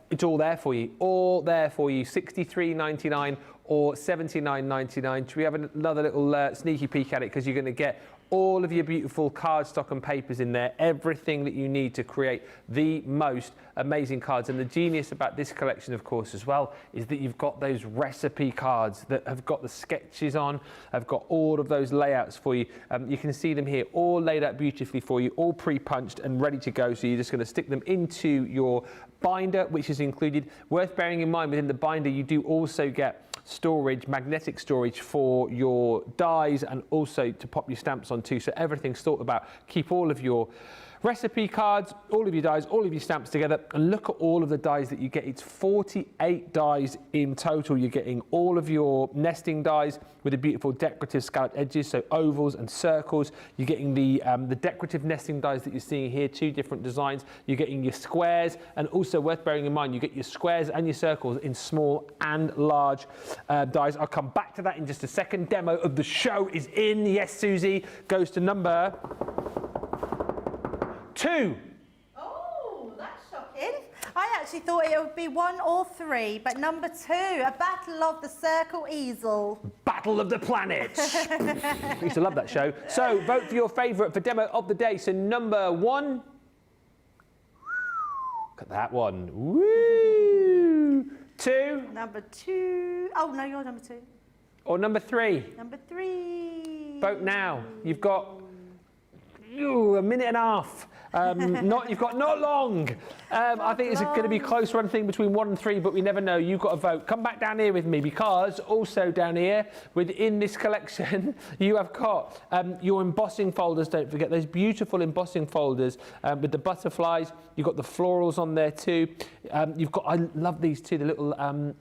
A: it's all there for you. All there for you. $63.99 or $79.99. Should we have another little sneaky peek at it? Because you're going to get all of your beautiful cardstock and papers in there, everything that you need to create the most amazing cards. And the genius about this collection, of course, as well, is that you've got those recipe cards that have got the sketches on, have got all of those layouts for you. You can see them here, all laid out beautifully for you, all pre-punched and ready to go. So you're just going to stick them into your binder, which is included. Worth bearing in mind, within the binder, you do also get storage, magnetic storage for your dies and also to pop your stamps on too. So everything's thought about. Keep all of your recipe cards, all of your dies, all of your stamps together, and look at all of the dies that you get. It's 48 dies in total. You're getting all of your nesting dies with the beautiful decorative scalloped edges, so ovals and circles. You're getting the decorative nesting dies that you're seeing here, 2 different designs. You're getting your squares, and also worth bearing in mind, you get your squares and your circles in small and large dies. I'll come back to that in just a second. Demo of the show is in. Yes, Susie goes to number 2.
B: Oh, that's shocking. I actually thought it would be 1 or 3, but number 2, A Battle of the Circle Easel.
A: Battle of the Planets. I used to love that show. So vote for your favourite for demo of the day. So number 1. Look at that one. Woo! 2.
B: Number 2. Oh, no, you're number 2.
A: Or number 3.
B: Number 3.
A: Vote now. You've got a minute and a half. You've got not long. I think it's going to be a close run thing between 1 and 3, but we never know. You've got to vote. Come back down here with me, because also down here within this collection, you have got your embossing folders. Don't forget those beautiful embossing folders with the butterflies. You've got the florals on there too. You've got, I love these too, the little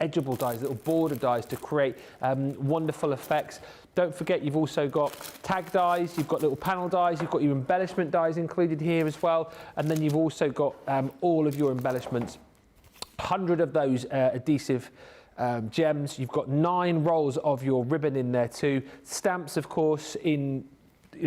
A: edgeable dies, little border dies to create wonderful effects. Don't forget, you've also got tag dies, you've got little panel dies, you've got your embellishment dies included here as well, and then you've also got all of your embellishments. 100 of those adhesive gems. You've got 9 rolls of your ribbon in there too. Stamps, of course, in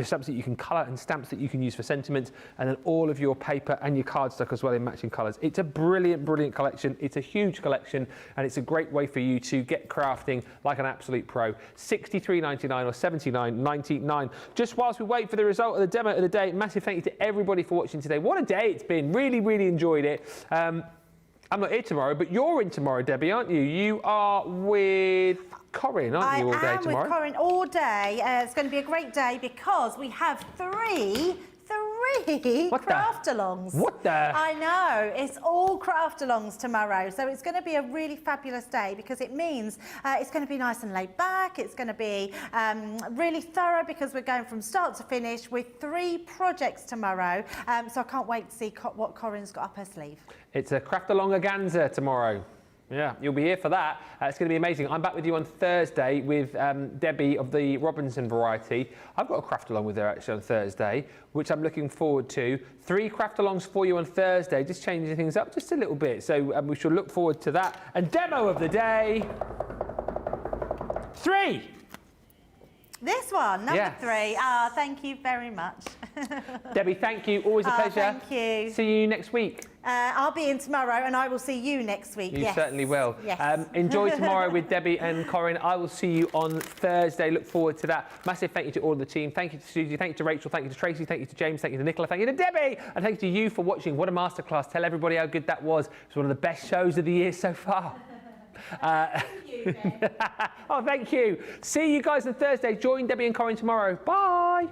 A: stamps that you can colour and stamps that you can use for sentiments, and then all of your paper and your cardstock as well in matching colours. It's a brilliant, brilliant collection. It's a huge collection, and it's a great way for you to get crafting like an absolute pro. $63.99 or $79.99. Just whilst we wait for the result of the demo of the day, massive thank you to everybody for watching today. What a day it's been. Really, really enjoyed it. I'm not here tomorrow, but you're in tomorrow, Debbie, aren't you? You are with Corinne, aren't you, all day tomorrow?
B: I am with Corinne all day. It's going to be a great day because we have three craft-alongs.
A: What the?
B: I know, it's all craft-alongs tomorrow. So it's going to be a really fabulous day because it means it's going to be nice and laid back. It's going to be really thorough because we're going from start to finish with 3 projects tomorrow. So I can't wait to see what Corinne's got up her sleeve.
A: It's a craft-alongaganza tomorrow. Yeah, you'll be here for that. It's going to be amazing. I'm back with you on Thursday with Debbie of the Robinson variety. I've got a craft-along with her actually on Thursday, which I'm looking forward to. 3 craft-alongs for you on Thursday, just changing things up just a little bit. So we shall look forward to that. And demo of the day, 3.
B: This one, number
A: Yes.
B: 3. Thank you very much.
A: Debbie, thank you. Always a pleasure.
B: Thank you.
A: See you next week.
B: I'll be in tomorrow and I will see you next week.
A: You certainly will.
B: Yes.
A: Enjoy tomorrow with Debbie and Corinne. I will see you on Thursday. Look forward to that. Massive thank you to all of the team. Thank you to Susie. Thank you to Rachel. Thank you to Tracy. Thank you to James. Thank you to Nicola. Thank you to Debbie. And thank you to you for watching. What a masterclass. Tell everybody how good that was. It's one of the best shows of the year so far. Thank you, Ben. Oh, thank you. See you guys on Thursday. Join Debbie and Corinne tomorrow. Bye.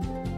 P: you.